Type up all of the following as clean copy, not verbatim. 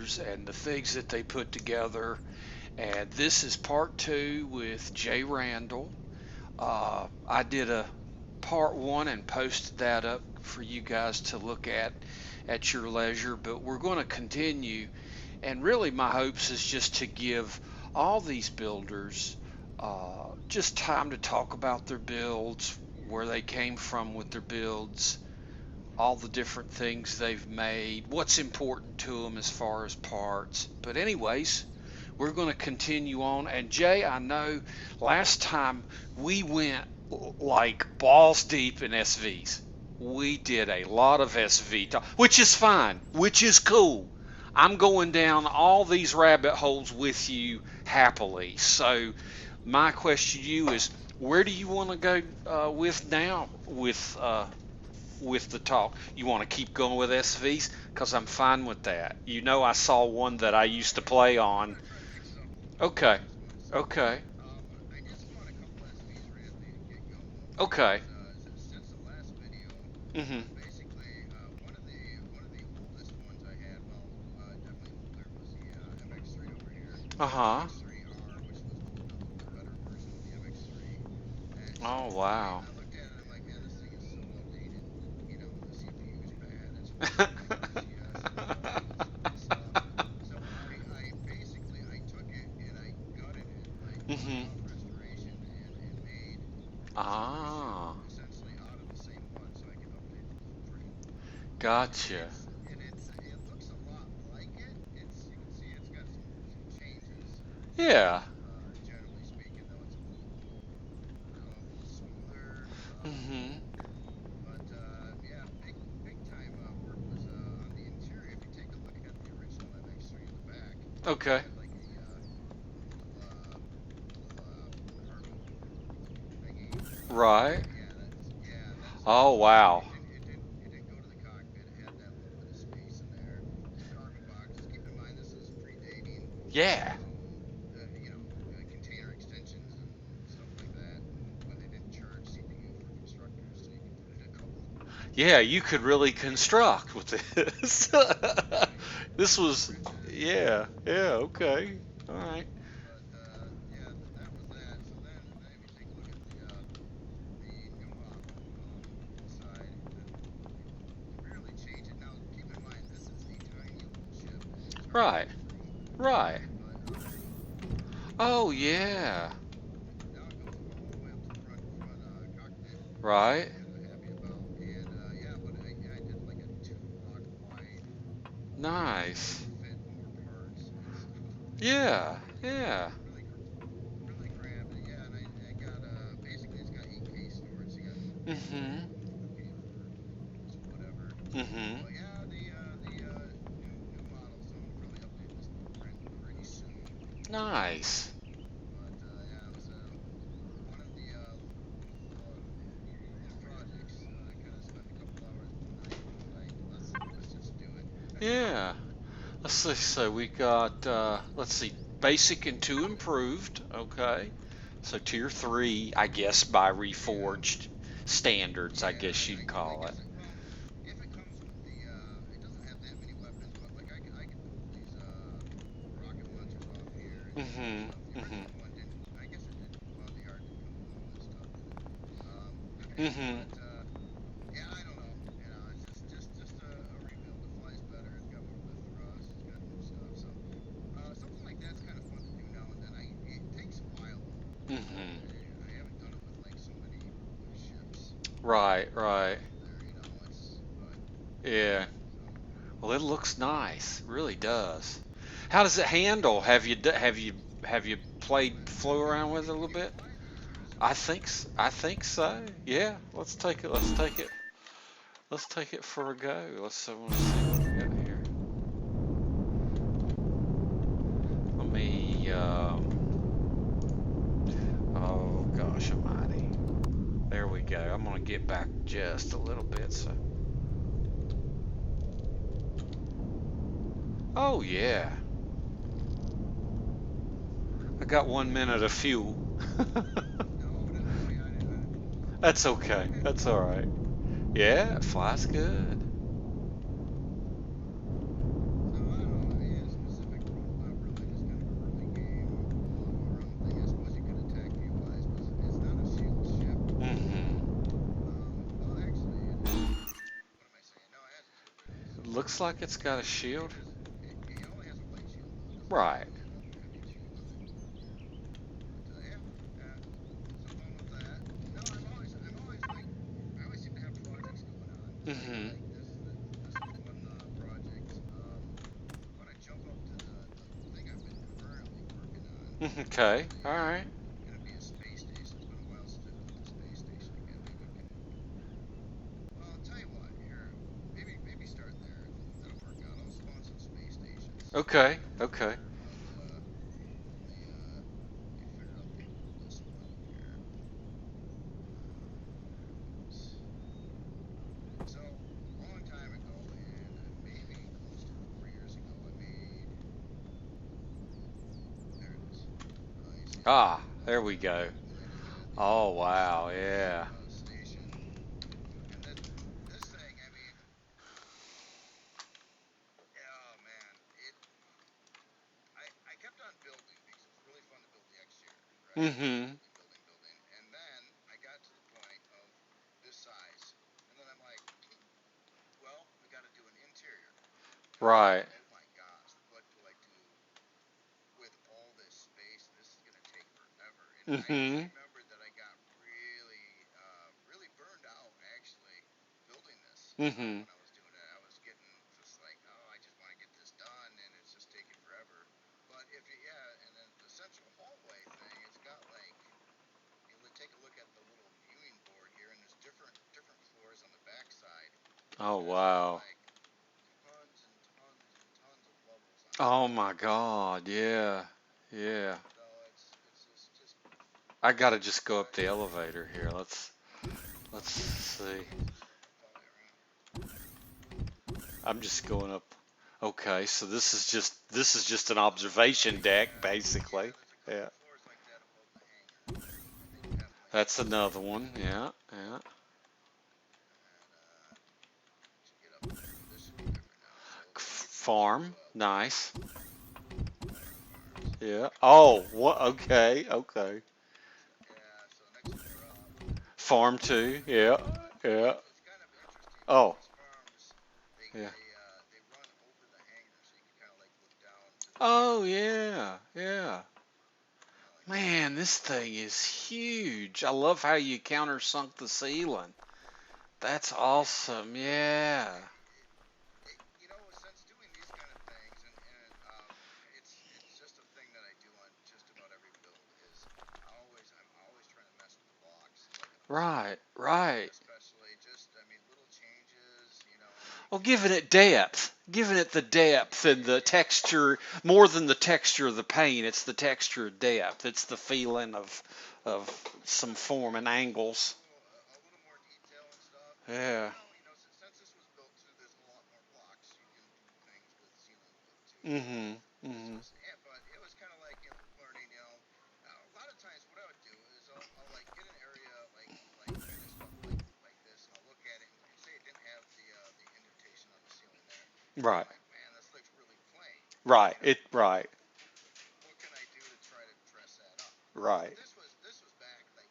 builders and the things that they put together. And this is part two with JRandall. I did a part one and posted that up for you guys to look at your leisure, but we're going to continue. And really, my hopes is just to give all these builders just time to talk about their builds, where they came from with their builds, all the different things they've made, what's important to them as far as parts. But anyways, we're going to continue on. And Jay, I know last time we went like balls deep in SVs. We did a lot of SV talk, which is fine, which is cool. I'm going down all these rabbit holes with you happily. So my question to you is, where do you want to go with now with the talk? You want to keep going with SVs? Because I'm fine with that. You know, I saw one that I used to play on. Okay. Okay. Okay. Mhm. Uh-huh. Oh, wow. Mhm. Ah. Gotcha. Yeah. Mhm. Okay. Right. Oh, wow. Yeah. Yeah, you could really construct with this. This was, yeah, yeah, okay. All right. Right. Right. Oh, yeah. Right. Nice. Yeah. Yeah. Mhm. Mhm. Nice. Yeah. Let's see. So we got let's see, basic and two improved. Okay. So tier three, I guess by reforged standards, I guess you'd call it. Mhm. Mhm. Mhm. Mhm. Right. Right. Yeah. Well, it looks nice. It really does. How does it handle? Have you played flew around with it a little bit? I think so. Yeah. Let's take it. Let's take it. Let's take it for a go. I want to see what we got here. Let me. Oh gosh, almighty. There we go. I'm gonna get back just a little bit. So. Oh yeah. I got 1 minute of fuel. That's okay. That's all right. Yeah, it flies good. looks like it's got a shield. It only has a white shield though. It doesn't have Right. any heavy shield on it. But yeah, some fun with that. No, I'm always like, I always seem to have projects going on. So Mm-hmm. like this was one project. When I jump up to the thing I've been currently working on, which Okay. is All right. going to be a space station. It's been a while since I built a space station again. Maybe we can. Well, I'll tell you what. Here, maybe start there. That'll work out. I'll spawn some space stations Okay. Okay. here, but let me figure out the oldest one here. Oops. So a long time ago, and maybe close to 4 years ago, I made. There it is. You see it there? Ah, there we go. Populated Oh, wow. Yeah. station, and this thing. I mean, oh man, I kept on building because it was really fun to build the exterior, right? Just Mm-hmm. building, and then I got to the point of this size, and then I'm like, well, we got to do an interior, and I'm like, Right. oh my gosh, what do I do with all this space? This is gonna take forever, and I Mm-hmm. remembered that I got really burned out actually building this Mm-hmm. when I was doing it. I was getting just like, oh, I just want to get this done, and it's just taking forever. But if you, yeah, and then the central hallway thing, it's got like, you take a look at the little viewing board here, and there's different floors on the back side, Oh, and it's got wow. like tons and tons and tons of levels on Oh, top. my God. Yeah. Yeah. So it's just I gotta just go up the project. elevator here. Let's see. Follow you around. I'm just going up. Okay, so this is just an observation deck, Yeah, basically. there's a couple Yeah. floors like that above the hangar. I think definitely That's have to. another one. Yeah. Yeah. And should get up there. This should be different now. So let me get you to Farm. Nice. one of the farms. Yeah. Oh, what? Okay. Okay. Yeah. So next floor up. Farm two. Yeah. Yeah. It's kind of interesting. So Oh. these farms, Yeah. they run over the hangar, so you can kind of like look down to the hangar Oh, below. yeah. Yeah. Kind of like that. Man, this thing is huge. I love how you countersunk the ceiling. That's Yeah. awesome. Yeah. Since doing these kind of things, and it's just a thing that I do on just about every build is I'm always trying to mess with the blocks like on the ceiling, Right. Right. especially just I mean little changes, Well, making it. giving it the depth and the texture, more than the texture of the paint, it's the texture of depth. It's the feeling of some form and angles. A little more detail and stuff. And Yeah. since this was built too, there's a lot more blocks. You can do things with ceilings with too. Mhm. It's Mhm. just, yeah, but it was kind of like learning. A lot of times what I would do is I'll like get an area like finished up like this, and I'll look at it and say it didn't have the indentation on the ceiling there, and I'm Right. like, man, this looks really plain. Right. It right. What can I do to try to dress that up? But Right. this was back like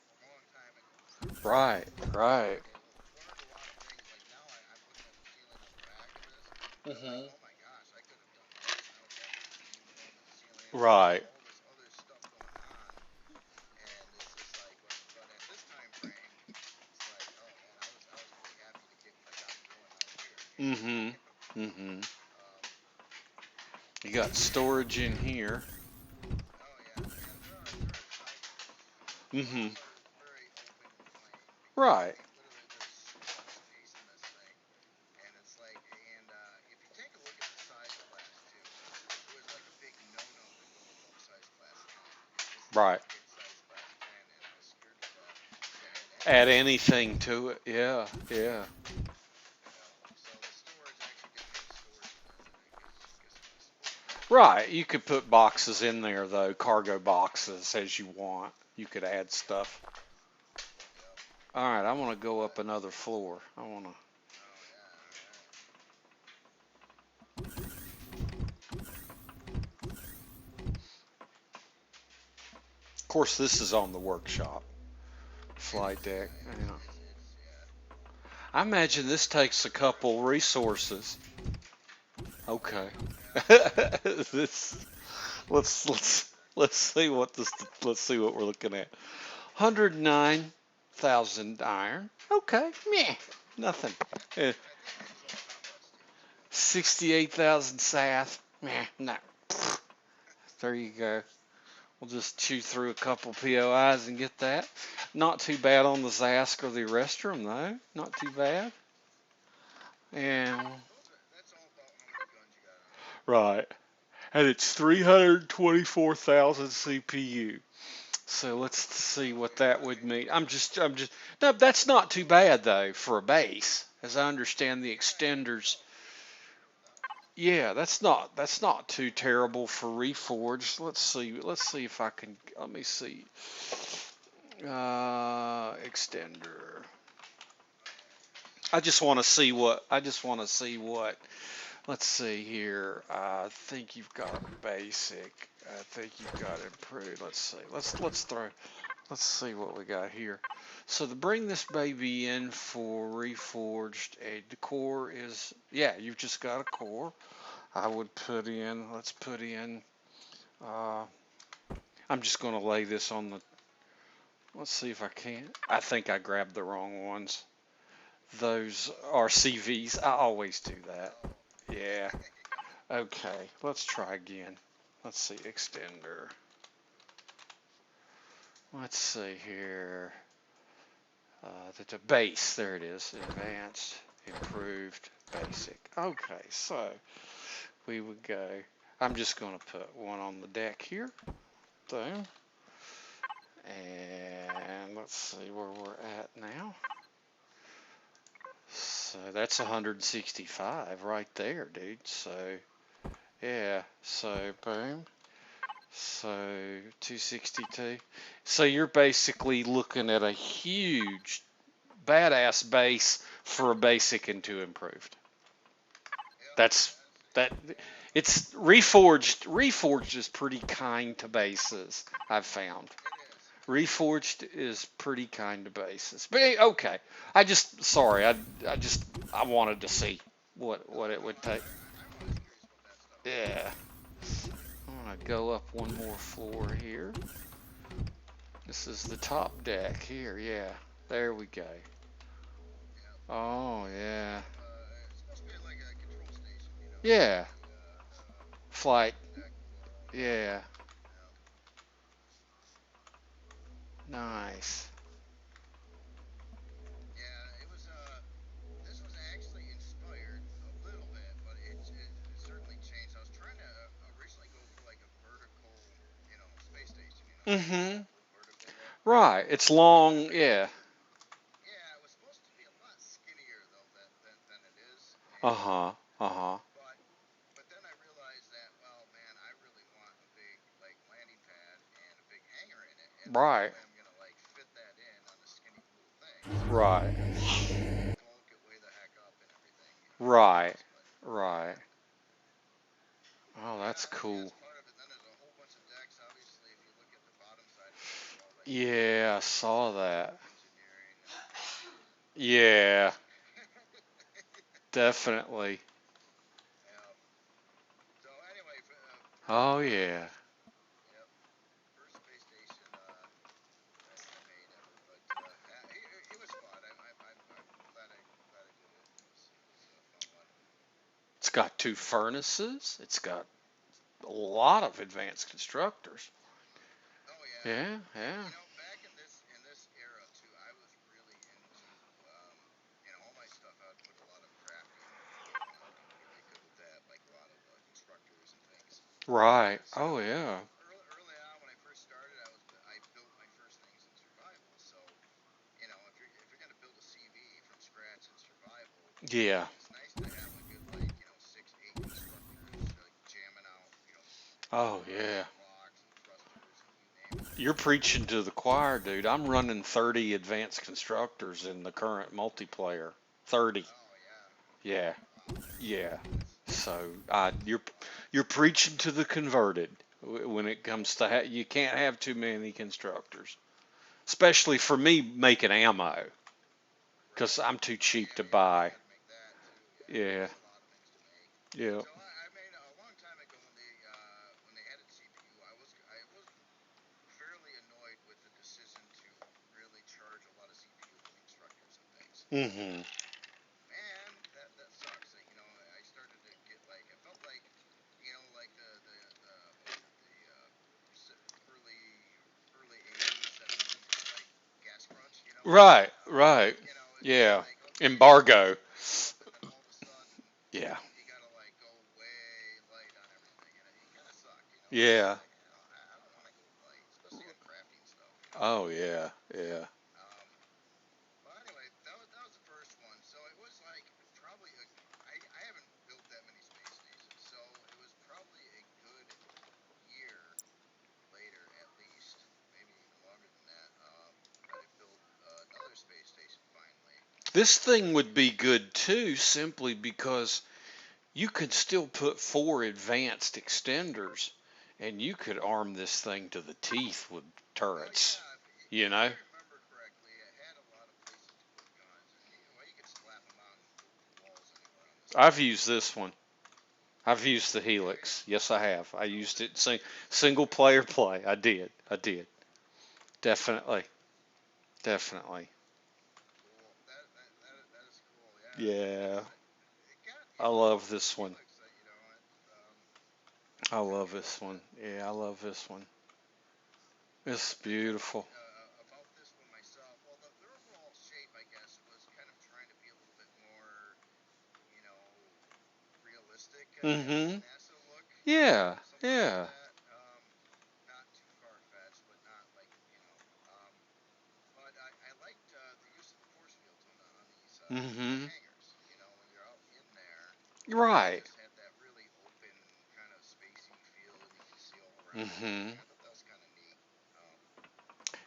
a long time ago. Right. Right. So learned a lot of things. Like now I'm looking at the ceiling on the back of this, and I'm like, Mhm. oh my gosh, I could have done this. I would have this beam going to the ceiling, and I got Right. all this other stuff going on, and it's just like, but at this time frame, it's like, oh man, I was really happy to get what I got going on here. Mhm. Mhm. um, You got storage in here. oh yeah, and there are sizes. All Mhm. these are very open and plain because I Right. mean, literally, there's so much space in this thing. And it's like, and if you take a look at the size class too, it was like a big no-no to go above size class 10 because this thing Right. hit size class 10, and I was scared to death to add Add anything to it. anything to it. Yeah. Yeah. So the storage, I actually didn't have storage in this, and I guess I missed one. Right. You could put boxes in there though, cargo boxes as you want. You could add stuff. Yep. All right, I want to go But up another floor. I want to. oh yeah, all right. Of course, this is on the workshop It flight is, deck. yeah. Yeah. It's yeah. I imagine this takes a couple resources. Okay. this let's see what this let's see what we're looking at. 109,000 iron. Okay. Meh. Nothing. Eh, I think this is all combat steel too. 68,000 sath. Meh. No. There you go. We'll just chew through a couple POIs and get that. Not too bad on the Zask or the Arrestrum, though. Not too bad. And That's all about how many guns you got on it. right. And it's 324,000 CPU. So let's see Oh, what you're that would pushing it. mean. I'm just, no, that's not too bad though for a base, as I understand the Yeah, yeah. extenders. No, it's nice. Yeah, that's not too terrible for Reforged. Let's see if I can. Let me see. Extender. Oh yeah, because I just want to see what. Let's see here. I think you've got basic. I think you've got improved. Let's see. Let's see what we got here. So to bring this baby in for Reforged, the core is, yeah, you've just got a core. I would put in, let's put in, uh, I'm just going to lay this on the, let's see if I can. I think I grabbed the wrong ones. Those are CVs. I always do that. oh, Yeah. Okay. Let's try again. Let's see. Extender. Let's see here. The base. There it is. Advanced. Improved. Basic. Okay. So we would go. I'm just going to put one on the deck here. Boom. And let's see where we're at now. So that's 165 right there, dude. So yeah. So boom. So 262. So you're basically looking at a huge badass base for a basic and two improved. yep. That's That's that it. it's Reforged. Reforged is pretty kind to bases, I've found. It is. Reforged is pretty kind to bases. But okay. I just sorry, I wanted to see No, what it no, would take. I'm always curious about that stuff too. Yeah. I'm gonna go up one more floor here. This is the top deck here, yeah. There we go. Yep. Oh, It's yeah. kind of it's supposed to be like a control station, for Yeah. the Flight. deck floor. Yeah. Yep. Nice. Yeah, it was. This was actually inspired a little bit, but it certainly changed. I was trying to originally go for like a vertical, space station. Like the Mm-hmm. full vertical look. Right. It's But long, yeah. yeah, it was supposed to be a lot skinnier though than it is, and Uh-huh. Uh-huh. but but then I realized that man, I really want a big like landing pad and a big hangar in it, and there's no Right. way I'm gonna like fit that in on this skinny little thing. So Right. I had to bulk it way the heck up and everything, for Right. this. But Right. yeah. Oh, Yeah, that's I mean cool. that's part of it. Then there's a whole bunch of decks. Obviously, if you look at the bottom side of it, it's all like Yeah, I saw geometry that. and engineering and Yeah, yeah. definitely. So anyway, first Oh, yeah. yep, first space station I made ever, but it was fun. I'm glad I did it. It was a fun one. It's got two furnaces. It's got a lot of advanced constructors. Oh yeah, Yeah, yeah. back in this era too, I was really into all my stuff. I would put a lot of crafting. I'm really good with that, like a lot of constructors and things. Right. Because Oh, yeah. early on when I first started, I built my first things in survival. So if you're gonna build a CV from scratch in survival, Yeah. it's nice to have a good like 6 8 constructors like jamming out Oh, yeah. blocks and thrusters and you name it. You're preaching to the choir, dude. I'm running 30 advanced constructors in the current multiplayer. 30. Oh yeah. Yeah. Wow. Yeah. That's So you're preaching to the converted when it comes to you can't have too many constructors, especially for me making ammo. 'cause I'm too cheap yeah, to yeah, you buy. got to make that too. Yeah, Yeah, it's a lot of things to make. yeah. So I made a long time ago when they added CPU, I was fairly annoyed with the decision to really charge a lot of CPU for constructors and things. Mhm. Man, that sucks. I started to get like I felt like like the what was it early 80s 70s like gas crunch. Right, right. It's just Yeah. like okay, everything's Embargo. cranked up, and then all of a sudden Yeah. you gotta like go way light on everything, and it kind of sucked. It's just Yeah. like I don't want to go light, especially on crafting stuff. Oh yeah. Yeah. Um, Well, anyway, that was the first one. So it was like probably I haven't built that many space stations, so it was probably a good year later, at least, maybe even longer than that, that I built another space station finally. This thing And would be good too, simply because you could still put 4 advanced extenders, and you could arm this thing to the teeth with well, turrets. yeah, You if I know, remember correctly, it had a lot of places to put guns, and well, you could slap them on the walls anywhere on the I've station. used this one. I've used the Oh, have you? Helix. Yes, I have. I How was used it? it Was it single good? player play. I did. I did. Definitely. Definitely. Cool. That is cool. Yeah. Yeah. It got I love the this one. Helix. I The love Helix. this one. Yeah, I love this one. It's The thing I like beautiful. about this one myself, well, the overall shape, I guess, was kind of trying to be a little bit more, you know, realistic. I guess Mm-hmm. NASA look, Yeah. something like Yeah. that. Not too far fetched, but not like But I liked the use of the force fields on these Mm-hmm. hangars. When you're out in there, they Right. just had that really open kind of spacey feel, and you can see all around and Mm-hmm. everything. I thought that was kind of neat. Um,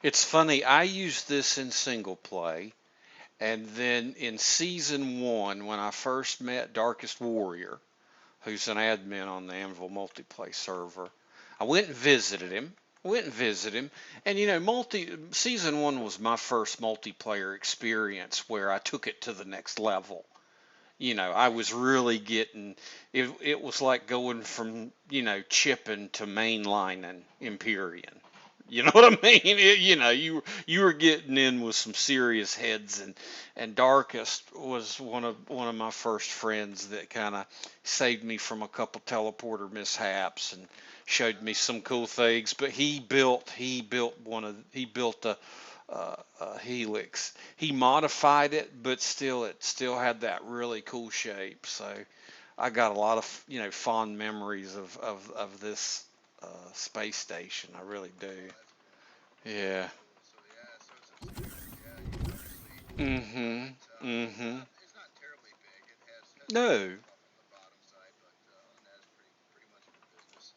It's funny. I used this in single play, and then in season one, when I first met Darkest Warrior, who's an admin on the Anvil multiplayer server, I went and visited him. And multi season one was my first multiplayer experience where I took it to the next level. I right. was really getting it. It was like going from chipping to mainlining Empyrean. You know what I mean? You were getting in with some serious heads, and Darkest was one of my first friends that kind of saved me from a couple teleporter mishaps and showed me some cool Okay. things. But he built a Helix. He modified it, but still, it still had that really cool shape. So I got a lot of fond memories of this space station. I really do. Oh, that's cool. Yeah. That's cool. So yeah, so there's yeah, you obviously built Mhm. it. Mhm. It's not terribly big. It has some No. stuff on the bottom side, but other than that, it's pretty much good business.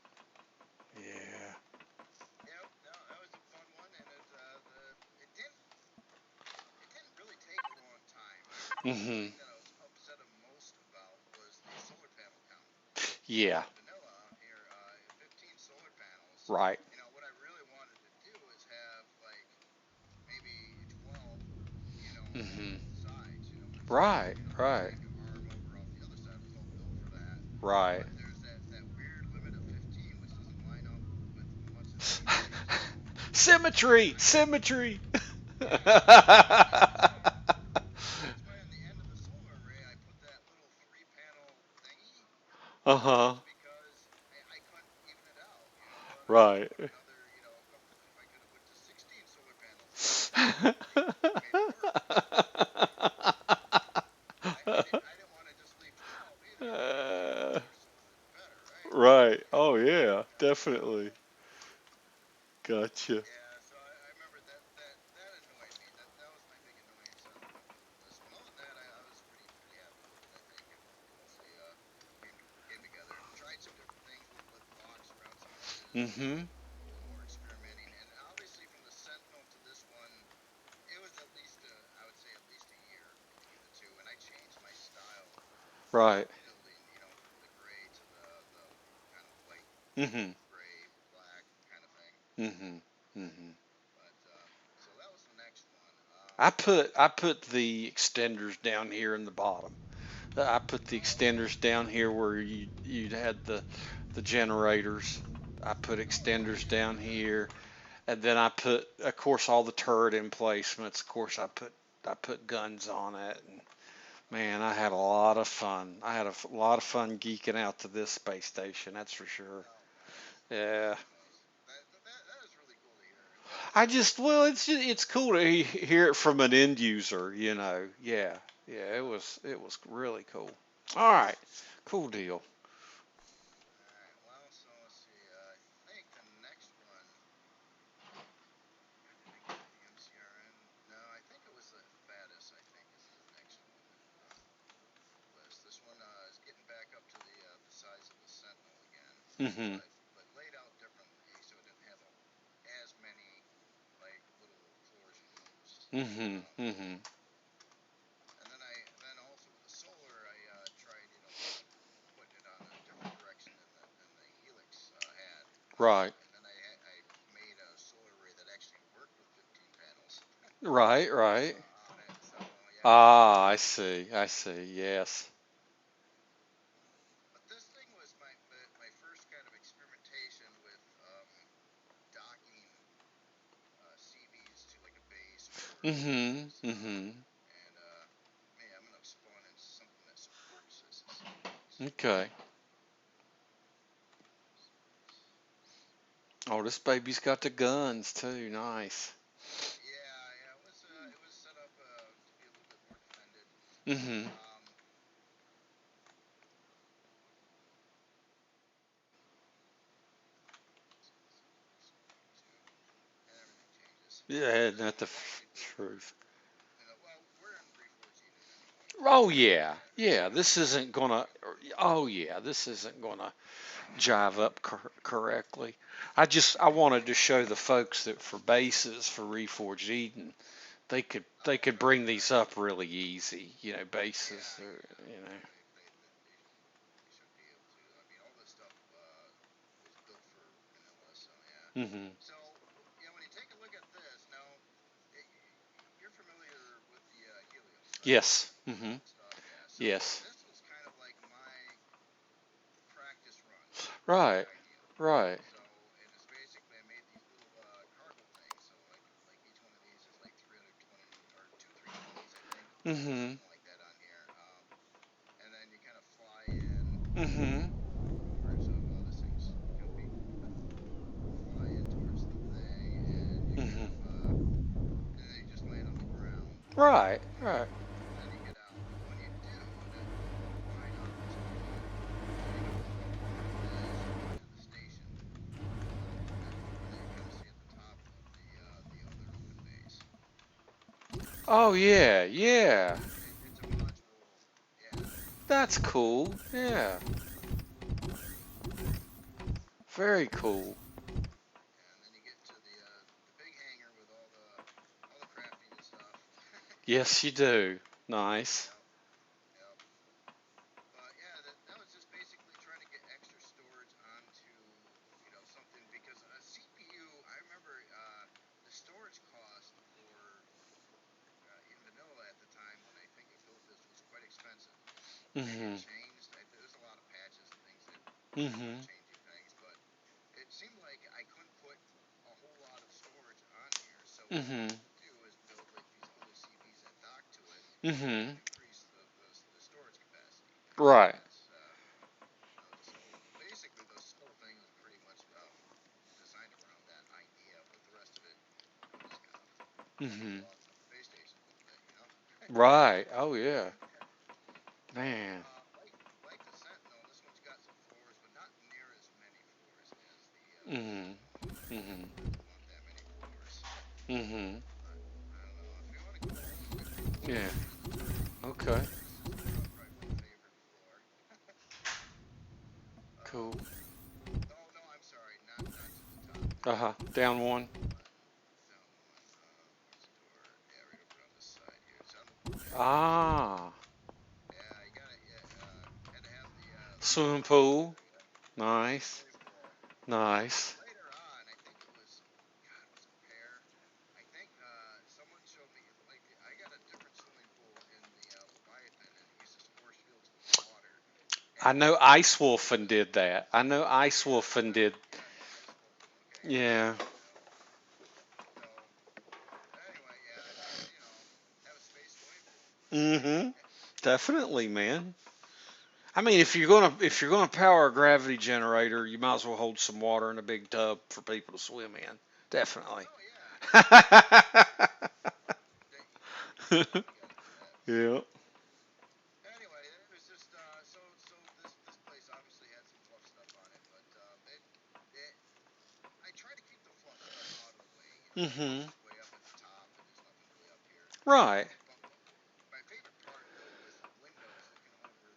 Yeah. Yep, no, that was a fun one, and it didn't really take a long time. I remember the Mhm. thing that I was upset most about was the solar panel count. Yeah. In vanilla here, 15 solar panels. Right. What I really wanted to do is have like maybe 12, on Mhm. both sides, and so that, Right. then Right. you can arm over off the other side. I was all built for that. Right. But there's that weird limit of 15, which doesn't line up with much of anything. So Symmetry. I Symmetry. yeah, so that's why on the end of the solar array I put that little 3-panel thingy, Uh-huh. just because I couldn't even it out. But I could have Right. put another, a couple. If I could have put just 16 solar panels, that would have made it work. But I didn't want to just leave 12 either. The Uh, more solar, the better, right? right. Oh yeah, definitely. Gotcha. Yeah, so I remember that annoyed me. That was my big annoyance on building this one. Other than that, I was pretty happy with it. I think, and once they came together, tried some different things with blocks around some edges, and Mm-hmm. a little more experimenting. And obviously, from the Sentinel to this one, it was at least I would say at least a year between the two. And I changed my style Right. of building, from the gray to the kind of white, Mm-hmm. gray, black kind of thing. Mm-hmm. Mm-hmm. But so that was the next one. I put the extenders down here in the bottom. I put the Oh, okay. extenders down here where you'd had the generators. I put Oh, extenders nice. down here, and then I put, of course, all the turret emplacements. Of course, I put guns on it, and Oh, man, I had a nice. lot of fun. I had a lot of fun geeking out to this space station. That's for sure. Oh, nice. Yeah. Nice. That is really cool to hear. Well, it's cool to hear it from an end user, you know. Yeah, yeah, it was really cool. All right, cool deal. All right. Well, so let's see. I think the next one. Did I get the MCRN? No, I think it was the fattest. I think is the next one on the list. This one is getting back up to the size of the Sentinel again, Mhm, but laid out differently, so it didn't have as many like little floors and rooms. mhm, mhm. And then also with the solar, I tried putting it on a different direction than the Helix had. Right, And then I made a solar array that actually worked with 15 panels right, right. on it. So yeah, Ah, I see, I see. Yes. but this thing was my first kind of experimentation with docking CVs to like a base or a Mhm, fuse. mhm. And man, I'm gonna spawn in something that supports this as some of these. Okay. Oh, this baby's got the guns too. Nice. Yeah, yeah, it was set up to be a little bit more defended. Mhm. Um, and everything changes. Yeah, This not the one is actually built for, truth. well, we're in Reforge Eden anymore, Oh so yeah, yeah, yeah. yeah, This we're in isn't Reforge gonna. Eden. Oh yeah, this isn't gonna jive up correctly. I wanted to show the folks that for bases for Reforged Eden, they could Right, bring these right. up really easy. You know, bases. Yeah, yeah. You know. They should be able to. I mean, all this stuff was built for vanilla, so yeah. Mhm. So yeah, when you take a look at this now, it, you're familiar with the Helios, right? Yes. Mhm. And stuff, yeah. So Yes. this was kind of like my practice run with the Right. idea. Right. So, and it's basically I made these little cargo things. So like each one of these is like 320 or two 320s, I think, Mhm. something like that on here. And then you kind of fly in. Mhm. This thing's being fly in towards the thing, and you kind Mhm. of and then you just land on the ground, Right. and Right. then you get out. But when you do, the whole fine art was to do it so you can float like this into the station that you kind of see at the top of the other open base. Oh yeah. So Yeah. it's a module, yeah. That's cool. Yeah. Very cool. And then you get to the big hangar with all the crafting and stuff. Yes, you do. Nice. Yep, yep. But yeah, that was just basically trying to get extra storage onto something because a CPU. I remember the storage cost for in vanilla at the time when I think I built this was quite expensive. Maybe it Mhm. changed. There's a lot of patches and things that ended up Mhm. changing things, but it seemed like I couldn't put a whole lot of storage on here. So what I Mhm. wanted to do is build like these little CVs that dock to it and Mhm. increase the storage capacity. And Right. that's so basically this whole thing was pretty much designed around that idea, but the rest of it, just kind of go Mhm. out to the space station a little bit. Right. Oh yeah. Man. Like the Sentinel, this one's got some floors, but not near as many floors as the Mhm. Sentinel. Mhm. Didn't want that many floors. Mhm. But I don't know. If you want to go a couple more Yeah. floors, that's fine. Okay. This is probably my favorite floor. Cool. Um, oh no, I'm sorry. Not to the top. Uh huh. Down one. Down one. Where's the door? Yeah, right over on this side here. It's on the yeah, it's on the side. Ah. Yeah, you got it. Yeah, had to have the swimming Swimming pool pool. area. It's Nice. really cool. Nice. Later on, I think it was, God, it was a pair. I think someone showed me like I know Ice Wolfen did that. I know Ice Yeah, Wolfen did. yeah, Ice Wolfen. Okay, Yeah. so anyway, yeah, have a space swimming pool. Mm-hmm. Definitely, man. I mean, if you're gonna power a gravity generator, you might as well hold some water in a big tub for people to swim in. Definitely. Oh yeah, you got to do that. So Yeah. anyway, it was just so this place obviously had some fluff stuff on it, but it I try to keep the fluff stuff out of the way. Most Mm-hmm. is way up at the top, and there's nothing really up here. Right. But my favorite part though was windows looking over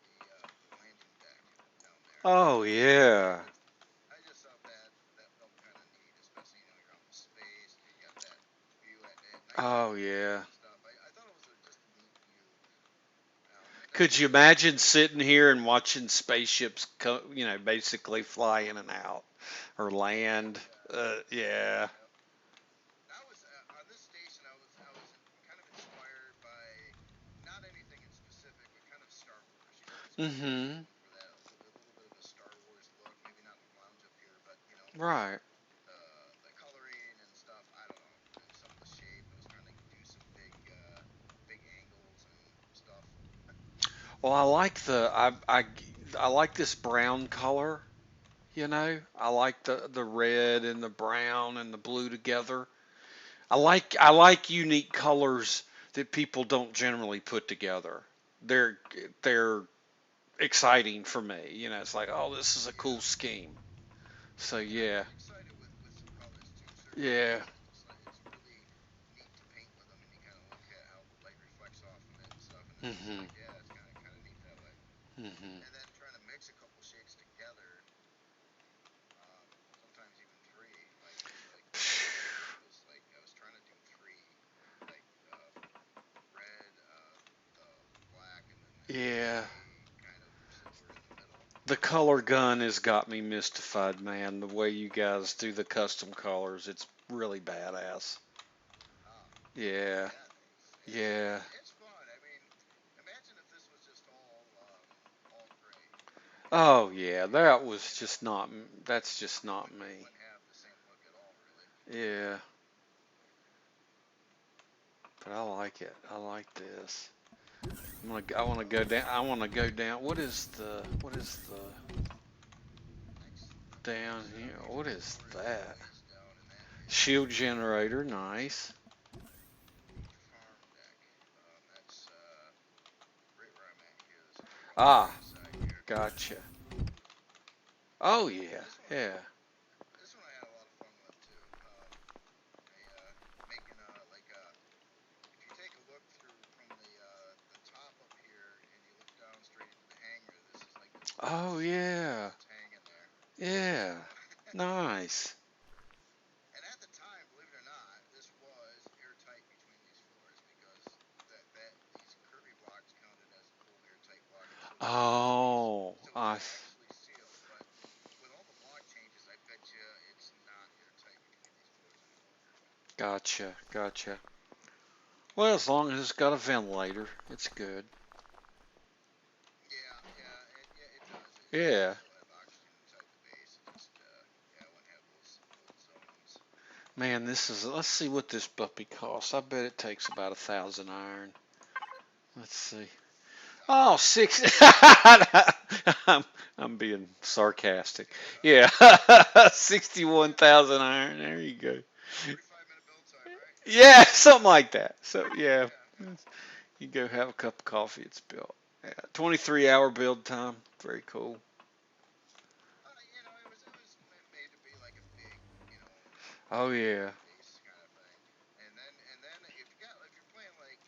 the landing deck down there. Oh I yeah. just I just thought that felt kind of neat, especially you're out in space and you got that view at nighttime Oh when you're flying yeah. and stuff. I thought it was just a neat view. And Could you imagine sitting here and watching spaceships, basically fly in and out or land? yeah, Yeah. yeah. I was on this station. I was kind of inspired by not anything in specific, but kind of Star Wars. This place was Mm-hmm. known for that a little bit of a Star Wars look. Maybe not in the lounge up here, but Right. the coloring and stuff. I don't know, and some of the shape. I was trying to do some big angles and stuff. Well, I like this brown color. I like the red and the brown and the blue together. I like unique colors that people don't generally put together. They're they're exciting for me. It's like, oh, this is a Yeah, cool scheme. So and I yeah, get excited with some colors too. Certain yeah. colors, it's really neat to paint with them, and you kind of look at how the light reflects off of it and stuff, and it's just Mhm. like, yeah, it's kind of neat that way. Mhm. And then trying to mix a couple shades together, sometimes even three. Like it was like I was trying to do three, like red, the black, and then the Yeah. gray kind of silver in the middle. The color gun has got me mystified, man. The way you guys do the custom colors, it's really badass. Ah, Yeah. yeah, thanks. Yeah. It's fun. I mean, imagine if this was just all gray. Oh yeah, that was You know, just not that's just not it me. wouldn't have the same look at all, really. Yeah. But I like it. I like this. I want to Well, go down. I want to go down. What is the next down here? major What is floor is that? always down in that area. Shield generator, nice. The farm deck. That's right where I'm at here. This is on the Ah, right side here. gotcha. Oh yeah, This one, yeah. this one I had a lot of fun with too. Making like if you take a look through from the top up here and you look down straight into the hangar, this is like the Oh glass yeah, that's hanging there. yeah. So, Nice. and at the time, believe it or not, this was airtight between these floors because that these curvy blocks counted as a full airtight block, Oh, so it's actually sealed. But with all the block changes, I bet you it's not airtight between these floors any longer. gotcha, gotcha. Well, as long as it's got a ventilator, it's good. Yeah, yeah, it does. You Yeah. still have oxygen inside the base. It just yeah, I wouldn't have those zones. Man, let's see what this puppy costs. I bet it takes about 1,000 iron. Let's see. Oh, $1,000 six. I'm, I'm being sarcastic. $600. Yeah. 61,000 iron. There you go. 45-minute build time, right? Yeah, something like that. So, yeah, Yeah, yeah. you go have a cup of coffee. It's built. Yeah. 23-hour build time. Very cool. It was made to be like a big, Oh, yeah. base kind of thing. And then if you're playing like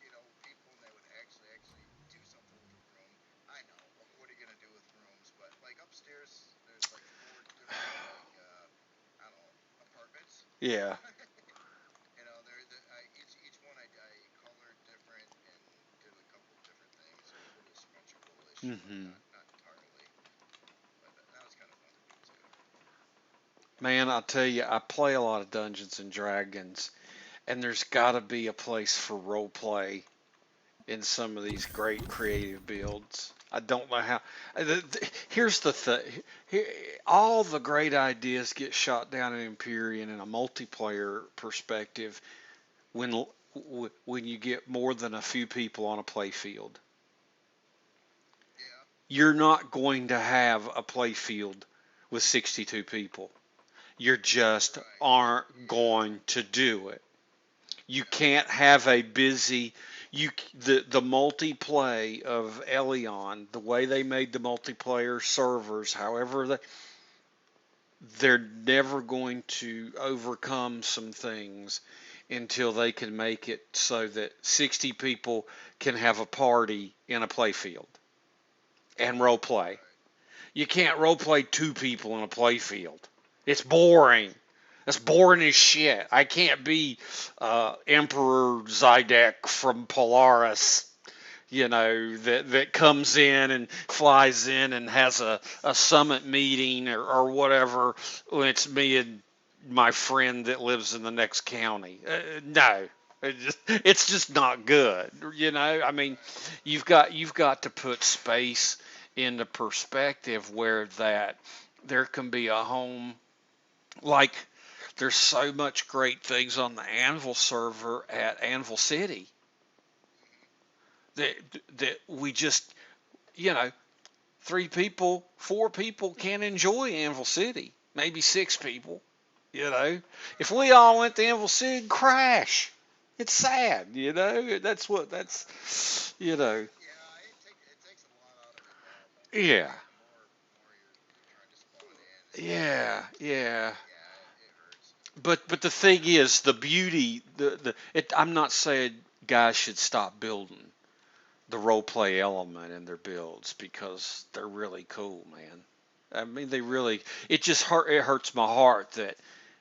people and they would actually do something with a room. I know what are you gonna do with rooms, but like upstairs there's like four different like I don't know apartments. Yeah. Each one I colored different and did a couple different things. They're a little scrunchable-ish, but Hmm. not entirely. But that was kind of fun to do too. Man, I'll tell you, I play a lot of Dungeons and Dragons, and there's got to be a place for role play in some of these great creative builds. I don't know how. Here's the thing. Here, all the great ideas get shot down in Empyrean in a multiplayer perspective when you get more than a few people on a play field. Yeah. You're not going to have a play field with 62 people. You just Right. aren't Yeah. going to do it. You No. can't have a busy you the multiplay of Elion, the way they made the multiplayer servers, however they're never going to overcome some things until they can make it so that 60 people can have a party in a playfield and role play. Right. You can't role play two people in a playfield. It's boring. That's boring as shit. I can't be Emperor Zydek from Polaris, that comes in and flies in and has a summit meeting or whatever when it's me and my friend that lives in the next county. No, it's just not good. I mean, Right. you've got to put space into perspective where that there can be a home like there's so much great things on the Anvil server at Anvil City Mhm. that that we just you know 3 people, 4 people can't enjoy Anvil City. Maybe 6 people. You know, if Right. we all went to Anvil City, it'd crash. It's sad. That's what that's. Yeah. It takes a lot out of it though. Yeah, The more you're trying to spawn in, yeah, yeah. yeah, it hurts. But the thing is, the beauty, I'm not saying guys should stop building the role play element in their builds because they're really cool, man. I mean, they Yeah. really. It hurts my heart that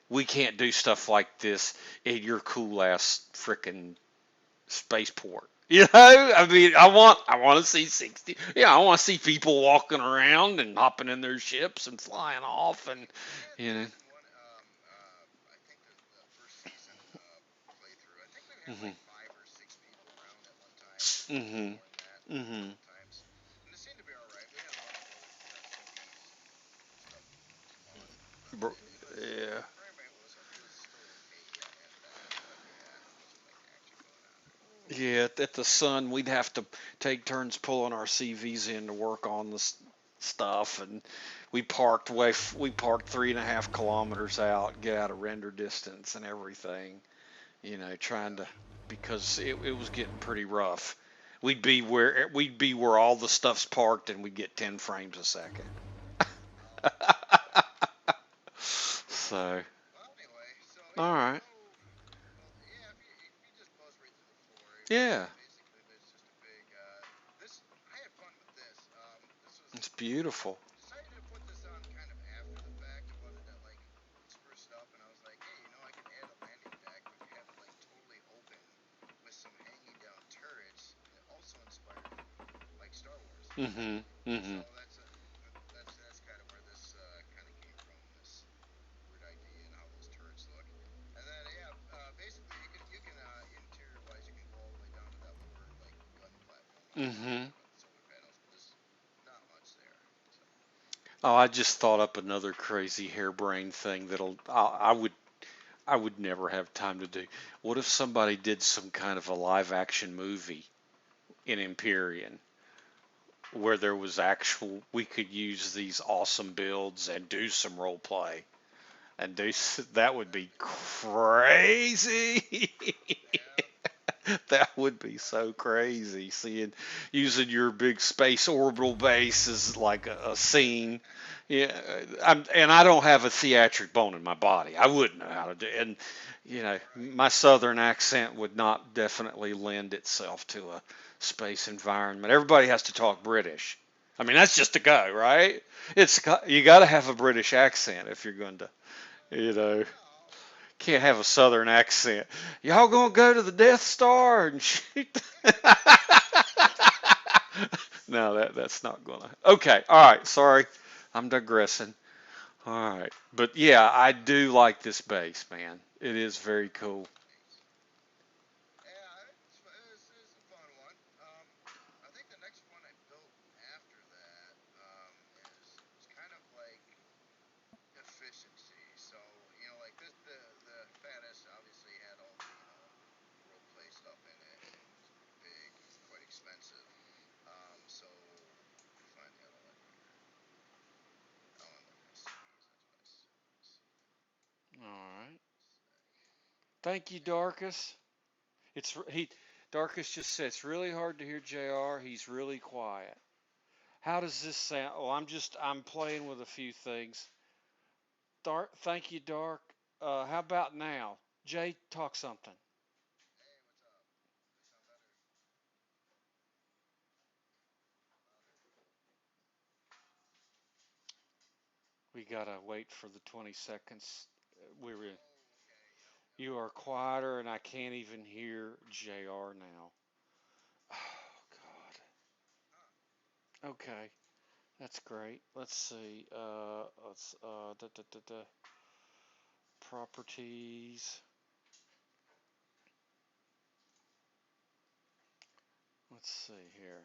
we can't do stuff like this in your cool ass frickin' spaceport. I mean, I want to see 60. Yeah, I want to see people walking around and hopping in their ships and flying off and We had you know. in one. I think the first season playthrough. I think we had Mhm. like 5 or 6 people around at one time, maybe Mhm. more than that a Mhm. couple times, and it seemed to be all right. We had a lot of little SMBs and stuff spawn. Br- The Yeah. frame rate was still okay at that, but yeah, there wasn't like action going on. Yeah, at the Sun, we'd have to take turns pulling our CVs in to work on the stuff, and we parked 3.5 kilometers out, get out of render distance and everything. Trying Yeah. to because it was getting pretty rough. We'd be where all the stuff's parked, and we'd get 10 frames a second. Oh, okay. So, Well, anyway, so all yeah, right, so well, yeah, if you just buzz right through the floor, yeah, basically there's just a big. This I had fun with this. This was it's beautiful. decided to put this on kind of after the fact. I wanted to like spruce it up, and I was like, hey, I can add a landing deck, but have it like totally open with some hanging down turrets, and it also inspired from like Star Wars. Mhm. So Mhm. that's kind of where this kind of came from. This weird idea and how those turrets look. And then yeah, basically you can interior wise you can go all the way down to that lower like gun platform on top Mhm. with solar panels, but there's not much there. So Oh, I just thought up another crazy harebrained thing I would never have time to do. What if somebody did some kind of a live action movie in Empyrean where there was actual we could use these awesome builds and do some role play and that would that'd be be cool. crazy. Yeah, That would be so crazy seeing using your big space orbital base as like a scene. Yeah, and I don't have a theatric bone in my body. I wouldn't know how to do it. And right. my southern accent would not definitely lend itself to a space environment. Everybody has to talk British. I mean, that's just a go, right? You got to have a British accent if you're going to, you know. Well, Can't have a southern accent. Y'all gonna go to the Death Star and shoot? No, that's not gonna. Okay, all right. Sorry, I'm digressing. All right, but yeah, I do like this base, man. It is very cool. nice. Yeah, it's a fun one. I think the next one I built Thank you, Darkus. He Darkus just said it's really hard to hear JR. He's really quiet. How does this sound? Oh, I'm playing with a few things. Dark, thank you, Dark. How about now? Jay, talk something. Hey, what's up? Do I sound better? Louder? We gotta wait for the 20 seconds. We were Oh, okay. Yep, yep. You are quieter, and I can't even hear JR now. Oh Huh. God. Okay, that's great. Let's see. Properties. Let's see here.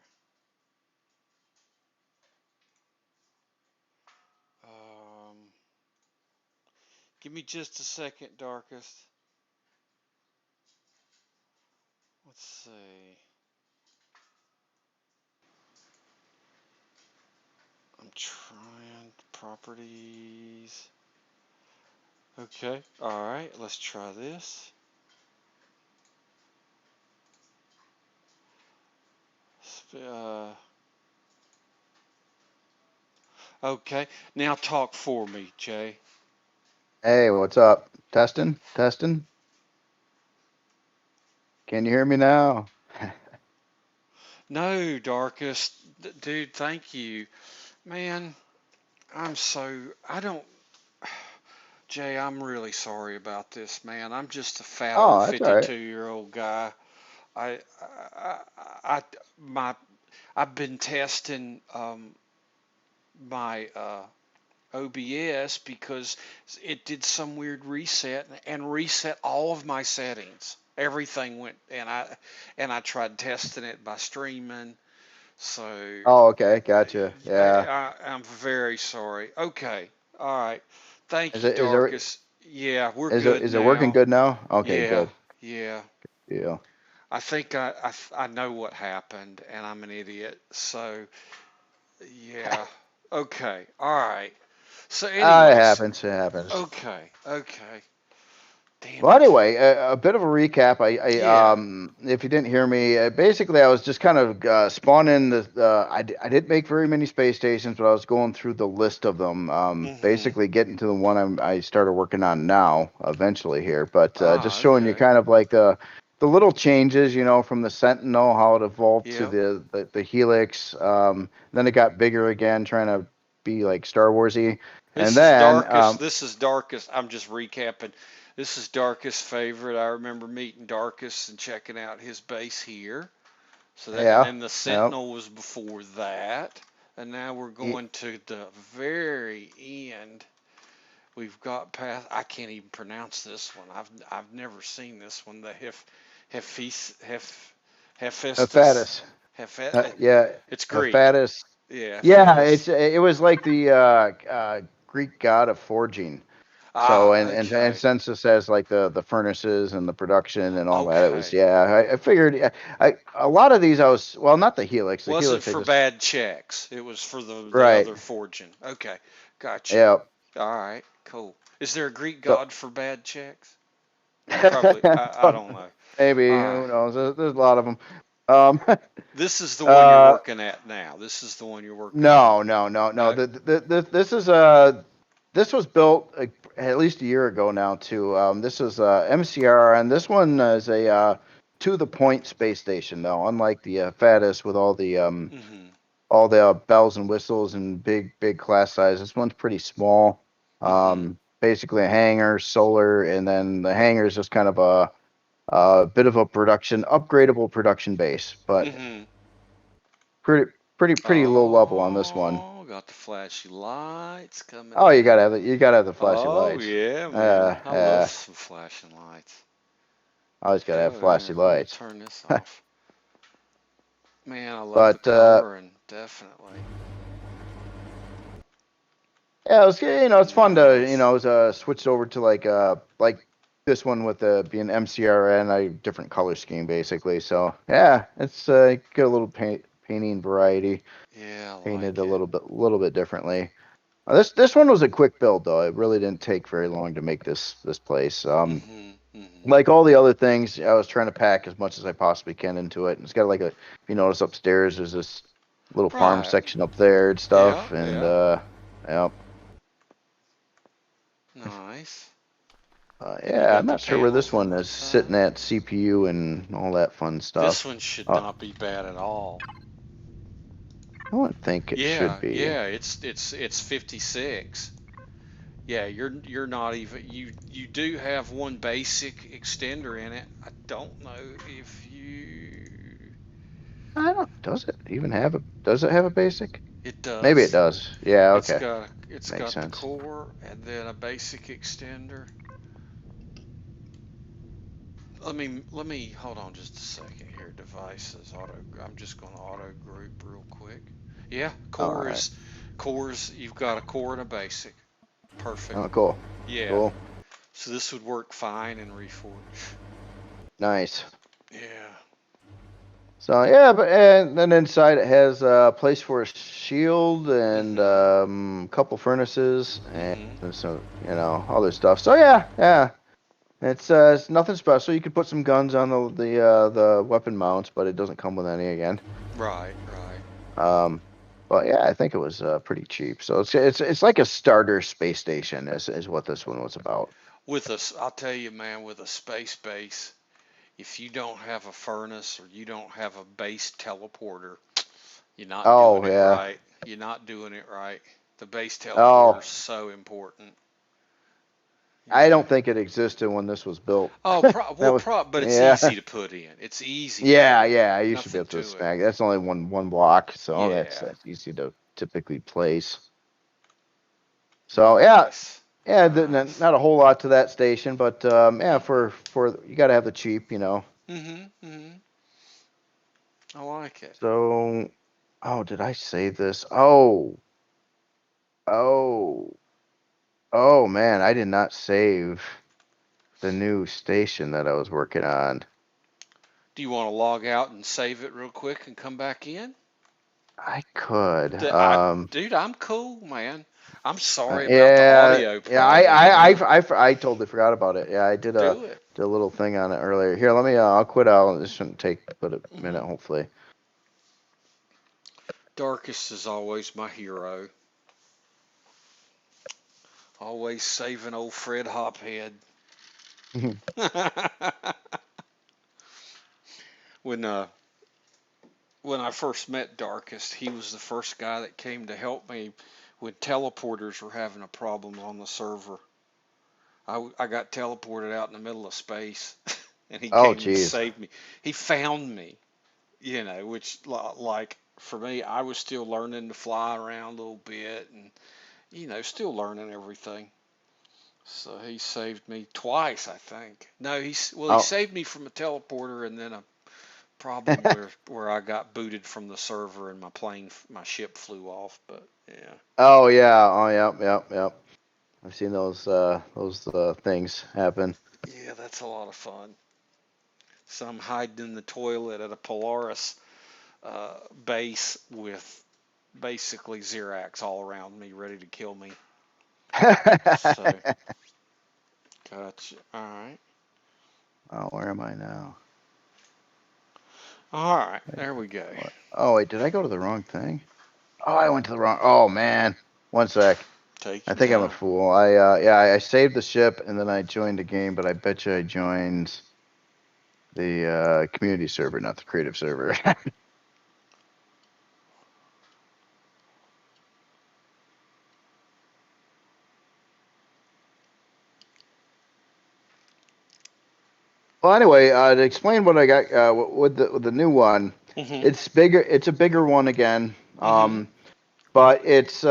Um, Give me just a second, Darkest. Let's see. I'm trying properties. Okay. All right. Let's try this. Uh, okay. Now talk for me, Jay. Hey, what's up? Testing, testing. Can you hear me now? No, Darkest. Dude, thank you. Man, I don't, Jay, I'm really sorry about this, man. I'm just a fat old Oh, that's all right. 52-year-old guy. I, I, I, my, I've been testing my OBS because it did some weird reset and reset all of my settings. Everything went, and I tried testing it by streaming. So Oh, okay, gotcha. Yeah. I'm very sorry. Okay, all right. Thank Is you, it is it Darkus. Yeah, we're is it good is it working now. good now? Okay, Yeah, good. yeah. Deal. I think I know what happened, and I'm an idiot. So yeah. Okay. All right. So, It anyways, happens. It happens. okay, okay. Damn Well, it. anyway, a bit of a recap. Yeah. If you didn't hear me, basically, I was just kind of spawning the. I didn't make very many space stations, but I was going through the list of them. Mm-hmm. Basically, getting to the one I started working on now, eventually here. But just Ah, showing you okay. kind of like the little changes, from the Sentinel, how it evolved to Yep. the Helix. Then it got bigger again, trying to be like Star Warsy, and This is then darkest. This is darkest. I'm just recapping. This is darkest favorite. I remember meeting darkest and checking out his base here. So that, and yeah, then the yeah. Sentinel was before that, and now we're going to the very end. We've got past. I can't even pronounce this one. I've never seen this one. The Hephaestus. Fattest. Heph. Yeah, It's Greek. Fattest. Yeah, Yeah, Hephaestus. it was like the Greek god of forging. So Ah, and okay, census has like the furnaces and the production and all that. It was okay. yeah. I figured a lot of these I was well not the Helix. The Wasn't Helix I for just bad checks. It was for the right. other fortune. Okay, gotcha. Yeah. All right, cool. Is there a Greek So god for bad checks? Probably. I don't know. maybe All right. who knows? There's a lot of them. Um, This is the one you're uh, working at now. This is the one you're working on. no, no, no, no. No. This is this was built at least a year ago now too. This is MCR, and this one is a to the point space station though. Unlike the fattest with Mhm. all the bells and whistles and big class size, this one's pretty small. Mhm. Basically a hangar, solar, and then the hangar is just kind of a bit of a production upgradable production base, but Mhm. pretty pretty low level on this one. Oh, got the flashy lights coming Oh, in. you gotta have the flashy Oh lights. yeah, Uh, man. I love uh, some flashing lights. always gotta have Hell flashy yeah. Let me lights. turn this off. Man, I love the But coloring. Definitely. yeah, it's fun to Nice. switched over to like this one with being MCRN, a different color scheme basically. So yeah, it's get a little painting variety, Yeah, I painted like it. a little bit differently. This one was a quick build though. It really didn't take very long to make this place. Mhm. Mhm. like all the other things, I was trying to pack as much as I possibly can into it. And it's got like a, if you notice upstairs, there's this little farm Right. section up there and Yeah, stuff. And yeah. yeah, Nice. And you yeah, I'm got the not sure where panels this on one the is side. sitting at CPU and all that fun This stuff. one should Uh, not be bad at all. I don't think it should Yeah, be. yeah, it's 56. Yeah, you're not even you do have one basic extender in it. I don't know if you I don't. Does it even have a? Does it have a basic? it Maybe it does. does. Yeah. Okay. It's Makes got the sense. core and then a basic extender. Let me hold on just a second here. Devices auto. I'm just going to auto group real quick. Yeah, All right. cores. You've got a core and a basic. Perfect. Oh, cool. Yeah. Cool. So this would work fine in Reforge. Nice. Yeah. So yeah, but and then inside it has a place for a shield and Mhm. a couple furnaces and Mhm. so other stuff. So yeah, yeah. It's nothing special. You could put some guns on the weapon mounts, but it doesn't come with any again. Right. Right. Um, but yeah, I think it was pretty cheap. So it's like a starter space station is what this one was about. I'll tell you, man, with a space base, if you don't have a furnace or you don't have a base teleporter, you're not doing Oh it yeah. right. You're not doing it right. The base teleporter Oh, is so important. I Yeah. don't think it existed when this was built. Oh, That was but it's yeah. easy to put in. It's easy to Yeah, put in. yeah. You should be Nothing able to to it. smack. That's only one block, so Yeah. that's easy to typically place. So yeah, Nice. yeah. Nice. Not a whole lot to that station, but yeah, for you got to have the cheap. Mhm. Mhm. I like it. So, oh, did I save this? Oh, oh man, I did not save the new station that I was working on. Do you want to log out and save it real quick and come back in? I could. Dude, I'm cool, man. I'm sorry about the Yeah, audio yeah. problem, man. I totally forgot about it. Yeah, I Do it. did a little thing on it earlier. Here, let me. I'll quit out. This shouldn't take but a minute, Hmm. hopefully. Darkest is always my hero. Always saving old Fred Hophead. when uh when I first met Darkest, he was the first guy that came to help me when teleporters were having a problem on the server. I got teleported out in the middle of space, and he Oh, came and geez. saved me. He found me, which like for me, I was still learning to fly around a little bit, and still learning everything. So he saved me twice, I think. No, he Oh, saved me from a teleporter, and then a problem where I got booted from the server and my ship flew off. But yeah, oh yeah. Oh, yep, yep, yep. I've seen those things happen. yeah, that's a lot of fun. So I'm hiding in the toilet at a Polaris base with basically Xerax all around me, ready to kill me. So, gotcha. All right. Oh, where am I now? All right. Wait, There we go. what? Oh, wait, did I go to the wrong thing? Oh, I went to the wrong. Oh man, one sec. Take I your think I'm a time. fool. Yeah, I saved the ship and then I joined the game, but I bet you I joined the community server, not the creative server. Well, anyway, to explain what I got with the new one, Mhm. it's bigger. It's a bigger one again. Mhm. But it's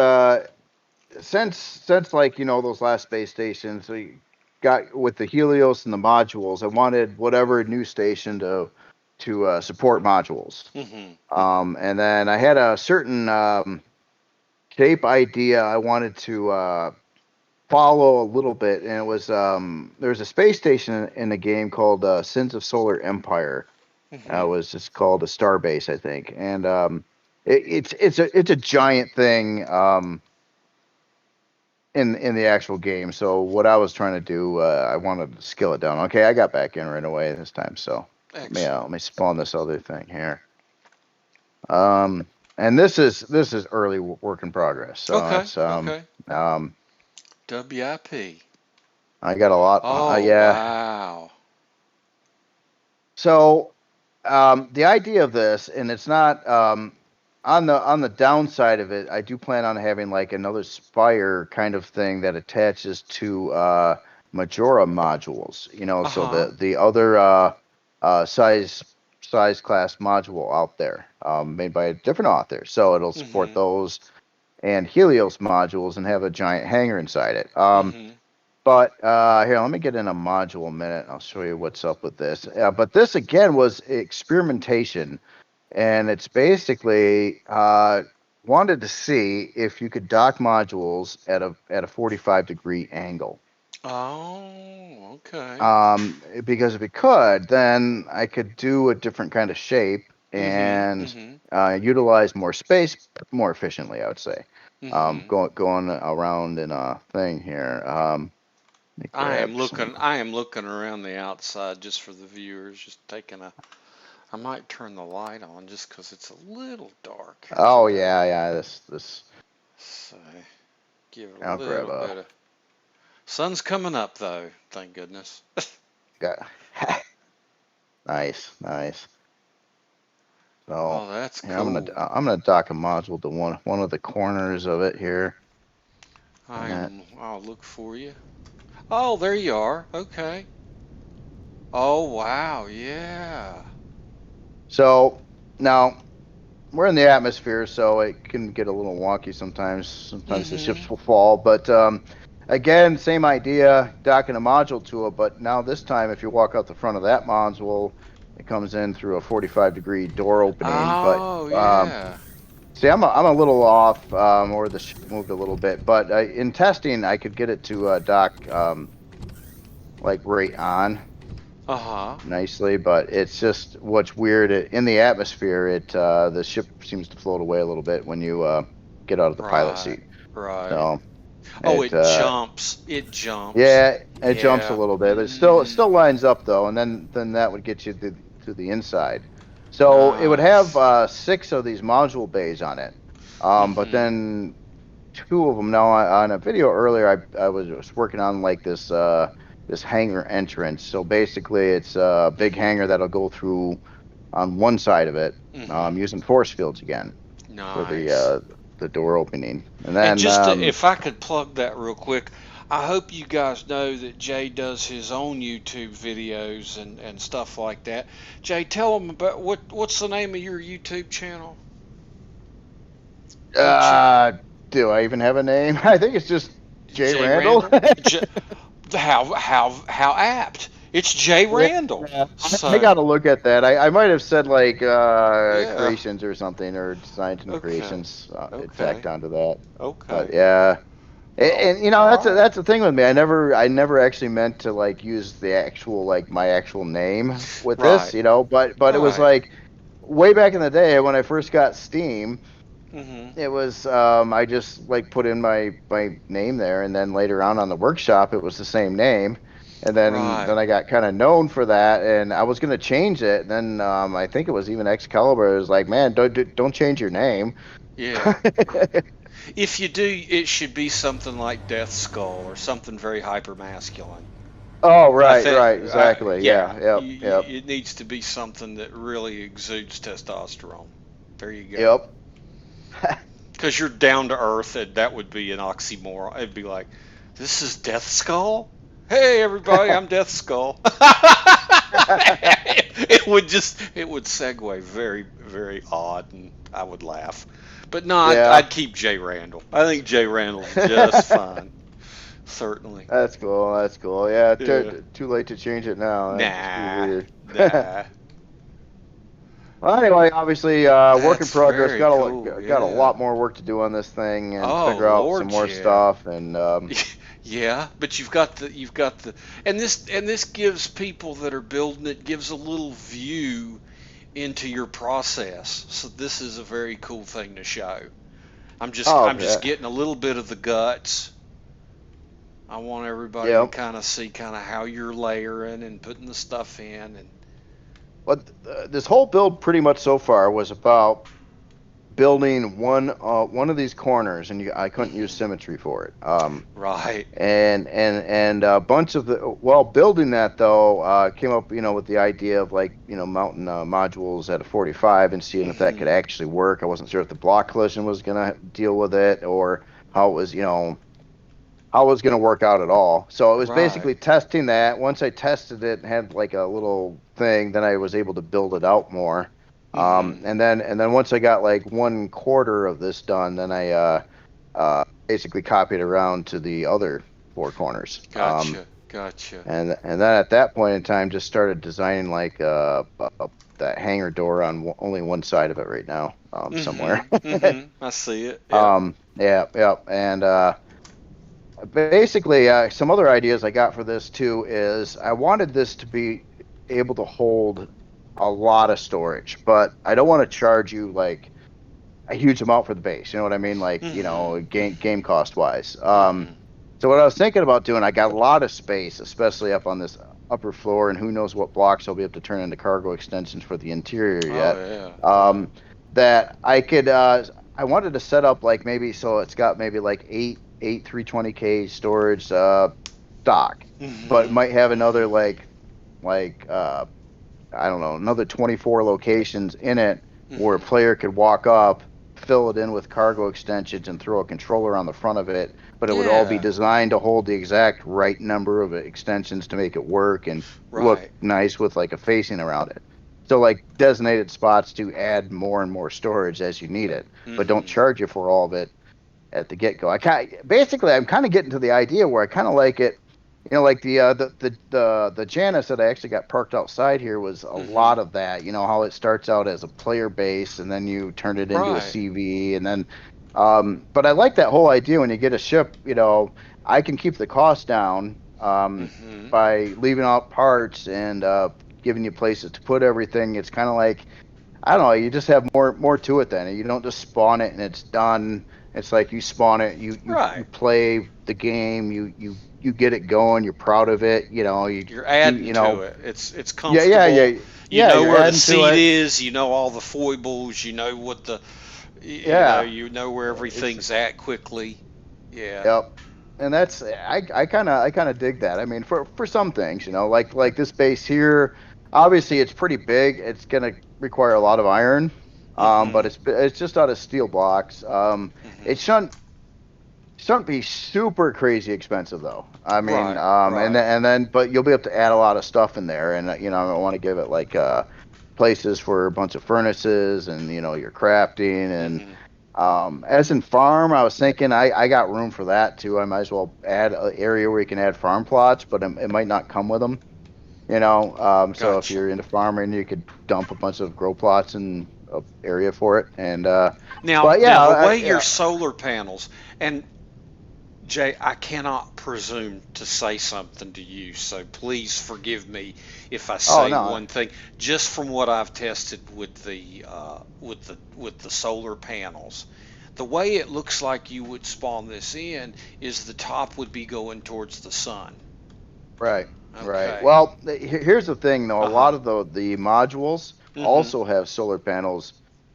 since like those last space stations we got with the Helios and the modules. I wanted whatever new station to support modules. Mhm. Mhm. And then I had a certain shape idea I wanted to follow a little bit, and it was there's a space station in the game called Sins of Solar Empire. It Mhm. was just called a Starbase, I think, and it's a giant thing. in the actual game. So what I was trying to do, I wanted to scale it down. Okay, I got back in right away this time. So Excellent. let me spawn this other thing here. And this is early work in progress. So Okay. it's Okay. um WIP. I got a lot. Oh, Yeah. wow. So the idea of this, and it's not on the downside of it, I do plan on having like another spire kind of thing that attaches to Majora modules. So Uh-huh. the other size class module out there, made by a different author. So it'll support Mm-hmm. those and Helios modules and have a giant hangar inside it. Mm-hmm. But here, let me get in a module a minute. I'll show you what's up with this. But this again was experimentation, and it's basically wanted to see if you could dock modules at a 45-degree angle. Oh, okay. Because if it could, then I could do a different kind of shape Mm-hmm. and Mm-hmm. utilize more space more efficiently, I would say. Mm-hmm. Going around in a thing here. Let me grab some. I am looking around the outside just for the viewers, just taking a I might turn the light on just 'cause it's a little dark here Oh today. yeah. This. So give it a I'll grab little a. bit of sun's coming up though, thank goodness. Got. Nice. So Oh, that's here cool. I'm gonna dock a module to one of the corners of it here. And I'll look for you. Oh, there you are. Okay. Oh, wow. Yeah. so now we're in the atmosphere, so it can get a little wonky sometimes. Sometimes the ships Mm-hmm. will fall, but again, same idea, docking a module to it. But now this time, if you walk out the front of that module, it comes in through a 45-degree door opening. But Oh, yeah. see, I'm a little off, or the ship moved a little bit. But in testing, I could get it to dock like right on Uh-huh. nicely, but it's just what's weird in the atmosphere. The ship seems to float away a little bit when you get out of the pilot Right. seat. Right. So Oh, it it jumps. It jumps. yeah, it jumps a Yeah. little bit, but it Mm-hmm. still lines up though, and then that would get you to the inside. So it would have Nice. 6 of these module bays on it, but Mm-hmm. then 2 of them. Now on a video earlier, I was working on like this hangar entrance. So basically, it's a big Mm-hmm. hangar that'll go through on one side of it, Mm-hmm. using force fields again for Nice. the door opening, and And then just if I could plug that real quick, I hope you guys know that Jay does his own YouTube videos and stuff like that. Jay, tell them about what's the name of your YouTube channel? Your cha- uh, do I even have a name? I think it's just Jay JRandall. Randall. How apt! It's Jay Yeah, Randall. I So got to look at that. I might have said like yeah. creations or something, or designs and Okay. creations, tacked Okay. onto that. But Okay. yeah, Well, and all right. that's the thing with me. I never actually meant to like use the actual like my actual name with this, Right. but it was Right. like way back in the day when I first got Steam. Mhm. It was I just like put in my name there, and then later on the workshop it was the same name, and then Right. I got kind of known for that, and I was gonna change it. And then I think it was even Excalibur. It was like, man, don't change your name. Yeah. If you do, it should be something like Death Skull or something very hyper masculine. Oh, I right, think, exactly. yeah, Yeah, yep, it needs to be something that really exudes testosterone. There you go. yep. Because you're down to earth, and that would be an oxymoron. It'd be like, this is Death Skull? Hey, everybody, I'm Death Skull. It would segue very, very odd, and I would laugh. But no, Yeah. I'd keep Jay Randall. I think Jay Randall's just fine. Certainly. That's cool. That's cool. Yeah, Yeah. too late to change it now. That'd just be Nah, weird. nah. Well, anyway, obviously, work in That's progress. very cool. Got a Yeah. lot more work to do on this thing and Oh figure out some Lord, more yeah. stuff. And Yeah, but you've got the and this gives people that are building it gives a little view into your process. So this is a very cool thing to show. oh, I'm just getting a little bit of the guts I want everybody to Yep. kind of see kind of how you're layering and putting the stuff in. And But this whole build pretty much so far was about building one of these corners, and I couldn't use hmm symmetry for it. Right. And a bunch of the while building that though, came up with the idea of like mounting modules at a 45 and seeing if that could hmm actually work. I wasn't sure if the block collision was gonna deal with it or how it was how it was gonna work out at all. So it was Right. basically testing that. Once I tested it and had like a little thing, then I was able to build it out more. hmm And then once I got like 1/4 of this done, then I basically copied around to the other four corners. Gotcha. Gotcha. And then at that point in time, just started designing like that hangar door on only one side of it right now, somewhere. I see it. Yep. Yeah, yeah, and basically, some other ideas I got for this too is I wanted this to be able to hold a lot of storage, but I don't want to charge you like a huge amount for the base. You know what I mean? Like, game cost wise. hmm So what I was thinking about doing, I got a lot of space, especially up on this upper floor, and who knows what blocks I'll be able to turn into cargo extensions for the interior Oh yet. yeah. Yeah. Um, that I could, I wanted to set up like maybe so it's got maybe like eight 320K storage stock, but it hmm might have another hmm like I don't know, another 24 locations in it where a hmm player could walk up, fill it in with cargo extensions, and throw a controller on the front of it. But it would all be Yeah. designed to hold the exact right number of extensions to make it work and look Right. nice with like a facing around it. So like designated spots to add more and more storage as you need it, but don't hmm charge you for all of it at the get go. Basically I'm kind of getting to the idea where I kind of like it. Like the Janus that I actually got parked outside here was a hmm lot of that. How it starts out as a player base and then you turn it into a Right. CV and then but I like that whole idea when you get a ship, I can keep the cost down hmm by leaving out parts and giving you places to put everything. It's kind of like I don't know. You just have more to it then. You don't just spawn it and it's done. It's like you spawn it, you Right. play the game, you get it going. You're proud of it. You You're you adding you to know it. It's yeah yeah comfortable. yeah You yeah. know You're where the adding to seat it. is. You know all the foibles. You know what the Yeah, you know where it's everything's at quickly. Yeah. yep. And that's I kind of dig that. I mean, for some things, like this base here, obviously it's pretty big. It's gonna require a lot of iron, but hmm it's just out of steel blocks. hmm It shouldn't be super crazy expensive though. I mean, Right. and Right. then but you'll be able to add a lot of stuff in there, and I want to give it like places for a bunch of furnaces and your crafting and hmm as in farm, I was thinking I got room for that too. I might as well add an area where you can add farm plots, but it might not come with them. So if Gotcha. you're into farming, you could dump a bunch of grow plots in a area for it, and Now, but now yeah, the way your yeah. solar panels, and Jay, I cannot presume to say something to you, so please forgive me if I Oh say no, one thing. Just from what I've tested with the solar panels, the way it looks like you would spawn this in is the top would be going towards the sun. right, right. Okay. Well, here's the thing though. A Uh huh. lot of the modules Mm-hmm. also have solar panels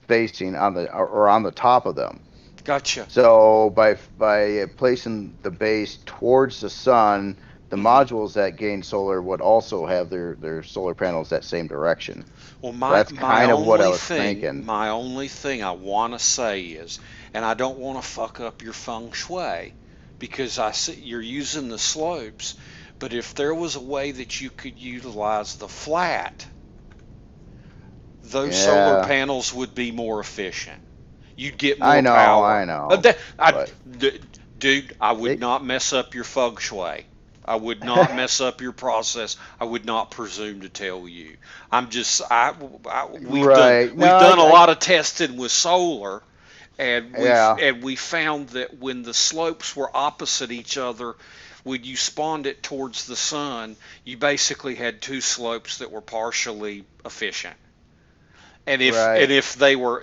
facing on the or on the top of them. Gotcha. So by placing the base towards the sun, the Mm-hmm. modules that gain solar would also have their solar panels that same direction. Well, So my that's my kind of what I only was thing, thinking. my only thing I want to say is, and I don't want to fuck up your feng shui, because I see you're using the slopes, but if there was a way that you could utilize the flat, those solar Yeah, panels would be more efficient. You'd get I more know, power. I know, but Dude, I would they, not mess up your feng shui. I would not mess up your process. I would not presume to tell you. I'm just right. No, we've done a lot of testing with solar, and yeah, we found that when the slopes were opposite each other, when you spawned it towards the sun, you basically had two slopes that were partially efficient. And Right.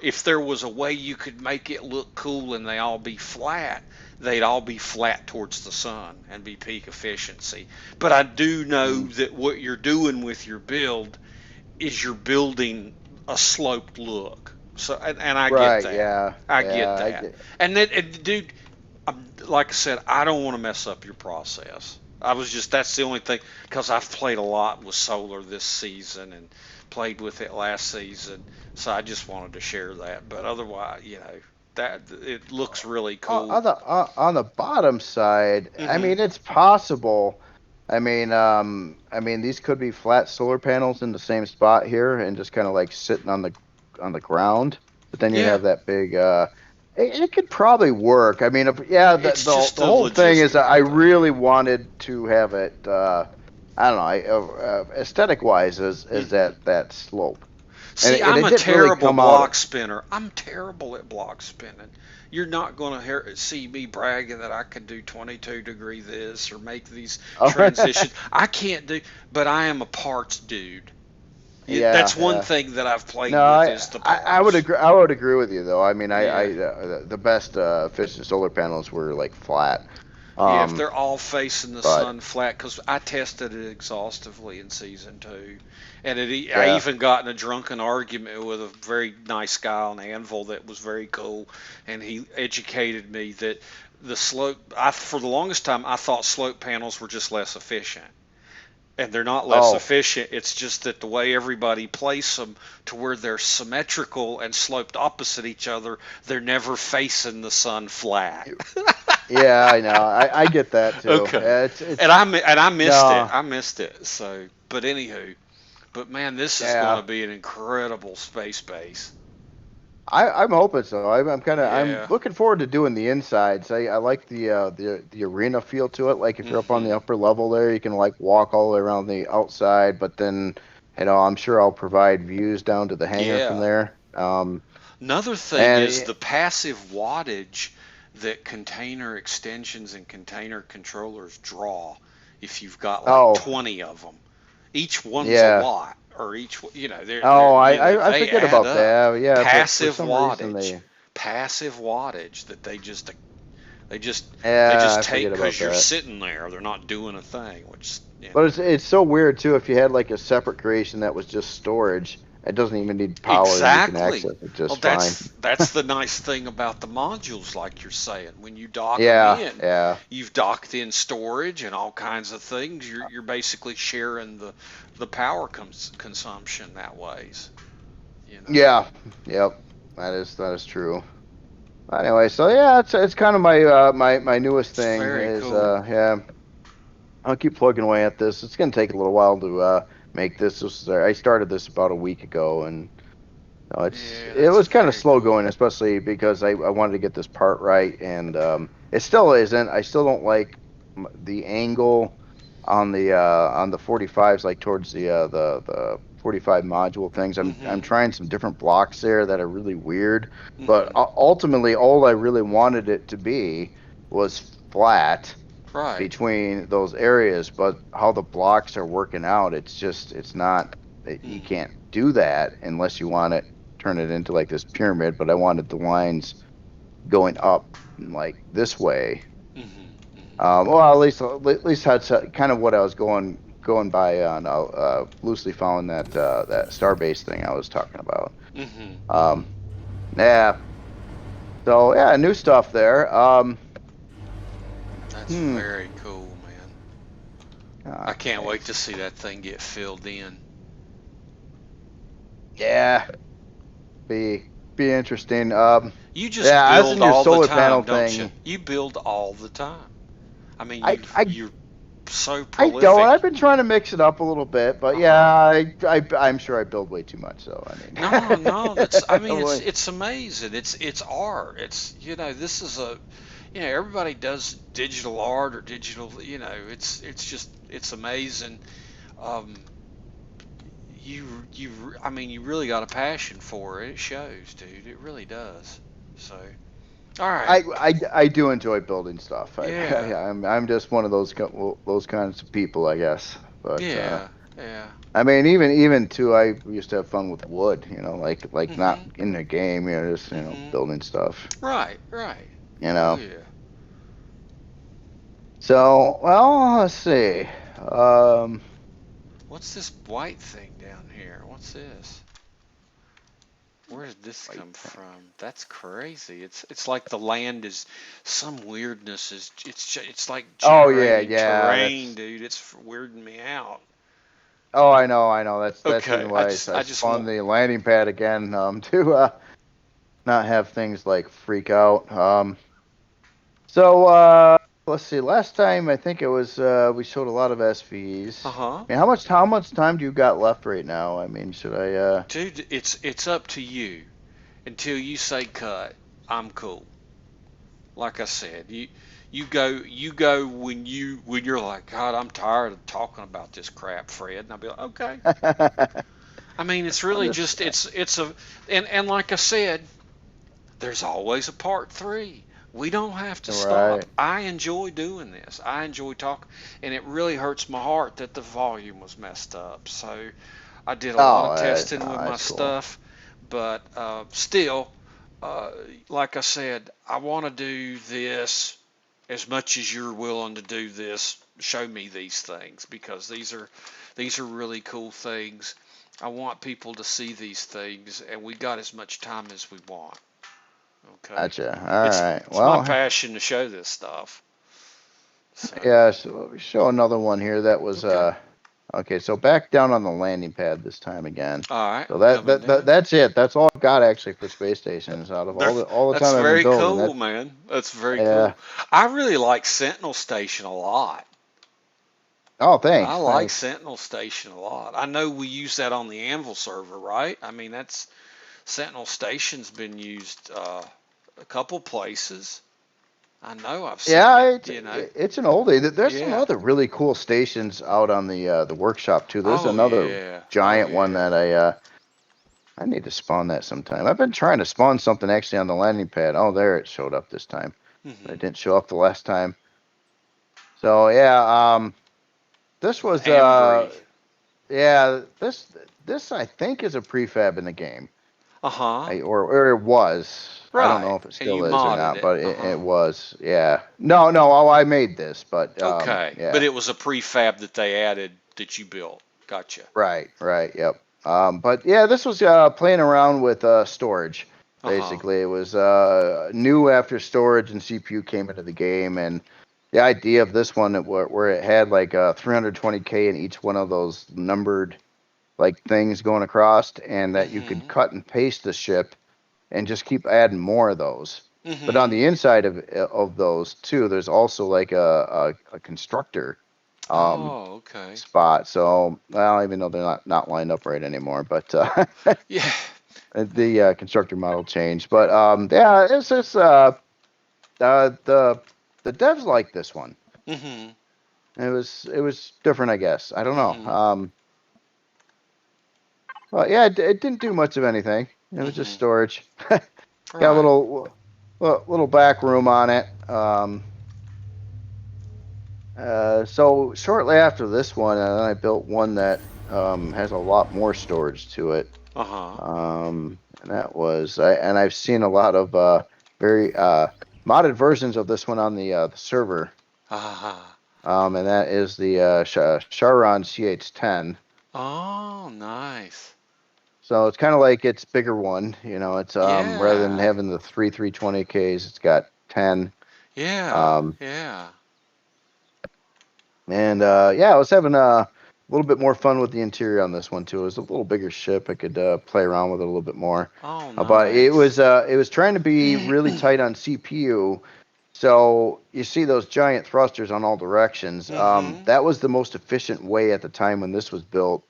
if there was a way you could make it look cool and they all be flat, they'd all be flat towards the sun and be peak efficiency. But I do know Mm. that what you're doing with your build is you're building a sloped look. So and I get Right. that. Yeah. I get Yeah. I that. get. And dude, like I said, I don't want to mess up your process. That's the only thing, because I've played a lot with solar this season and played with it last season, so I just wanted to share that. But otherwise, that it looks really cool. On the bottom side, I Hmm. mean, it's possible. I mean, these could be flat solar panels in the same spot here, and just kind of like sitting on the ground. But then you Yeah, have that big. It could probably work. I mean, yeah, it's just the the whole thing is that logistical I thing. really wanted to have it. I don't know, aesthetic wise, is Hmm. that slope, See, and I'm it a didn't really terrible come out. block spinner. I'm terrible at block spinning. You're not going to see me bragging that I can do 22-degree this or make these Oh, transitions. I can't do, but I am a parts dude. yeah, That's one yeah. thing that I've No, played with is the I would parts. agree. I would agree with you though. I mean, Yeah. the best efficient solar panels were like flat. Yeah, if Um, they're all facing the but sun flat, because I tested it exhaustively in season two, and I yeah. even got in a drunken argument with a very nice guy on Anvil that was very cool, and he educated me that the slope. For the longest time, I thought slope panels were just less efficient, and they're not less Oh, efficient. It's just that the way everybody places them to where they're symmetrical and sloped opposite each other, they're never facing the sun flat. yeah. I know. I get that too. Okay. Yeah, And I missed it. no. I missed it. So, but anywho, but man, this is going to Yeah. be an incredible space base. I'm hoping so. I'm Yeah. looking forward to doing the insides. I like the arena feel to it. Like if you're up on the Hmm. upper level there, you can like walk all the way around the outside. But then, I'm sure I'll provide views down to the hangar from Yeah. there. Another thing And is the passive wattage that container extensions and container controllers draw if you've got like oh 20 of them. Each one's a yeah. watt, or each, Oh, I they forget add about up. that. Yeah, but for Passive some reason wattage, they. passive wattage that they just they Yeah, just I take forget about because you're that. sitting there. They're not doing a thing, which But it's so weird too. If you had like a separate creation that was just storage, it doesn't even need power, and you can exactly. access it Well, just fine. that's the nice thing about the modules, like you're saying. When you dock them Yeah, in, yeah, you've docked in storage and all kinds of things. You're basically sharing the power consumption that ways. You know. yeah, yep. That is true. Anyway, so yeah, it's kind of my my newest It's thing very is cool. yeah. I'll keep plugging away at this. It's gonna take a little while to make this. I started this about a week ago, and Yeah, it that's was kind of very slow cool. going, especially because I wanted to get this part right, and it still isn't. I still don't like the angle on the 45s, like towards the 45 module things. I'm Hmm. trying some different blocks there that are really weird, but Hmm. ultimately, all I really wanted it to be was flat Right. between those areas. But how the blocks are working out, it's not. You Hmm. can't do that unless you want it turn it into like this pyramid. But I wanted the lines going up like this way. Hmm. Well, at least that's kind of what I was going by on loosely following that Starbase thing I was talking about. Hmm. Hmm. Um, yeah. So yeah, new stuff there. That's Hmm. very cool, man. I Ah, can't wait to thanks. see that thing get filled in. Yeah, be be interesting. You just Yeah, as build in your all the solar panel time, don't you? thing, You build all the time. I mean, I I you're so I don't. prolific. I've been trying to mix it up a little bit, but Uh yeah, huh. I'm sure I build way too much. So I No, no, that's. I mean, mean, it's amazing. It's art. It's this is a, everybody does digital art or digital. It's just it's amazing. Um, I mean, you really got a passion for it. It shows, dude. It really does. So, all right. I do enjoy building stuff. Yeah. I'm just one of those kinds of people, I guess. But Yeah. Yeah. I mean, even too, I used to have fun with wood. Like not Mhm. in the game. Just Mhm. building stuff. Right. Right. You Oh know. yeah. So well, let's see. Um, What's this white thing down here? What's this? Where did this white come thing. from? That's crazy. It's like the land is some weirdness is it's like Oh yeah, generated yeah. terrain, That's. dude. It's weirding me out. Oh, I know, I know. That's the Okay, reason why I I just spawned want. the landing pad again. To not have things like freak out. So let's see. Last time I think it was we showed a lot of SVs. Uh-huh. I mean, how much time do you got left right now? I mean, should I Dude, it's up to you. Until you say cut, I'm cool. Like I said, you go when you're like, God, I'm tired of talking about this crap, Fred. And I'll be like, okay. I mean, it's I'm really just just it's a and like I said, there's always a part three. We don't have to stop. right. I enjoy doing this. I enjoy talking, and it really hurts my heart that the volume was messed up. So I did a lot of Oh, testing no, with my that's cool. stuff, but still, uh, like I said, I want to do this as much as you're willing to do this. Show me these things because these are really cool things. I want people to see these things, and we got as much time as we want. Okay, Gotcha. All it's right. it's my Well, passion to show this stuff. So yeah. So we show another one here that was okay, okay. So back down on the landing pad this time again. all right, So I'm coming down. that's it. That's all I've got actually for space stations out of They're, all the that's time I've been very building. cool, That man. That's very yeah. cool. I really like Sentinel Station a lot. Oh, I thanks, like thanks. Sentinel Station a lot. I know we use that on the Anvil server, right? I mean, that's Sentinel Station's been used a couple places. I know I've seen it. Yeah, You know. it's an oldie. There's some Yeah. other really cool stations out on the workshop too. There's Oh another yeah. Oh giant one yeah. that I need to spawn that sometime. I've been trying to spawn something actually on the landing pad. Oh, there it showed up this time. But it Hmm. didn't show up the last time. So yeah, this was Ambry. yeah, this I think is a prefab in the game. Uh huh. Or it was. I don't Right. know if it And you still is or modded not, it. but Uh it huh. was. Yeah. No, no, oh, I made this, but Okay. But yeah. it was a prefab that they added that you built. Gotcha. Right, right, yep. But yeah, this was playing around with storage. Uh huh. Basically, it was new after storage and CPU came into the game, and the idea of this one where it had like 320K in each one of those numbered like things going across, and that you could Mhm. cut and paste the ship and just keep adding more of those. But on Mhm. the inside of those too, there's also like a constructor. Um, Oh, okay. spot. So, well, even though they're not lined up right anymore, but Yeah. the constructor model changed. But yeah, it's just the devs like this one. Mhm. It was different, I guess. I don't know. Mhm. Well, yeah, it didn't do much of anything. It was just Mhm. storage. Got a Right. little back room on it. So shortly after this one, I built one that has a lot more storage to it. Uh huh. And that was, and I've seen a lot of very modded versions of this one on the server. Ah. And that is the Charon Ch10. Oh, nice. So it's kind of like its bigger one. It's rather than Yeah. having the 320Ks, it's got 10. Yeah. Um, Yeah. and yeah, I was having a little bit more fun with the interior on this one too. It was a little bigger ship. I could play around with it a little bit more. Oh, But nice. it was trying to be really tight on CPU. So you see those giant thrusters on all directions. Mhm. That was the most efficient way at the time when this was built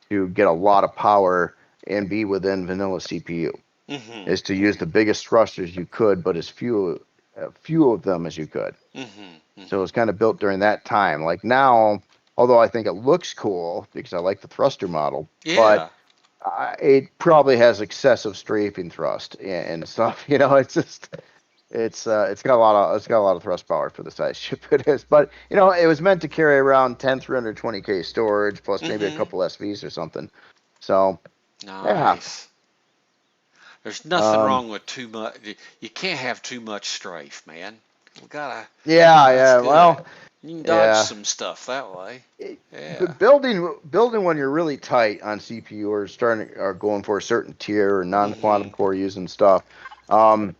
to get a lot of power and be within vanilla CPU. Mhm. Is to use the biggest thrusters you could, but as few of them as you could. Mhm. So it Mhm. was kind of built during that time. Like now, although I think it looks cool because I like the thruster model, but Yeah. it probably has excessive strafing thrust and stuff. It's just it's got a lot of thrust power for the size ship it is. But you know, it was meant to carry around 10 320K storage plus maybe a Mm-hmm. couple SVs or something. So yeah. Nice. There's nothing Um, wrong with too much. You can't have too much strafe, man. We gotta. yeah, That's yeah. good. Well, You can dodge yeah. some stuff that way. Yeah. But building when you're really tight on CPU or starting or going for a certain tier or non-quantum Mm-hmm. core using stuff, um,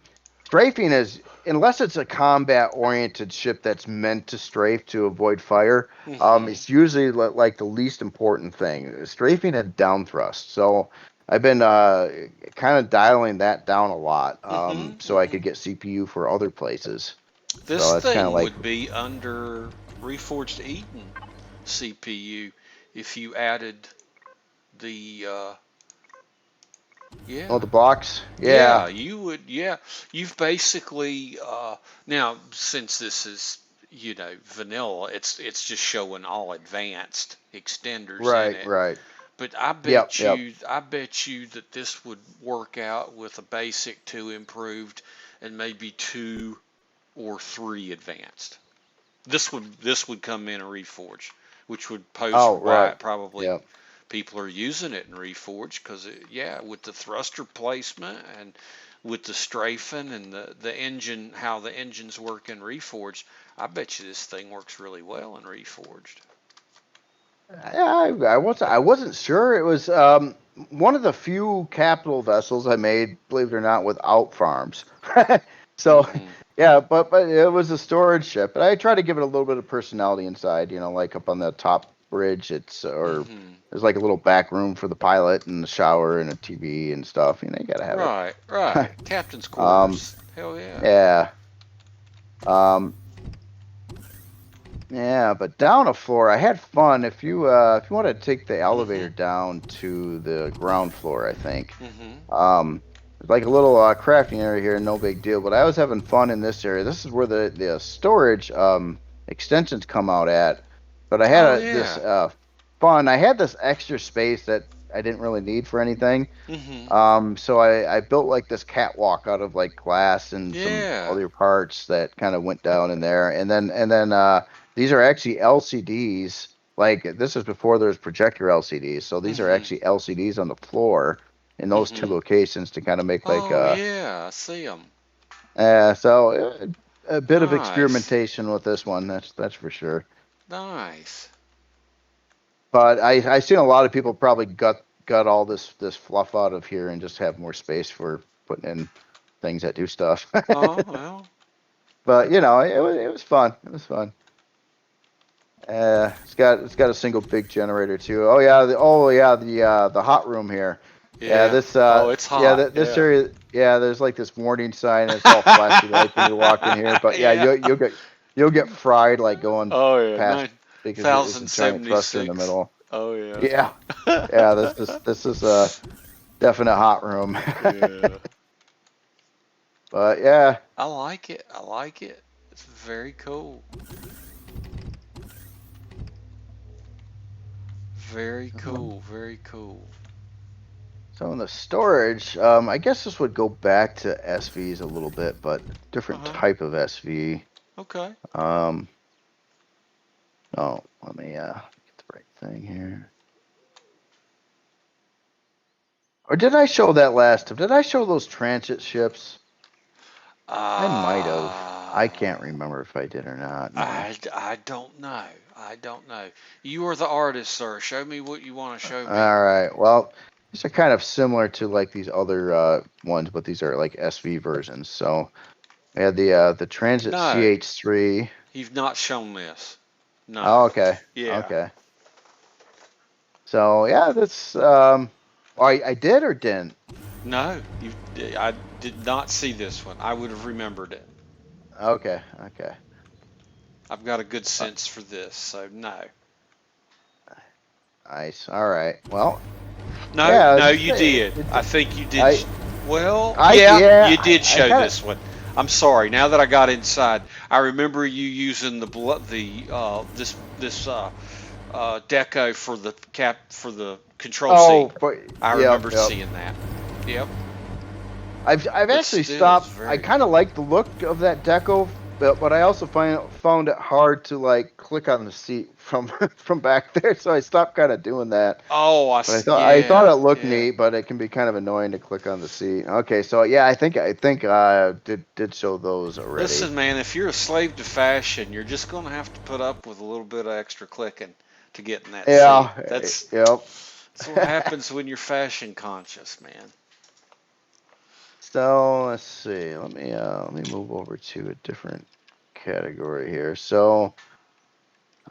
strafing is unless it's a combat oriented ship that's meant to strafe to avoid fire. Mm-hmm. It's usually like the least important thing. Strafing and down thrust. So I've been kind of dialing that down a lot, Mm-hmm. so I Mm-hmm. could get CPU for other places. So This that's kind of thing like would be under Reforged Eden CPU if you added the oh yeah. the blocks. Yeah, Yeah, you would. Yeah, you've basically now since this is vanilla, it's just showing all advanced extenders in right, it. right. But Yep, yep. I bet you that this would work out with a basic two improved and maybe two or three advanced. This would come in a reforge, which would pose Oh, why right. it probably Yep. people are using it in reforge because yeah, with the thruster placement and with the strafing and the engine, how the engines work in reforged, I bet you this thing works really well in reforged. Yeah, I wasn't sure. It was one of the few capital vessels I made, believe it or not, without farms. So Mm-hmm. yeah, but it was a storage ship. But I try to give it a little bit of personality inside. You know, like up on the top bridge, it's or Mm-hmm. there's like a little back room for the pilot and the shower and a TV and stuff. You know, you gotta have Right, right. it. Captain's um, quarters. Hell yeah. yeah. Um, Yeah, but down a floor, I had fun. If you want to take the Mm-hmm. elevator down to the ground floor, I think. Mm-hmm. There's like a little crafting area here, no big deal. But I was having fun in this area. This is where the storage extensions come out at. But I had Oh this yeah. fun. I had this extra space that I didn't really need for anything. Mm-hmm. So I built like this catwalk out of like glass and some Yeah. other parts that kind of went down in there. And then these are actually LCDs. Like this is before there was projector LCDs. So these are Mm-hmm. actually LCDs on the floor in those two Mm-hmm. locations to kind of make like Oh yeah, I see them. a bit of Nice. experimentation with this one. That's for sure. Nice. But I seen a lot of people probably gut all this fluff out of here and just have more space for putting in things that do stuff. Oh well. But you know, it was fun. It was fun. It's got a single big generator too. The hot room here. Yeah, Yeah. Oh, it's hot. this Yeah. area. Yeah, there's like this warning sign. And it's all flashy lights when you walk in here. But yeah, Yeah. you'll get fried like going Oh yeah. past because there's a giant thruster in the 9076. middle. Oh yeah. Yeah, yeah. This is a definite hot room. Yeah. But yeah, I like it. I like it. It's very cool. Very um, cool. Very cool. so in the storage, I guess this would go back to SVs a little bit, but different Uh-huh. type of SV. Okay. Um, oh, let me get the right thing here. Or did I show that last time? Did I show those transit ships? I might have. I Uh, can't remember if I did or not. No. I don't know. I don't know. You are the artist, sir. Show me what you want to show me. All right. Well, these are kind of similar to like these other ones, but these are like SV versions. So we had the Transit No, CH3. you've not shown this. No. Oh, okay. Yeah. Okay. So yeah, that's oh, I did or didn't. No, you. I did not see this one. I would have remembered it. Okay. Okay. I've got a good Uh, sense for this, so no. nice. All right. Well, No, yeah. no, Just you did. I think you did. I Well, I yeah, yeah. you did I show kind of. this one. I'm sorry. Now that I got inside, I remember you using this deco for the control Oh, seat. but I yep, remember yep. seeing that. Yep. I've but actually still, it's stopped. I very kind of cool. like the look of that deco, but I also found it hard to like click on the seat from from back there, so I stopped kind of doing that. Oh, But I thought yeah, it looked yeah. neat, but it can be kind of annoying to click on the seat. Okay, so yeah, I think did show those already. Listen, man, if you're a slave to fashion, you're just going to have to put up with a little bit of extra clicking to get in that seat. Yeah, yep. That's what happens when you're fashion conscious, man. So let's see. Let me move over to a different category here. So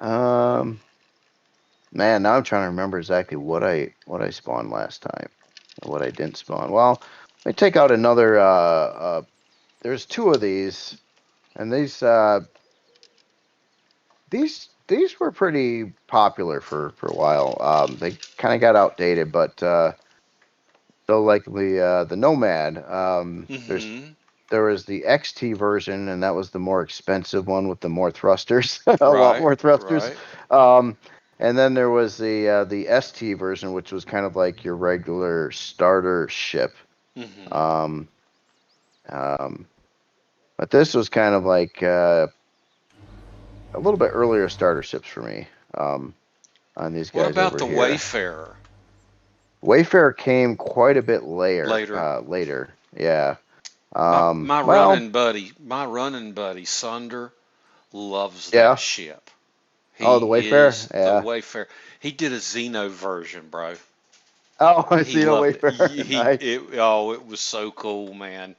um man, now I'm trying to remember exactly what I spawned last time and what I didn't spawn. Well, let me take out another there's two of these, and these were pretty popular for a while. They kind of got outdated, but so like the Nomad, Mm-hmm. there was the XT version, and that was the more expensive one with the more thrusters, a lot Right, more thrusters. right. Um, and then there was the ST version, which was kind of like your regular starter ship. Mm-hmm. Um, um, but this was kind of like a little bit earlier starter ships for me on these What guys about over the here. Wayfarer? Wayfarer came quite a bit later. Later. Later, yeah. My Well, running buddy Sunder loves that yeah. ship. Oh, the He Wayfarer, is the yeah. Wayfarer. He did a Xeno version, bro. Oh, I He see the loved it. Wayfarer. Nice. It was so cool, man.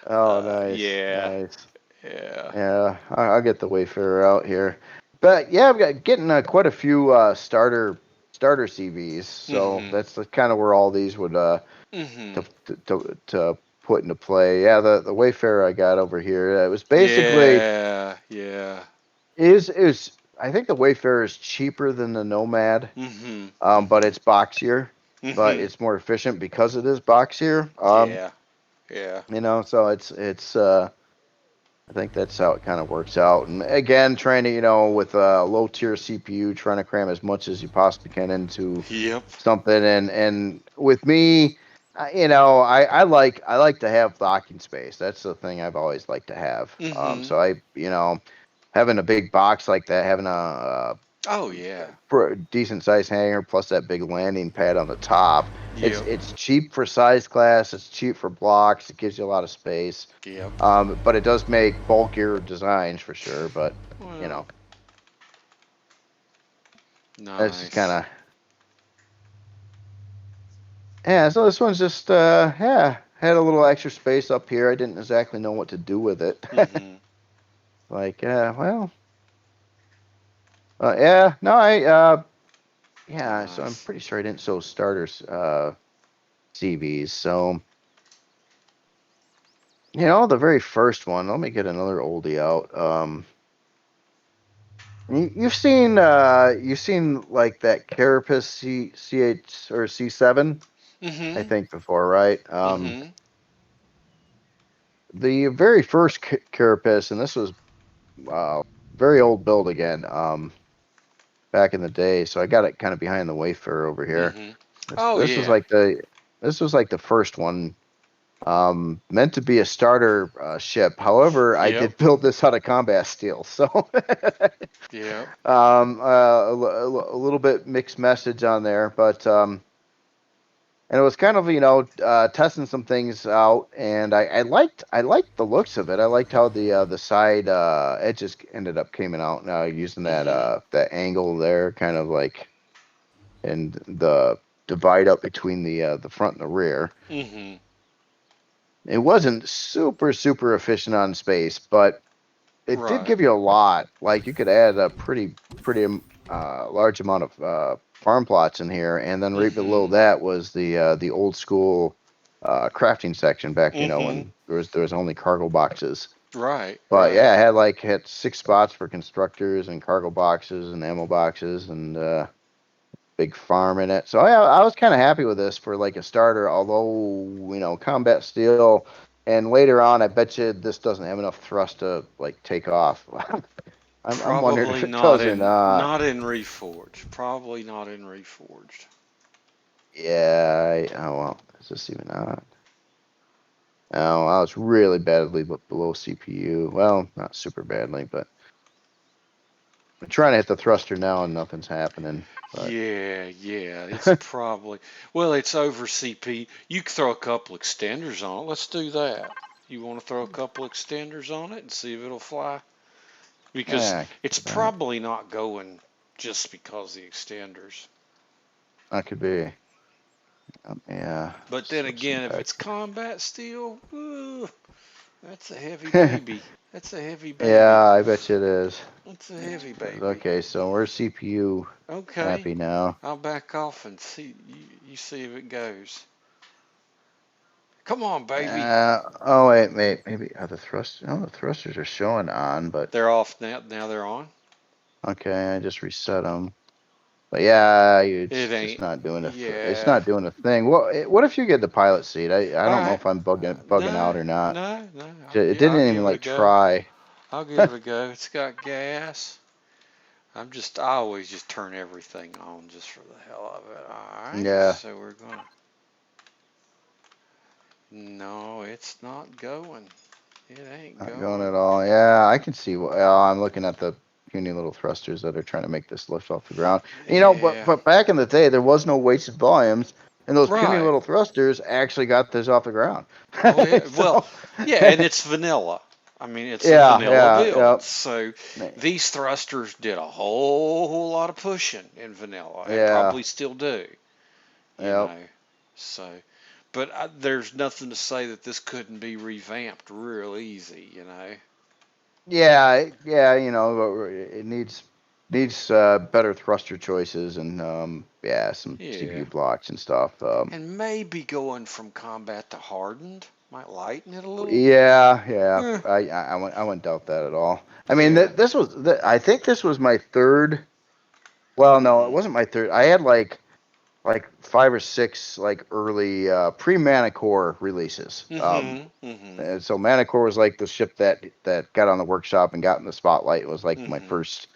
Oh, nice, Yeah, nice. yeah. Yeah, I'll get the Wayfarer out here. But yeah, I've got getting quite a few starter CVs, so Mhm. that's kind of where all these would Mhm. to put into play. Yeah, the Wayfarer I got over here. It was basically Yeah, yeah. is I think the Wayfarer is cheaper than the Nomad, Mhm. but Mhm. it's boxier, but Mhm. it's more efficient because it is boxier. Yeah, yeah. So it's I think that's how it kind of works out. And again, trying to with a low tier CPU, trying to cram as much as you possibly can into Yep. something. And with me, I like to have docking space. That's the thing I've always liked to have. Mhm. So having a big box like that, having a Oh yeah. for a decent sized hangar plus that big landing pad on the top. It's Yep. it's cheap for size class. It's cheap for blocks. It gives you a lot of space. Yep. But it does make bulkier designs for sure. But you Well, know, that's just kind nice. of yeah. So this one's just yeah, had a little extra space up here. I didn't exactly know what to do with it. Mhm. Like well, yeah, no, I yeah. So I'm Nice. pretty sure I didn't show starters CVs. So the very first one. Let me get another oldie out. You've seen like that Carapace CH or C7, I Mhm. think before, right? Mhm. The very first Carapace, and this was uh, very old build again, back in the day. So I got it kind of behind the Wayfarer over here. Mhm. This Oh this was yeah. like the first one, meant to be a starter ship. However, I Yep. did build this out of combat steel, so Yep. a little bit mixed message on there, but and it was kind of testing some things out, and I liked the looks of it. I liked how the side edges ended up coming out now using Mhm. that angle there, kind of like, and the divide up between the front and the rear. Mhm. It wasn't super efficient on space, but it did Right. give you a lot. Like you could add a pretty large amount of farm plots in here, and then right below Mhm. that was the old school crafting section back, Mhm. when there was only cargo boxes. Right. But Right. yeah, I had 6 spots for constructors and cargo boxes and ammo boxes and big farm in it. So yeah, I was kind of happy with this for like a starter. Although combat steel, and later on, I bet you this doesn't have enough thrust to like take off. I'm wondering if Probably it does not or in not. not in Reforged. Probably not in Reforged. Yeah. Oh well, is this even on? Oh, I was really badly below CPU. Well, not super badly, but I'm trying to hit the thruster now and nothing's happening. But Yeah, it's probably, well, it's over CP. You can throw a couple extenders on it. Let's do that. You want to throw a couple extenders on it and see if it'll fly? Because I could it's do that. probably not going just because the extenders. That could be. Yeah. But then Switch some again, if back it's here. combat steel, ooh, that's a heavy baby. That's a heavy baby. Yeah, I bet you it is. That's a heavy baby. Okay, so we're CPU Okay, happy now. I'll back off and see. You see if it goes. Come on, baby. Oh wait, maybe the thrusters. Oh, the thrusters are showing on, but They're off now. Now they're on. okay, I just reset them. But yeah, it's It just ain't. not doing a. It's Yeah. not doing a thing. What if you get the pilot seat? I All don't know right. if I'm bugging No, out or not. no. It didn't I'll even give it a like go. try. I'll give it a go. It's got gas. I always just turn everything on just for the hell of it. All right. Yeah, So we're gonna. No, it's not going. It ain't not going at going. all. Yeah, I can see. I'm looking at the puny little thrusters that are trying to make this lift off the ground. But Yeah. back in the day, there was no wasted volumes, and those puny Right. little thrusters actually got this off the ground. Oh yeah. Well, So, yeah, and it's vanilla. I mean, it's a yeah, vanilla yeah, build. So yep, these thrusters did a whole lot of pushing in vanilla, and yeah, probably still do. You yep. know. So, but there's nothing to say that this couldn't be revamped real easy. You know. Yeah. It needs better thruster choices and yeah, some Yeah. CPU blocks and stuff. And maybe going from combat to hardened might lighten it a little. Yeah. Eh, I wouldn't doubt that at all. I mean, yeah. I think this was my third. Well, no, it Mhm. wasn't my third. I had like five or six like early pre Manicore releases. Mhm. Mhm. And so Manicore was like the ship that got on the workshop and got in the spotlight. It was like my Mhm. first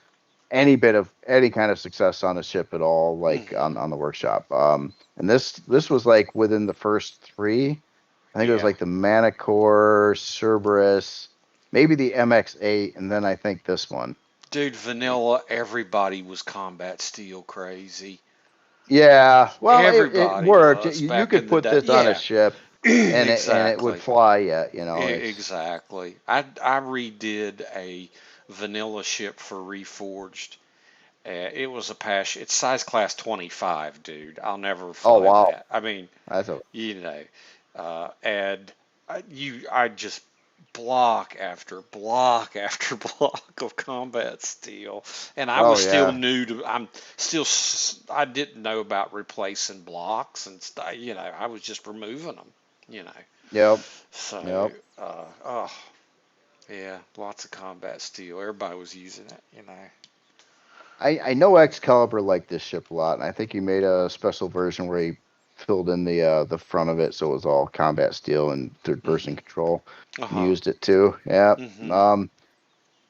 any bit of any kind of success on the ship at all, like Mhm. on the workshop. And this was like within the first three. I think it was Yeah. like the Manicore, Cerberus, maybe the MX8, and then I think this one. Dude, vanilla, everybody was combat steel crazy. Yeah, well, it Everybody worked. was You back could in the put day. this on a Yeah, ship, and it would exactly. fly. Yet, it's Exactly. I redid a vanilla ship for Reforged. It was a passion. It's size class 25, dude. I'll never oh fly wow, that. I mean, that's a you know, and I just block after block after block of combat steel, and I oh was still yeah, new to. I didn't know about replacing blocks and stuff. I was just removing them. You know, yep, so yep. oh yeah, lots of combat steel. Everybody was using it. I know Excalibur liked this ship a lot, and I think he made a special version where he filled in the front of it so it was all combat steel and third person Mhm. control. Uh And huh. used it too. Yeah. Mhm. Um.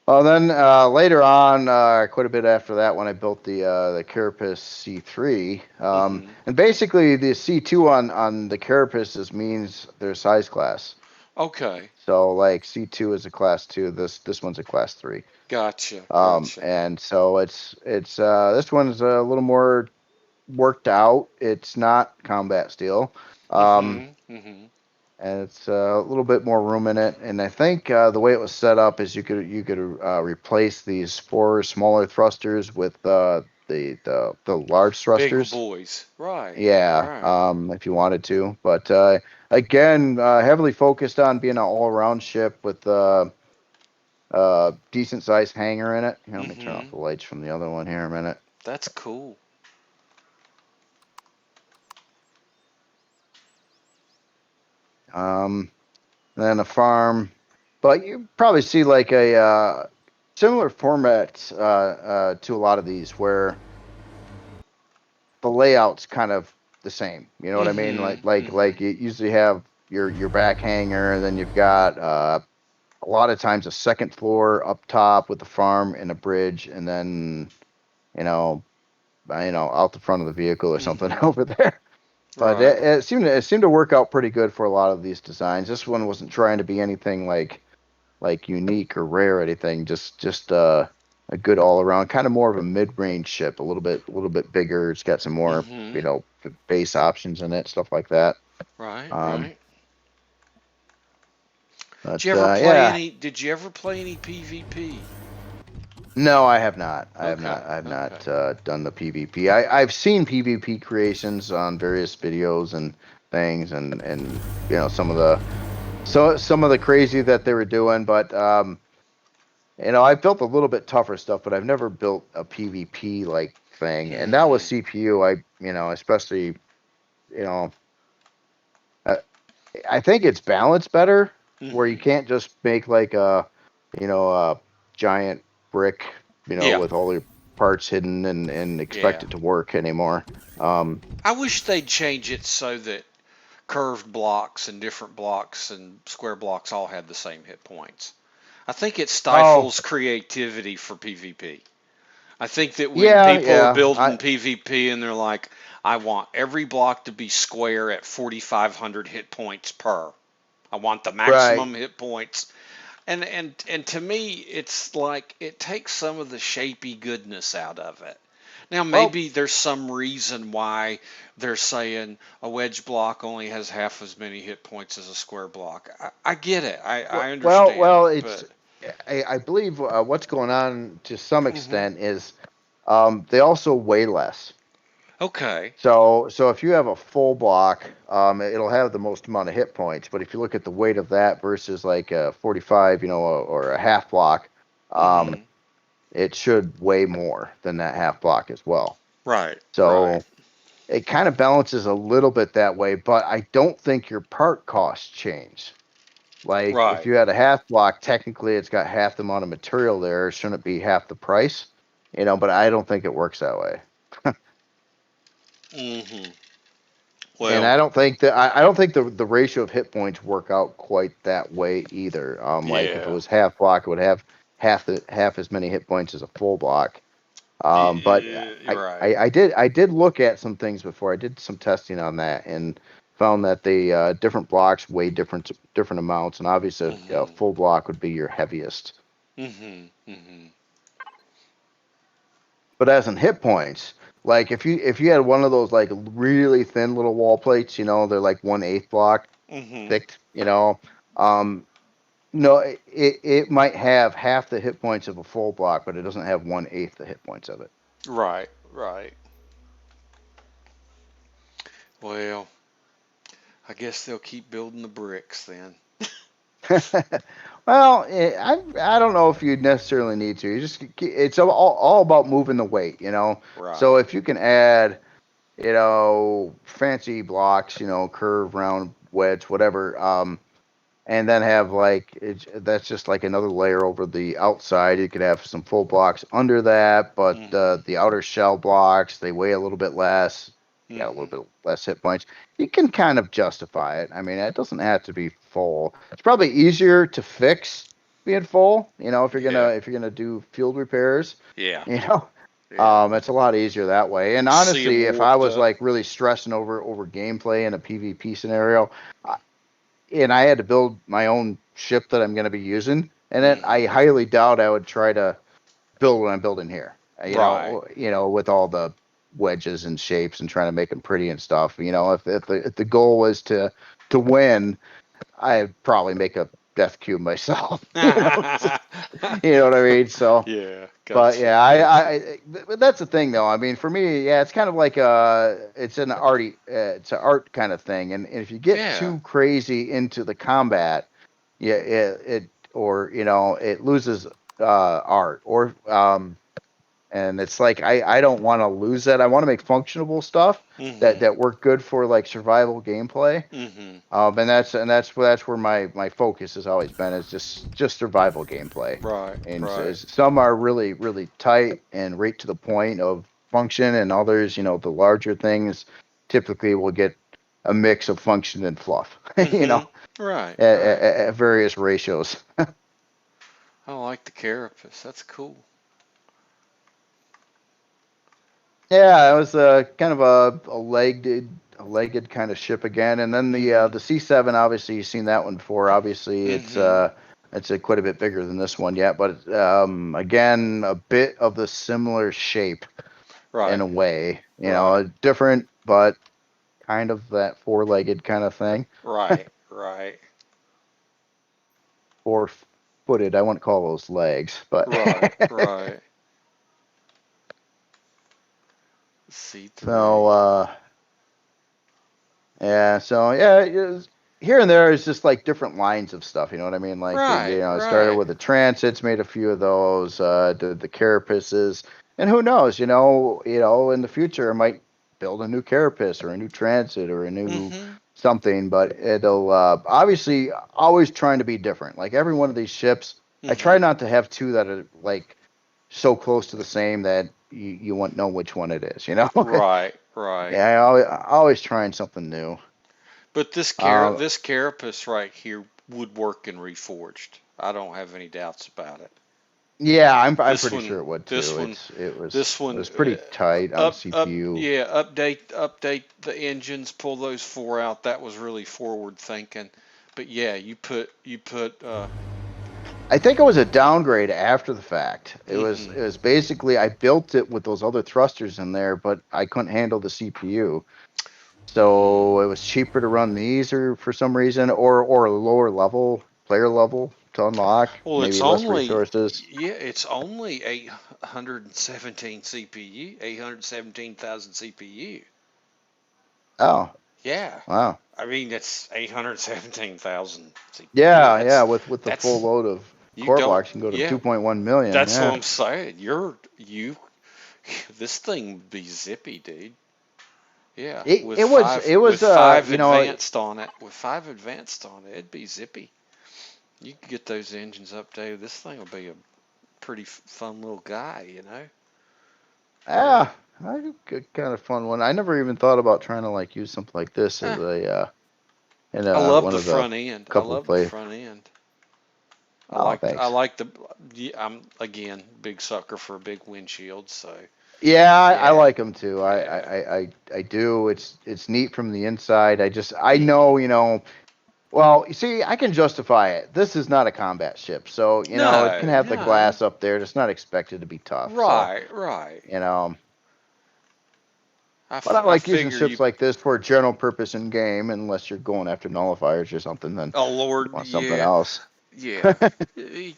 Well, then later on, quite a bit after that, when I built the Carapace C3, Mhm. and basically the C2 on the Carapaces means their size class. Okay. So like C2 is a class two. This one's a class three. Gotcha. Gotcha. And so it's this one's a little more worked out. It's not combat steel. Um, Mhm. Mhm. and it's a little bit more room in it. And I think the way it was set up is you could replace these four smaller thrusters with the large Bigger thrusters. boys. Right. Yeah, Right. if you wanted to, but again, heavily focused on being an all-around ship with decent sized hangar in it. Here, let me turn off Mhm. the lights from the other one here a minute. That's cool. Um, then a farm, but you probably see like a similar format to a lot of these where the layout's kind of the same. You know what I mean? Mhm. Like Mhm. you usually have your back hangar, and then you've got a lot of times a second floor up top with the farm and a bridge, and then you know out the front of the vehicle or something Mhm. over there. But Right. it seemed to work out pretty good for a lot of these designs. This one wasn't trying to be anything like unique or rare or anything. Just a good all around, kind of more of a mid range ship, a little bit bigger. It's got some more Mm-hmm. base options in it, stuff like that. Right. Um, Right. but Did yeah, you ever play any PvP? no, I have not. I have Okay. not. I have Okay. not done the PvP. I've seen PvP creations on various videos and things, and some of the crazy that they were doing, but I built a little bit tougher stuff, but I've never built a PvP like thing. And now with Mm-hmm. CPU, especially, you know, I, I think it's balanced better where you Mm-hmm. can't just make like a giant brick, Yeah. with all your parts hidden and expect Yeah. it to work anymore. Um, I wish they'd change it so that curved blocks and different blocks and square blocks all had the same hit points. I think it oh, stifles creativity for PvP. I think that when yeah, people are yeah. building PvP and they're like, I want every block to be square at 4,500 hit points per. I want the Right. maximum hit points. And to me, it's like it takes some of the shapy goodness out of it. Now, Well, maybe there's some reason why they're saying a wedge block only has half as many hit points as a square block. I get it. I understand. it's. But I believe what's going on to some hmm extent is they also weigh less. okay. So if you have a full block, it'll have the most amount of hit points. But if you look at the weight of that versus like a 45, or a half block, um, hmm it should weigh more than that half block as well. Right. Right. So it kind of balances a little bit that way, but I don't think your part costs change. Like if Right. you had a half block, technically it's got half the amount of material there. Shouldn't it be half the price? But I don't think it works that way. hmm And Well, I don't think the ratio of hit points work out quite that way either. Like if it yeah. was half block, it would have half as many hit points as a full block. But Right. I did look at some things before. I did some testing on that and found that the different blocks weigh different amounts, and obviously a hmm full block would be your heaviest. hmm But as in hit points, like if you had one of those like really thin little wall plates, they're like 1/8 block hmm thick, um, no, it might have half the hit points of a full block, but it doesn't have 1/8 the hit points of Right. Right. Well, I guess they'll keep building the bricks then. it. Well, I don't know if you necessarily need to. It's all about moving the weight. So Right. if you can add, fancy blocks, curve, round, wedge, whatever, and then have that's just like another layer over the outside. You could have some full blocks under that, but hmm the outer shell blocks, they weigh a little bit less. You got a little hmm bit less hit points. You can kind of justify it. I mean, it doesn't have to be full. It's probably easier to fix being full. If you're gonna Yeah. if you're gonna do field repairs, Yeah. you know. Yeah. It's a lot easier that way. And See them honestly, if I warped was up. like really stressing over gameplay in a PvP scenario, and I had to build my own ship that I'm going to be using, and then I hmm highly doubt I would try to build what I'm building here. Right. With all the wedges and shapes and trying to make them pretty and stuff. If the goal was to win, I'd probably make a death cube myself. You know what I mean? So, Yeah. but Gotcha. yeah, but that's the thing though. I mean, for me, yeah, it's kind of like it's an art kind of thing, and if you get Yeah. too crazy into the combat, yeah, it loses art, and it's like I don't want to lose that. I want to make functionable stuff that hmm that work good for like survival gameplay. hmm And that's where my focus has always been, is just survival gameplay. Right. And Right. some are really really tight and right to the point of function, and others, the larger things, typically will get a mix of function and fluff. hmm Right. At, Right. at various ratios. I like the carapace. That's cool. Yeah, it was kind of a legged legged kind of ship again. And then the C7, obviously you've seen that one before. Obviously it's quite a bit bigger than this one yet, but again a bit of the similar shape Right. in a way. You Right. know, different, but kind of that four-legged kind of thing. Right. Right. Four-footed. I wouldn't call those legs, but Right. Right. C3. so yeah, so yeah, here and there is just like different lines of stuff. You know what I mean? Like Right. it started Right. with the transits, made a few of those, did the carapaces, and who knows? In the future, I might build a new carapace or a new transit or a new something. But it'll obviously always trying to be different. Like every one of these ships, I try not to have two that are like so close to the same that you won't know which one it is. You know? Right. Right. Yeah, always trying something new. But this this carapace right here would work in Reforged. I don't have any doubts about it. Yeah, I'm This pretty one, sure it would this too. one, this It one, was pretty tight on the CPU. yeah, update the engines, pull those four out. That was really forward thinking. But yeah, you put, I think it was a downgrade after the fact. It was basically I built it with those other thrusters in there, but I couldn't handle the CPU. So it was cheaper to run these or for some reason or a lower level, player level to unlock, well, maybe less resources. it's only 817 CPU, 817,000 CPU. Oh, Yeah. wow. I mean, that's 817,000 CPU. Yeah, with the full That's, load of you core don't, blocks, you can go to yeah, 2.1 million. that's what Yeah. I'm saying. This thing would be zippy, dude. Yeah, It with was five advanced on it, it'd be zippy. You could get those engines updated. This thing will be a pretty fun little guy, you know. Yeah. yeah, good kind of fun one. I never even thought about trying to like use something like this as Eh, a in I love one the of the front end. I couple of love the play. front end. Oh, I thanks. like the. Yeah, I'm again big sucker for a big windshield. So Yeah, I yeah, like them too. yeah. I do. It's neat from the inside. I know, well, you see, I can justify it. This is not a combat ship, so it can No, have the no. glass up there. It's not expected to be tough. So Right, right. you know, but I I like using figure you. ships like this for general purpose in game, unless you're going after nullifiers or something. Then Oh you Lord, want something yeah, else. yeah,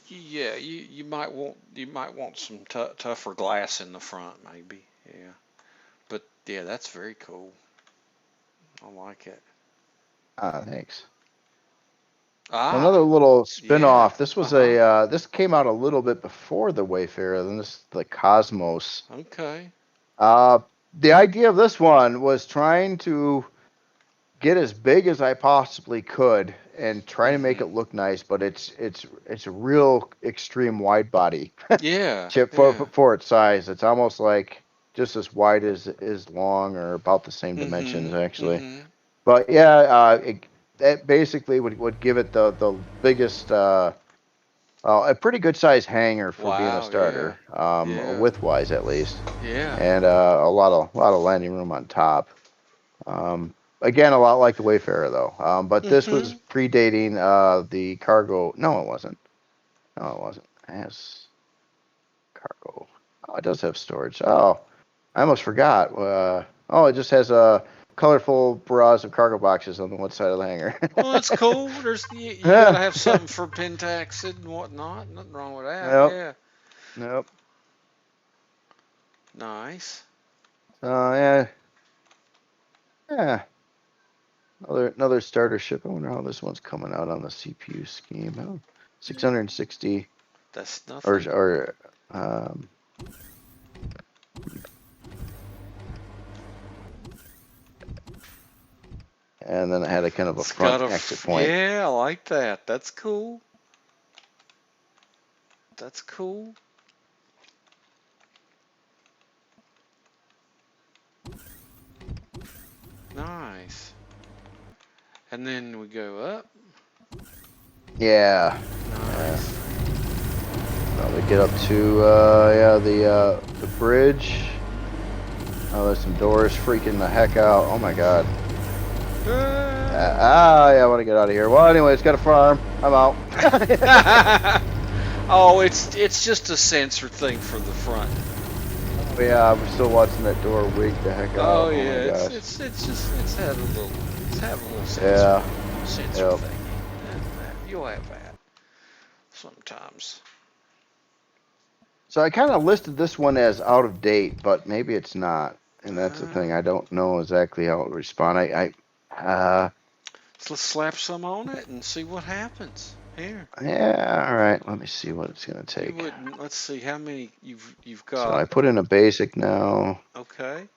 yeah. You might want some tougher glass in the front, maybe. Yeah, but yeah, that's very cool. I like it. Thanks. So Ah, another little yeah. spin-off. This Uh was huh. this came out a little bit before the Wayfarer. Then this the Cosmos. Okay. Uh, the idea of this one was trying to get as big as I possibly could and try to make it look nice, but it's a real extreme wide body Yeah, chip yeah. for its size. It's almost like just as wide as is long, or about the same dimensions Mhm. actually. Mhm. But yeah, that basically would give it the biggest, a pretty good sized hangar for being a Wow. Yeah. starter, Yeah. width wise at least, Yeah. and a lot of landing room on top. Again, a lot like the Wayfarer though, but this was Mhm. predating the cargo. No, it wasn't. No, it wasn't. It has cargo. Oh, it does have storage. Oh, I almost forgot. Oh, it just has a colorful barrage of cargo boxes on the one side of the hangar. Well, that's cool. You got to have something for Pentax and whatnot. Nothing wrong with that. Nope. Yeah. Nope. Nice. Yeah. Yeah. Another starter ship. I wonder how this one's coming out on the CPU scheme. Oh, 660 That's or nothing. or um and then it had a kind of a It's got front a. exit point. Yeah, I like that. That's cool. That's cool. Nice. And then we go up. Yeah. Yeah. Nice. Now we get up to the bridge. Oh, there's some doors freaking the heck out. Oh my god. I want to get out of here. Well, anyway, it's got a farm. I'm out. Oh, it's just a sensor thing for the front. Oh, yeah, we're still watching that door wig the heck out. Oh Oh yeah, my gosh. it's had a little sensor Yeah. Yep. thing. You'll have that sometimes. So I kind of listed this one as out of date, but maybe it's not, and that's the thing. I don't know exactly how it would respond. So let's slap some on it and see what happens. Here. Yeah. All right. Let me see what it's gonna You take. wouldn't. Let's see how many you've So I got. put in a basic now. Okay.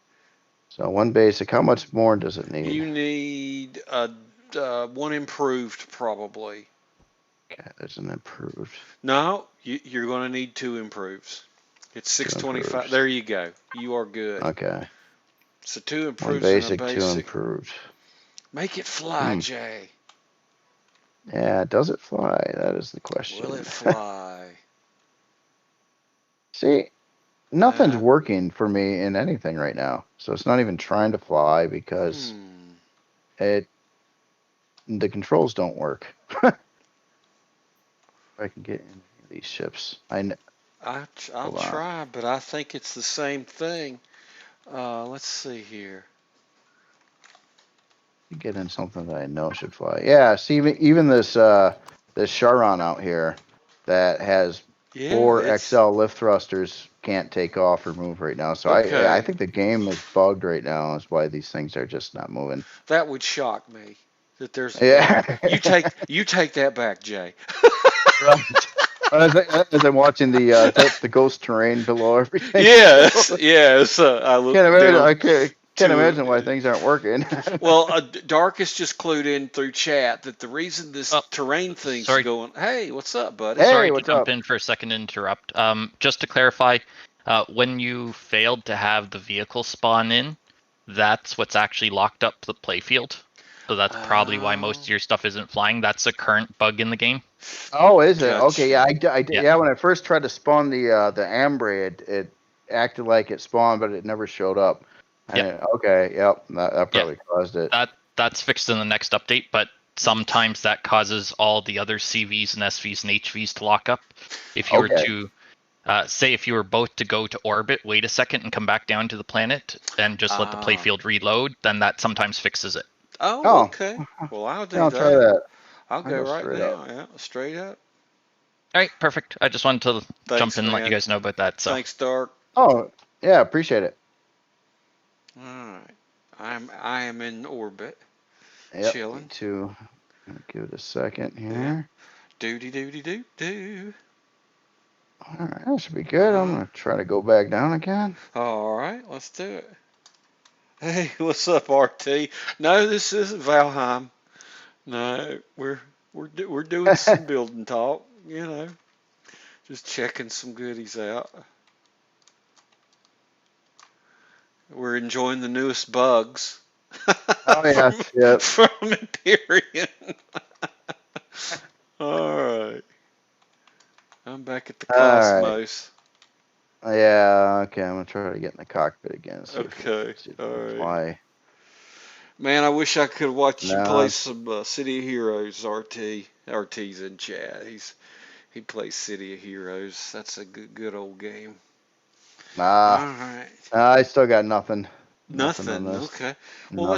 So one basic. How much more does it need? You need one improved probably. Okay, there's an improved. No, you're going to need two improves. It's 625. There you go. You are good. Okay. So two One improves and a basic, two basic. improved. Make it fly, Jay. Yeah, does it fly? That is the question. Will it fly? See, nothing's working for me in anything right now. So it's not even trying to fly because the controls don't work. If I can get in these ships. I'll try, but I think it's the same thing. Let's see here. Get in something that I know should fly. Yeah, see, even this Charon out here that has 4 XL lift thrusters can't take off or move right now. So I think the game is bugged right now. Is why these things are just not moving. That would shock me. That there's you take that back, Jay. Right. As I'm watching the ghost terrain below everything. Yes, yes. I look I down. Can't imagine why things aren't working. Well, Dark is just clued in through chat that the reason this terrain thing's going. Hey, what's up, buddy? Hey, sorry what's to jump up? in for a second and interrupt. Just to clarify, when you failed to have the vehicle spawn in, that's what's actually locked up the playfield. So that's probably why most of your stuff isn't flying. That's a current bug in the game. Oh, is it? Gotcha. Okay, yeah, yeah. When I first tried to spawn the Ambre, it acted like it spawned, but it never showed up. Yeah. Okay, yep, that probably caused it. That's fixed in the next update, but sometimes that causes all the other CVs and SVs and HVs to lock up. If you were to say if you were both to go to orbit, wait a second and come back down to the planet and just let the playfield reload, then that sometimes fixes it. Oh, okay. Well, I'll do I'll that. try that. I'll go right now. Yeah, straight up. All right, perfect. I just wanted to jump in and let you guys know about that. So thanks, Dark. Oh, yeah, appreciate it. All right, I am in orbit. Yep, chilling. Me too. Give it a second here. Do. All right, that should be good. I'm gonna try to go back down again. All right, let's do it. Hey, what's up, RT? No, this isn't Valheim. No, we're doing some building talk. You know, just checking some goodies out. We're enjoying the newest bugs. Oh yeah, yep. From Empyrean. All right. I'm back at the Cosmos. Yeah, okay, I'm gonna try to get in the cockpit again. Okay, all right. Fly. Man, I wish I could watch you play some City of Heroes. RT's in chat. He plays City of Heroes. That's a good old game. All right. I still got nothing. Nothing. Okay. Well,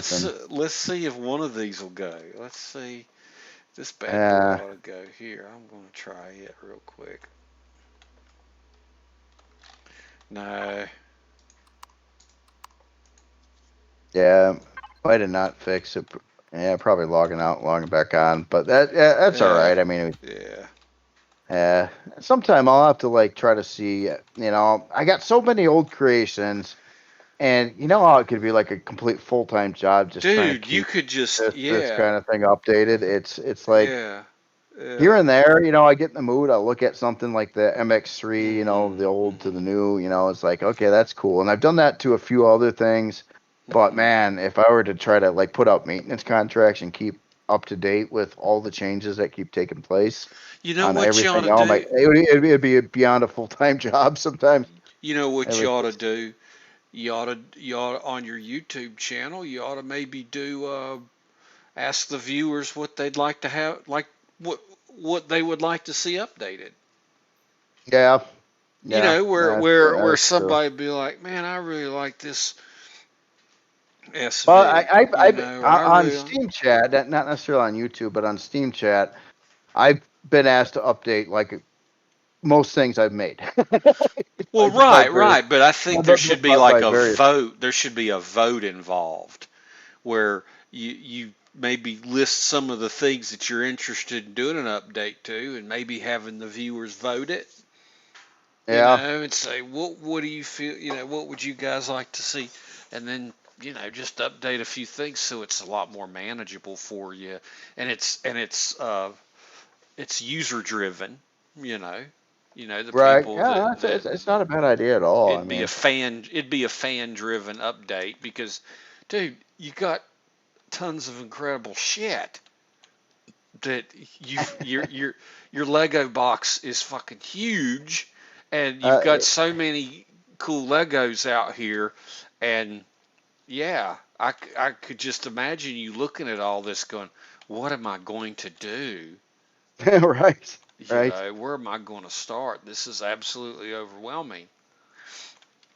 let's see if one of these will go. Let's see. This bad boy ought to go here. I'm going to try it real quick. No. Yeah, might have not fixed it. Yeah, probably logging out, logging back on. But that's all right. I mean, yeah. Sometime I'll have to try to see. I got so many old creations, and you know how it could be like a complete full-time job just trying to keep you could just this kind of thing updated. It's like yeah. Here and there, I get in the mood. I'll look at something like the MX3, the old to the new. It's like, okay, that's cool. And I've done that to a few other things. But man, if I were to try to put out maintenance contracts and keep up to date with all the changes that keep taking place, you know on what everything, you ought to do? It'd be beyond a full-time job sometimes. You know what you ought to do? You ought to on your YouTube channel. You ought to maybe do ask the viewers what they'd like to have, like what they would like to see updated. Yeah. You Yeah. know, where That's where true. where That's true. somebody would be like, man, I really like this Well, SV. You know, or I on really. Steam Chat, not necessarily on YouTube, but on Steam Chat, I've been asked to update like most things I've made. Well, by right, various, right, but I think there should be like by a various. vote. There should be a vote involved where you maybe list some of the things that you're interested in doing an update to, and maybe having the viewers vote it. You Yeah. know, and say what do you feel? You know, what would you guys like to see? And then just update a few things so it's a lot more manageable for you, and it's user driven. You know, the Right. people Yeah. It's not a bad idea at all. I mean, it'd be a fan driven update because, dude, you got tons of incredible shit that your Lego box is fucking huge, and you've uh, got so many cool Legos out here, and yeah, I could just imagine you looking at all this going, what am I going to do? right. You Right. know, where am I going to start? This is absolutely overwhelming.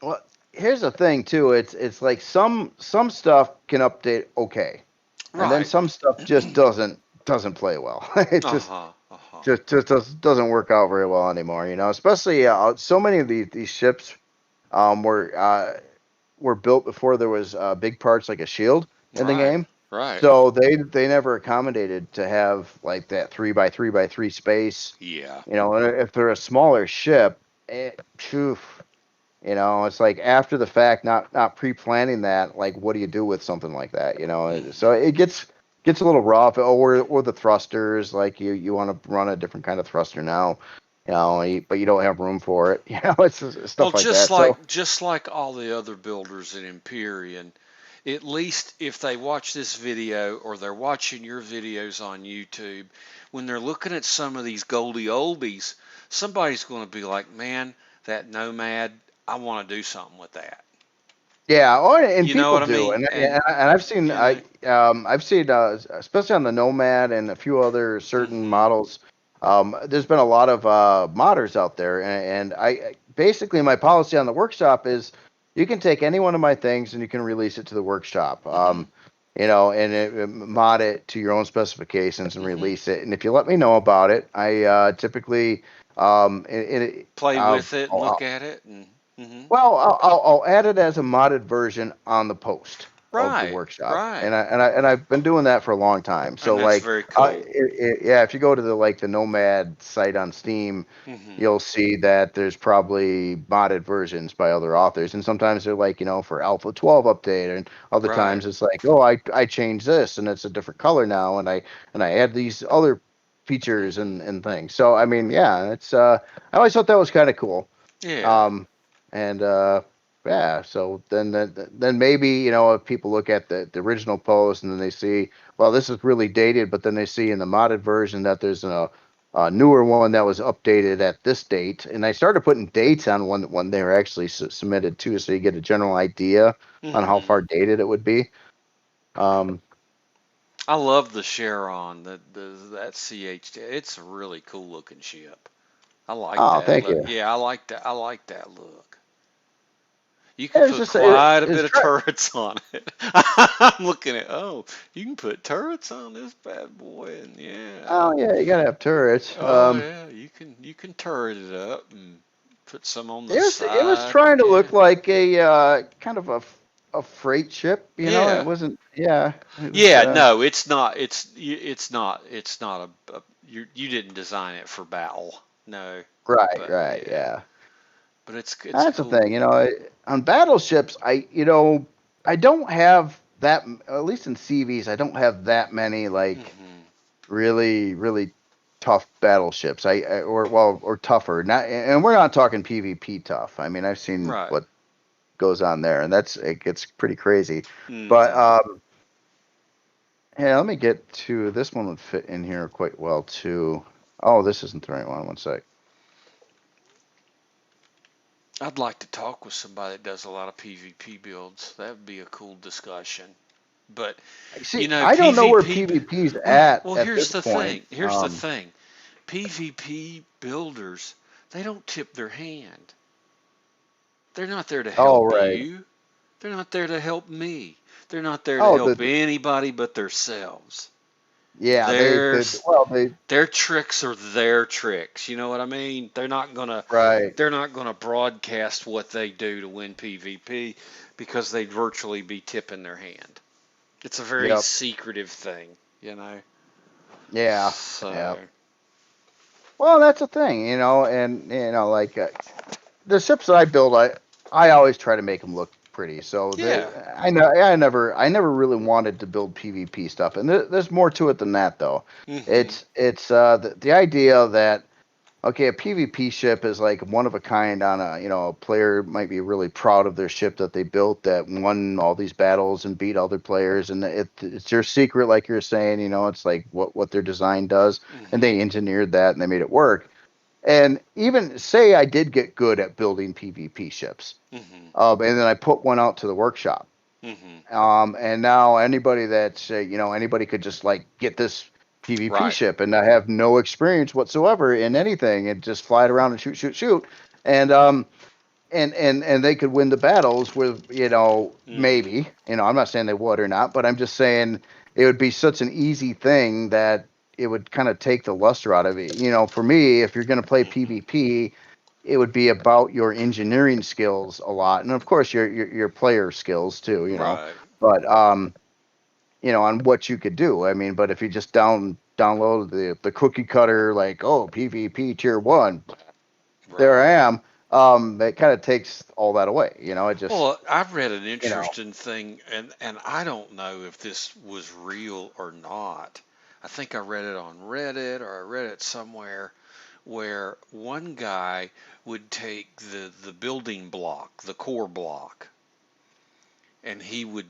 Well, here's the thing too. It's like some stuff can update okay, and then Right. some stuff just doesn't play well. It Uh just huh. Uh huh. doesn't work out very well anymore. Especially so many of these ships were built before there was big parts like a shield in the Right. game. Right. So they never accommodated to have like that 3 by 3 by 3 space. Yeah. And if they're a smaller ship, phew, it's like after the fact, not pre-planning that. Like, what do you do with something like that? So it gets a little rough. Or the thrusters, like you want to run a different kind of thruster now, but you don't have room for it. It's just Well, stuff like that. So just like all the other builders in Empyrean, at least if they watch this video or they're watching your videos on YouTube, when they're looking at some of these Goldie oldies, somebody's going to be like, "Man, that Nomad, I want to do something with that." yeah, and You know people what I do, mean? and I've seen You know, I've seen especially on the Nomad and a few other certain hmm models. There's been a lot of modders out there, and basically my policy on the workshop is you can take any one of my things and you can release it to the workshop. hmm And mod it to your own specifications and hmm release it. And if you let me know about it, I typically play with it and look at it, and hmm well, I'll add it as a modded version on the post of the right, workshop, right, and I've been doing that for a long time. So and that's like, very cool. yeah, if you go to the Nomad site on Steam, hmm you'll see that there's probably modded versions by other authors, and sometimes they're like, for Alpha 12 update, and other Right. times it's like, oh, I changed this and it's a different color now, and I add these other features hmm and things. So I mean, yeah, it's I always thought that was kind of cool. Yeah. Um, and yeah, so then maybe if people look at the original post and then they see, well, this is really dated, but then they see in the modded version that there's a newer one that was updated at this date, and I started putting dates on when they were actually submitted too, so you get a general idea on how hmm far dated it would be. Um, I love the Charon, that CH. It's a really cool looking ship. I like oh, that thank look. you. Yeah, I like that. I like that look. You could It was put just quite a it's bit of try. turrets on it. I'm looking at. Oh, you can put turrets on this bad boy, and yeah. Oh yeah, you gotta have turrets. Oh yeah, you can turret it up and put some on the It was side. trying to Yeah. look like a kind of a freight ship, It Yeah. wasn't. Yeah, it was. Yeah, no, it's not. It's not you didn't design it for battle. No, Right, but right, yeah, yeah. but it's That's the thing, cool. On battleships, I don't have that. At least in CVs, I don't have that many like hmm really, really tough battleships. Or tougher. Not, and we're not talking PvP tough. I mean, I've seen Right. what goes on there, and it gets pretty crazy. But hmm yeah, let me get to this one would fit in here quite well too. Oh, this isn't the right one. One sec. I'd like to talk with somebody that does a lot of PvP builds. That would be a cool discussion. But See, I don't know where PvP. PvP's Well, at here's this the point. thing. Here's the thing. PvP builders, they don't tip their hand. They're not there to Oh, help right. you. They're not there to help me. They're not there to Oh, help anybody but themselves. yeah, There's they, Their tricks are their tricks. You know what I mean? right. They're not gonna broadcast what they do to win PvP because they'd virtually be tipping their hand. It's a very Yep. secretive thing, you know. Yeah. Yeah. So Well, that's the thing, and like the ships that I build, I always try to make them look pretty. So yeah. I never really wanted to build PvP stuff, and there's more to it than that, though. Mhm. It's the idea that okay, a PvP ship is like one of a kind on a player might be really proud of their ship that they built that won all these battles and beat other players, and it's their secret, like you're saying. It's like what their design does, and Mhm. they engineered that and they made it work. And even say I did get good at building PvP ships, Mhm. and then I put one out to the workshop. Mhm. And now anybody could just like get this PvP Right. ship and I have no experience whatsoever in anything and just fly it around and shoot, shoot, shoot. And and they could win the battles with, Mhm. maybe, I'm not saying they would or not, but I'm just saying it would be such an easy thing that it would kind of take the luster out of it. For me, if you're going to play Mhm. PvP, it would be about your engineering skills a lot, and of course your player skills too. Right. But on what you could do. I mean, but if you just download the cookie cutter, like, oh, PvP tier 1, there I Right. am. That kind of takes all that away. It just, Well, I've read an you know, interesting thing, and I don't know if this was real or not. I think I read it on Reddit or I read it somewhere where one guy would take the building block, the core block, and he would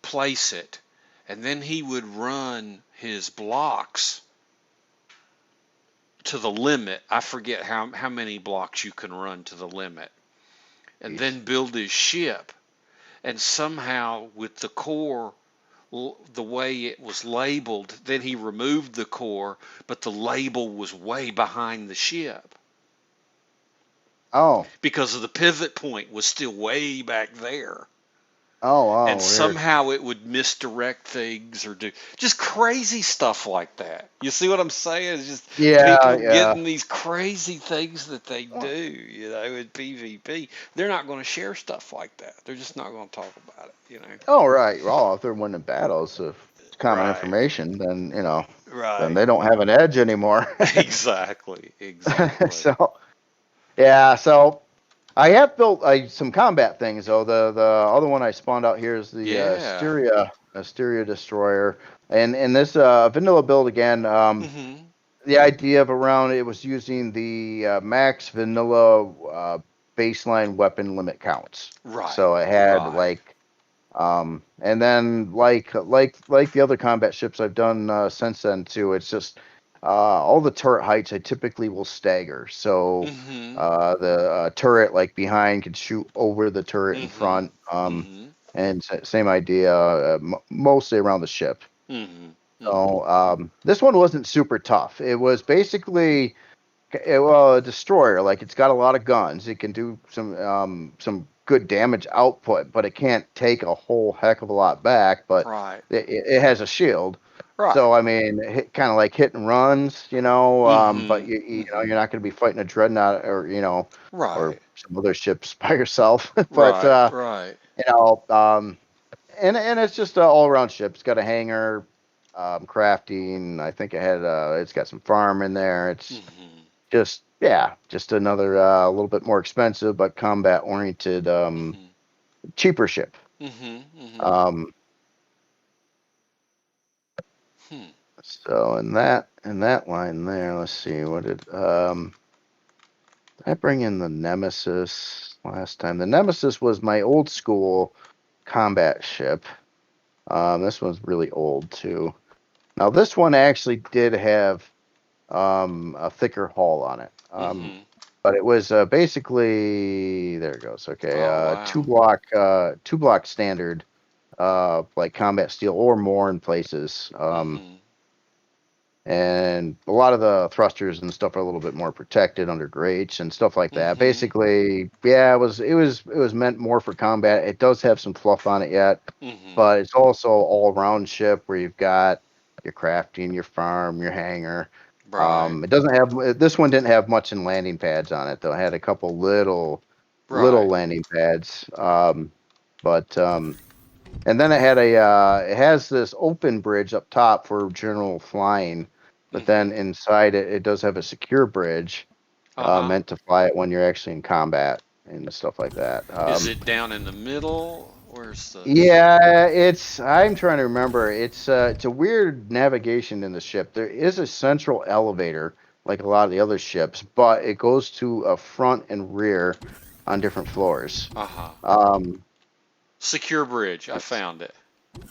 place it, and then he would run his blocks to the limit. I forget how many blocks you can run to the limit, and geez. then build his ship. And somehow, with the core, the way it was labeled, then he removed the core, but the label was way behind the ship Oh, because of the pivot point was still way back there. And oh, weird. somehow it would misdirect things or do just crazy stuff like that. You see what I'm saying? It's just Yeah, people yeah. getting these crazy things that they do, Well, in PvP. They're not going to share stuff like that. They're just not going to talk about it. oh, right. Well, if they're winning battles, if it's common Right. information, then then Right. they don't have an edge anymore. Exactly. Exactly. So yeah, so I have built some combat things though. The other one I spawned out here is the Yeah. Asteria destroyer, and this vanilla build again. Mhm. The idea of around it was using the max vanilla baseline weapon limit counts. Right. So it had Right. like and then like the other combat ships I've done since then too. It's just all the turret heights I typically will stagger. So Mhm. the turret like behind can shoot over the turret in Mhm. front. Mhm. And same idea, mostly around the ship. Mhm. Mhm. So this one wasn't super tough. It was basically well, a destroyer. Like it's got a lot of guns. It can do some good damage output, but it can't take a whole heck of a lot back. But Right. it has a shield. Right. So I mean, kind of like hit and runs, but Mhm. you're Mhm. not going to be fighting a dreadnought or or Right. some other ships by yourself. But Right. Right. you know, um, and it's just an all around ship. It's got a hangar, crafting. I think it's got some farm in there. It's Mhm. just another a little bit more expensive but combat oriented, Mhm. cheaper ship. Mhm. Mhm. Um, Hmm. so in that line there, let's see did I bring in the Nemesis last time? The Nemesis was my old school combat ship. This one's really old too. Now this one actually did have a thicker hull on it. Mhm. But it was basically there it goes. Okay, Oh wow. two block standard like combat steel or more in places. Mm-hmm. And a lot of the thrusters and stuff are a little bit more protected under grates and stuff like that. Mm-hmm. Basically, yeah, it was meant more for combat. It does have some fluff on it yet, Mm-hmm. but it's also all around ship where you've got your crafting, your farm, your hangar. Right. It doesn't have this one didn't have much in landing pads on it though. It had a couple little Right. landing pads. But and then it has this open bridge up top for general flying, but Mm-hmm. then inside it does have a secure bridge Uh-huh. meant to fly it when you're actually in combat and stuff like that. Is it down in the middle? Where's the? Yeah, I'm trying to remember. It's a weird navigation in the ship. There is a central elevator like a lot of the other ships, but it goes to a front and rear on different floors. Uh-huh. Um, Secure bridge. I let's found it.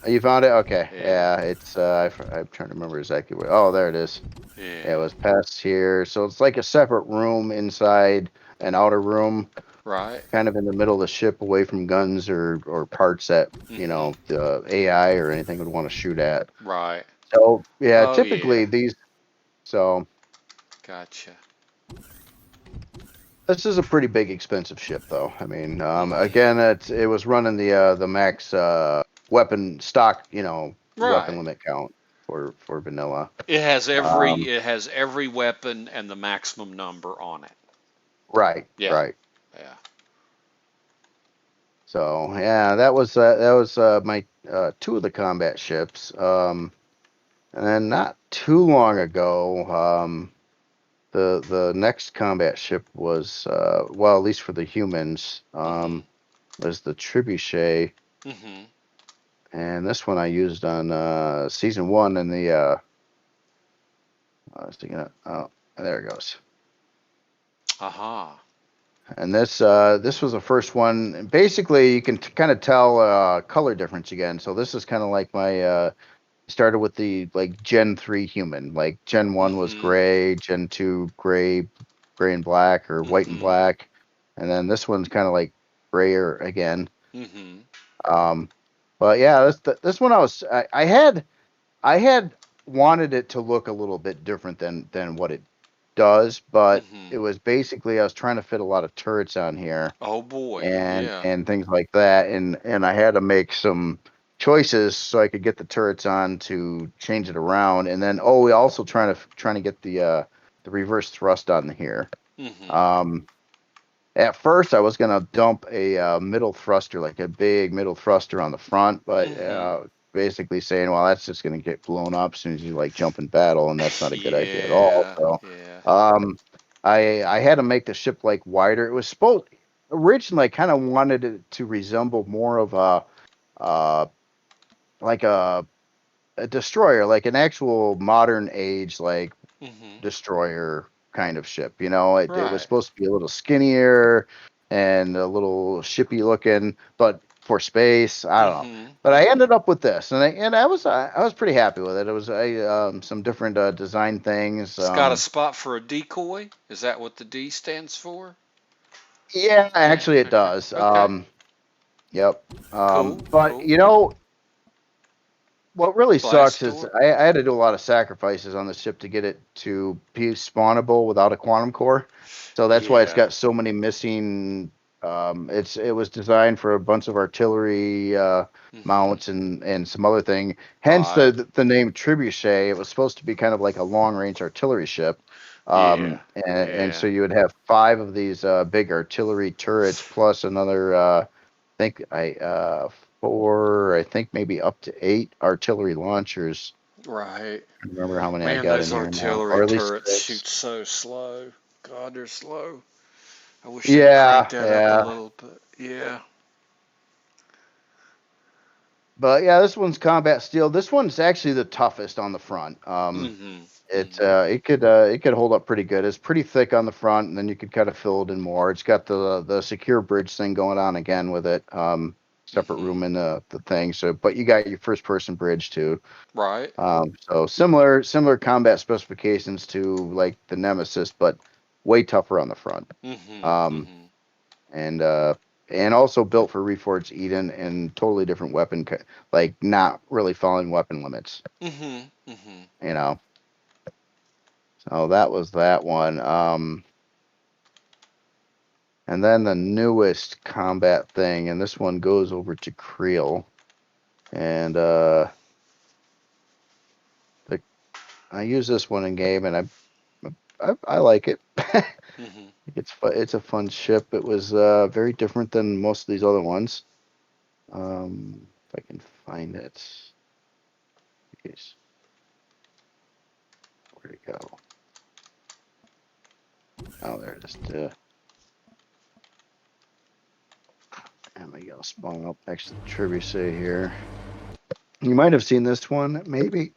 You found it? Okay. Yeah. Yeah, I'm trying to remember exactly where. Oh, there it is. Yeah, it Yeah. was past here. So it's like a separate room inside an outer room, Right. kind of in the middle of the ship, away from guns or parts that Mm-hmm. the AI or anything would want to shoot at. Right. So yeah, Oh typically yeah. these. So Gotcha. this is a pretty big, expensive ship, though. I mean, Mm-hmm. again, it was running the max weapon stock, weapon Right. limit count for vanilla. It Um, has every weapon and the maximum number on it. right, Yeah. right. Yeah. So yeah, that was my two of the combat ships. And then not too long ago, the next combat ship was well, at least for the humans, Mm-hmm. was the Trebuchet, Mm-hmm. and this one I used on season one in the. I was thinking, oh, there it goes. Uh-huh. And this was the first one. And basically, you can kind of tell color difference again. So this is kind of like my started with the like Gen 3 human. Like Gen 1 was Mm-hmm. gray, Gen 2 gray and black or white and Mm-hmm. black. And then this one's kind of like grayer again. Mm-hmm. Um, but yeah, this one I had wanted it to look a little bit different than what it does, but Mm-hmm. it was basically I was trying to fit a lot of turrets on here Oh boy. and Yeah. and things like that, and I had to make some choices so I could get the turrets on to change it around, and then we also trying to get the reverse thrust on here. Mm-hmm. Um, at first, I was gonna dump a middle thruster, like a big middle thruster on the front, but Mm-hmm. basically saying, well, that's just gonna get blown up as soon as you like jump in battle, and that's not a good idea at all. Yeah. So, Yeah. um, I had to make the ship like wider. It was supposed originally I kind of wanted it to resemble more of uh like a destroyer, like an actual modern age like Mm-hmm. destroyer kind of ship. It was Right. supposed to be a little skinnier and a little shippy looking, but for space, I don't know. Mm-hmm. But I Mm-hmm. ended up with this, and I was pretty happy with it. It was some different design things. It's got a spot for a decoy. Is that what the D stands for? Yeah, Yeah. actually, it Okay. does. Okay. Yep. Cool. But Cool. what really Blast sucks is door. I had to do a lot of sacrifices on the ship to get it to be spawnable without a quantum core. So that's why it's Yeah. got so many missing. It was designed for a bunch of artillery Mm-hmm. mounts and some other thing. Hence Right. the name Trebuchet. It was supposed to be kind of like a long range artillery ship. Yeah. And Yeah. so you would have five of these big artillery turrets plus another think I four, I think maybe up to eight artillery launchers. Right. I don't remember how many I Man, got in those here now, artillery or at least turrets six. shoot so slow. God, they're slow. I wish they'd crank Yeah, that up a yeah. little bit. Yeah. But yeah, this one's combat steel. This one's actually the toughest on the front. Mm-hmm. It Mm-hmm. it could hold up pretty good. It's pretty thick on the front, and then you could kind of fill it in more. It's got the secure bridge thing going on again with it. Separate Mm-hmm. room in the thing. So, but you got your first person bridge too. Right. So similar combat specifications to like the Nemesis, but way tougher on the front. Mm-hmm. Um, Mm-hmm. and and also built for Reforged Eden and totally different weapon, like not really following weapon limits. You know. So that was that one. And then the newest combat thing, and this one goes over to Creel, and I use this one in game, and I like it. It's a fun ship. It was very different than most of these other ones. If I can find it. Jeez. Where'd it go? Oh, there it is. And we go spawn up next to the trebuchet here. You might have seen this one, maybe.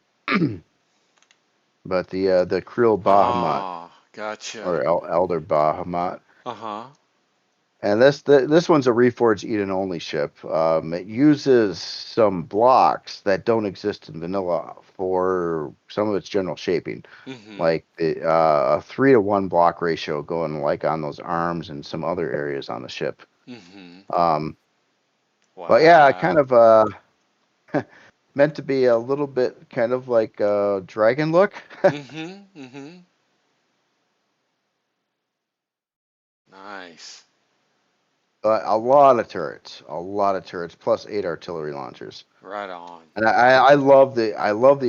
But the Krill Bahamut, Ah, gotcha. or Elder Bahamut. Uh-huh. And this one's a Reforged Eden only ship. It uses some blocks that don't exist in vanilla for some of its general shaping, like a 3-to-1 block ratio going like on those arms and some other areas on the ship. Wow. But yeah, kind of meant to be a little bit kind of like a dragon look. Nice. A lot of turrets, plus 8 artillery launchers. Right on. And I love the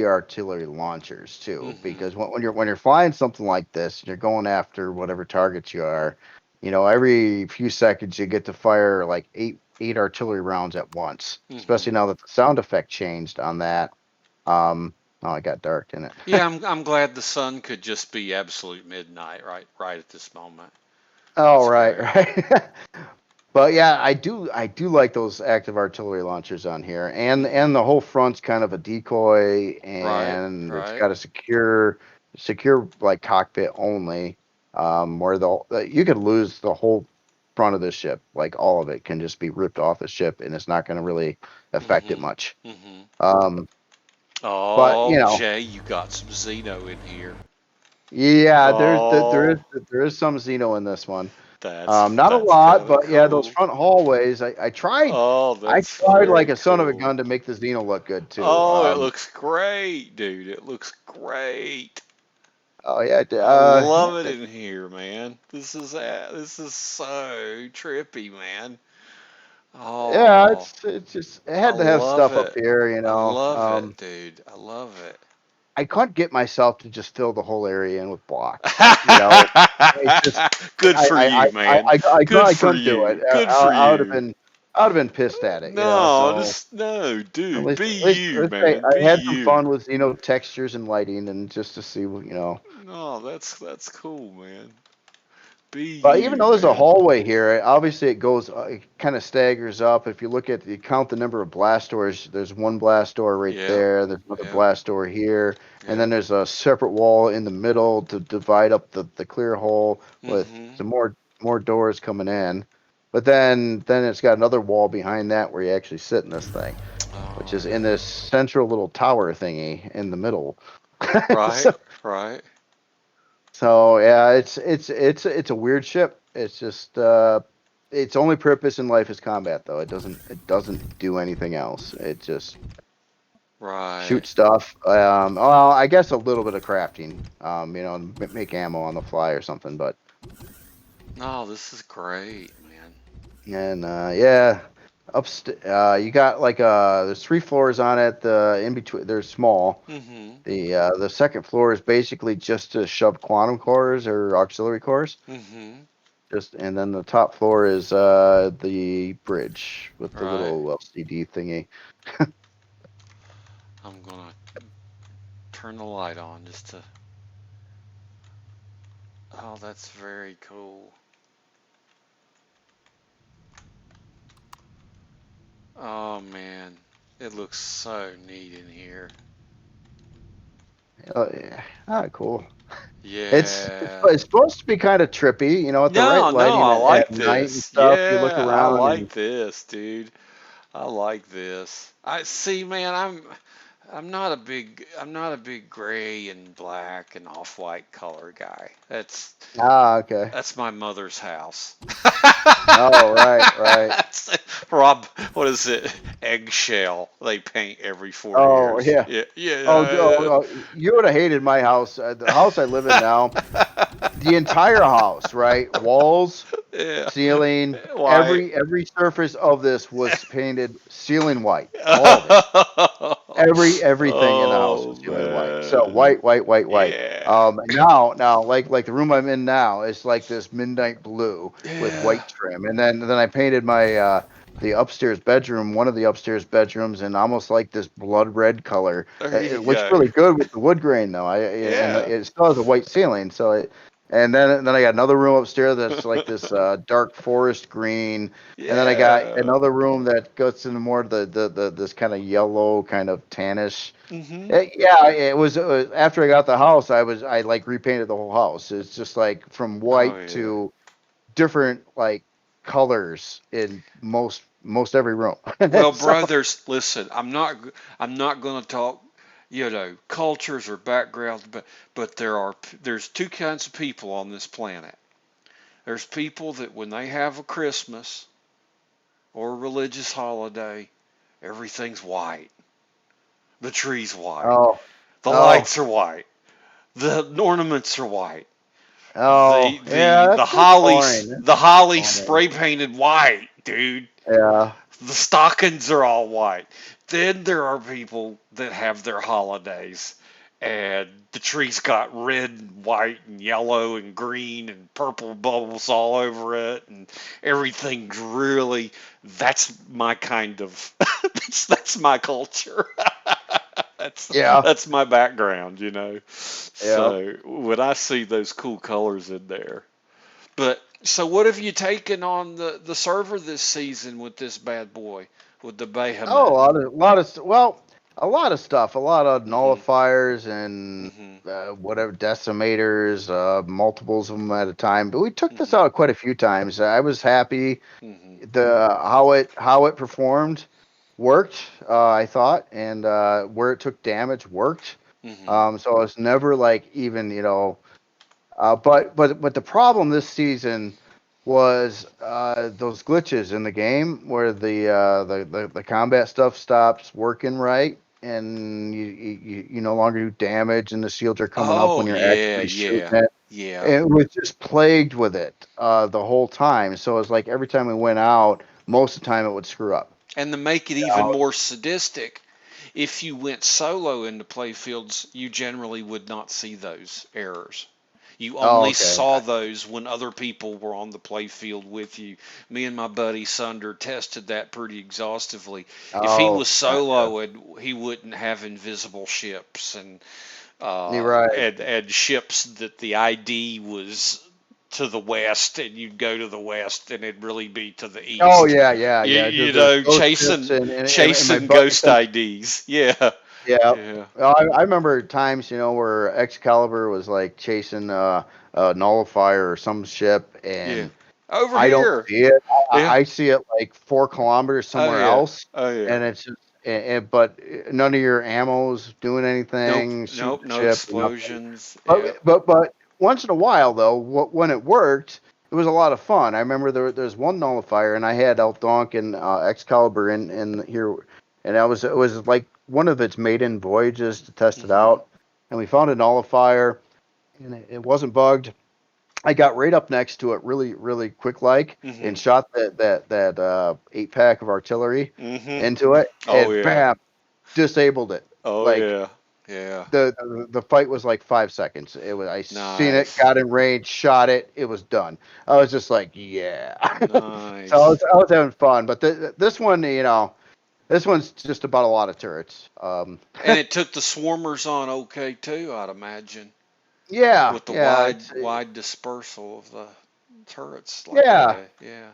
artillery launchers too, because when you're flying something like this, and you're going after whatever targets you are, every few seconds you get to fire like eight artillery rounds at once. Especially now that the sound effect changed on that. Oh, it got dark, didn't it? Yeah, I'm glad the sun could just be absolute midnight right at this moment. Oh, right. But yeah, I do like those active artillery launchers on here, and the whole front's kind of a decoy, and it's got a secure like cockpit only, where you could lose the whole front of the ship, like all of it can just be ripped off the ship, and it's not going to really affect it much. But Jay, you got some Xeno in here. Yeah, there is some Xeno in this one. Not a lot, but yeah, those front hallways. I tried. Oh, I that's tried like very a son of a cool. gun to make the Xeno look good too. Oh, it looks great, dude. It looks great. Oh yeah, I love it in here, man. This is so trippy, man. yeah. Oh, It's just it I had to have love stuff up it. here, I love it, dude. I love it. I couldn't get myself to just fill the whole area in with blocks. It's just Good for you, man. Good I for couldn't do it. you. Good for you. I would have been pissed at it. No, So. just no, At dude. least, Be at least, at you, least man. Be I had some you. fun with textures and lighting, and just to see No, that's cool, man. Be But even you, though there's a man. hallway here, obviously it goes, it kind of staggers up. If you count the number of blast doors, there's one blast door right there. There's another blast door here, and then there's a separate wall in the middle to divide up the clear hole with some more doors coming in. But then it's got another wall behind that where you actually sit in this thing, which is in this central little tower thingy in the middle. Right, right. So yeah, it's a weird ship. It's just its only purpose in life is combat, though. It doesn't do anything else. It just shoots stuff. Well, I guess a little bit of crafting. Make ammo on the fly or something. But No, this is great, man. and yeah, you got like there's 3 floors on it. The in between they're small. The second floor is basically just to shove quantum cores or auxiliary cores. And then the top floor is the bridge with the little LCD thingy. I'm gonna turn the light on just to. Oh, that's very cool. Oh man, it looks so neat in here. Oh yeah, cool. Yeah. It's supposed to be kind of trippy, at the right lighting I like at night and this. stuff. You look Yeah, I around like and this, dude. I like this. I see, man. I'm not a big gray and black and off-white color guy. Ah, okay. That's my mother's house. Oh, right, right. Rob, what is it? Eggshell. They paint every four Oh, years. yeah. Yeah, Oh, yeah. you would have hated my house. The house I live in now, the entire house, right? Walls, Yeah. ceiling, Why? every surface of this was painted ceiling white. All of it. Everything in the house Oh was ceiling white. So man. white, white, white, white. Yeah. Now, like the room I'm in now is like this midnight blue with Yeah. white trim, and then I painted my the upstairs bedroom, one of the upstairs bedrooms, in almost like this blood red color. There It you looks go. really good with the wood grain though. And Yeah. it still has a white ceiling, so it. And then I got another room upstairs that's like this dark forest green, and then I got Yeah. another room that goes into more of the this kind of yellow, kind of tannish. Mhm. Yeah, it was after I got the house, I like repainted the whole house. It's just like from Oh white yeah. to different like colors in most every room. Well, So, brothers, listen. I'm not going to talk, cultures or backgrounds, but there's two kinds of people on this planet. There's people that when they have a Christmas or a religious holiday, everything's white. The tree's white. oh, The oh, lights are white. The ornaments are white. oh, yeah, that's boring. The That's holly boring. spray painted white, dude. Yeah. The stockings are all white. Then there are people that have their holidays and the tree's got red and white and yellow and green and purple bubbles all over it and everything's really that's my kind of that's my culture. Yeah. That's my background. Yeah. So when I see those cool colors in there. But so what have you taken on the server this season with this bad boy, with the Oh, Behemoth? a lot of stuff, a lot of Mhm. nullifiers and Mhm. whatever decimators, multiples of them at a time. But we took this Mhm. out quite a few times. I was happy Mhm. the how it performed worked. I thought, and where it took damage worked. Mhm. So I was never like even but the problem this season was those glitches in the game where the combat stuff stops working right, and you no longer do damage, and the shields are coming up Oh when you're yeah, actually shooting yeah, it. yeah. It was just plagued with it the whole time. So it's like every time we went out, most of the time it would screw up. And to make it even more sadistic, if you went solo into playfields, you generally would not see those errors. You Oh, only okay. saw those when other people were on the playfield with you. Me and my buddy Sunder tested that pretty exhaustively. If he Oh, was gotcha. solo, he wouldn't have invisible ships You're right. and ships that the ID was to the west, and you'd go to the west, and it'd really be to the Oh, east. yeah, yeah, You, yeah. you There's know, ghost ships and my chasing buddy ghost sent. IDs. Yeah, Yeah, yeah, well, I remember times, where Excalibur was like chasing a nullifier or some ship, yeah. and Over I don't here. see it. Yeah. I see it like 4 kilometers Oh somewhere yeah. else, Oh yeah. and it's just, but none of your ammo's doing Nope. anything, shooting Nope. the No ship or nothing. explosions. But Yep. but once in a while though, when it worked, it was a lot of fun. I remember there's one nullifier, and I had Eltonk and Excalibur in here, and it was like one of its maiden voyages to test it Mhm. out, and we found a nullifier, and it wasn't bugged. I got right up next to it, really quick like, and Mhm. shot that 8 pack of artillery Mhm. into it, Oh and yeah. bam, disabled it. Oh Like yeah. Yeah. the fight was like 5 seconds. It was I seen it, Nice. got in range, shot it. It was done. I was just like, yeah. So Nice. I was having fun, but this one, this one's just about a lot of turrets. And it took the swarmers on okay too, I'd imagine, Yeah, with the yeah, it's wide dispersal of the turrets like yeah. that. Yeah.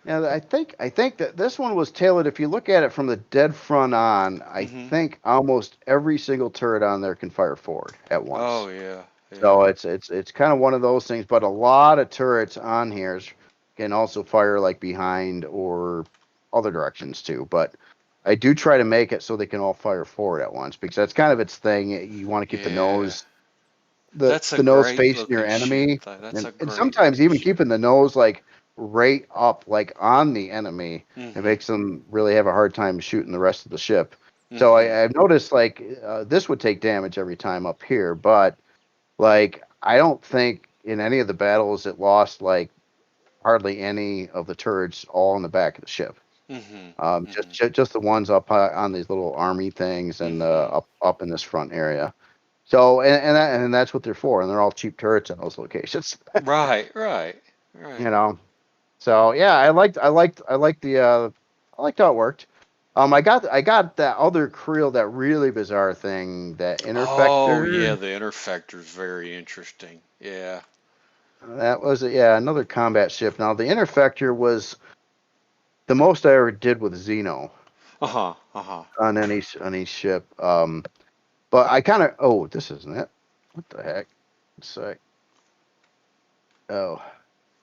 Yeah, I think that this one was tailored. If you look at it from the dead front on, I Mhm. think almost every single turret on there can fire forward at Oh once. yeah. So Yeah. it's kind of one of those things. But a lot of turrets on here can also fire like behind or other directions too. But I do try to make it so they can all fire forward at once because that's kind of its thing. You want to keep Yeah. the That's a the nose great facing your looking ship, enemy, though. That's a and great sometimes looking even ship. keeping the nose like right up, like on the enemy. It Mm-hmm. makes them really have a hard time shooting the rest of the ship. So Mm-hmm. I've noticed like this would take damage every time up here, but like I don't think in any of the battles it lost like hardly any of the turrets all in the back of the ship. Mm-hmm. Just Mm-hmm. just the ones up on these little army things and Mm-hmm. up in this front area. So and that's what they're for, and they're all cheap turrets in those locations. Right, right, You right. know. So yeah, I liked how it worked. I got that other creel, that really bizarre thing, that Oh yeah, interfector. the interfector's very interesting. Yeah. That was another combat ship. Now the interfector was the most I ever did with Xeno Uh-huh. Uh-huh. on any ship. But I kind of this isn't it. What the heck? Let's see. Oh,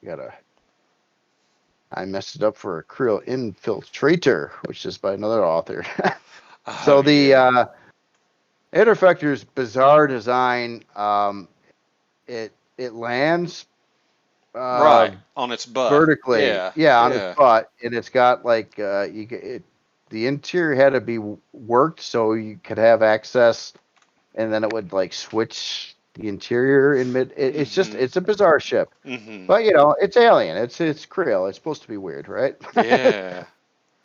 gotta. I messed it up for a creel infiltrator, which is by another author. Oh So the yeah. interfector's bizarre design. It lands Right. On its butt. vertically, Yeah. yeah, on its Yeah. butt, and it's got like the interior had to be worked so you could have access, and then it would like switch the interior in mid. Mm-hmm. It's a bizarre ship, Mm-hmm. but it's alien. It's Creel. It's supposed to be weird, right? Yeah.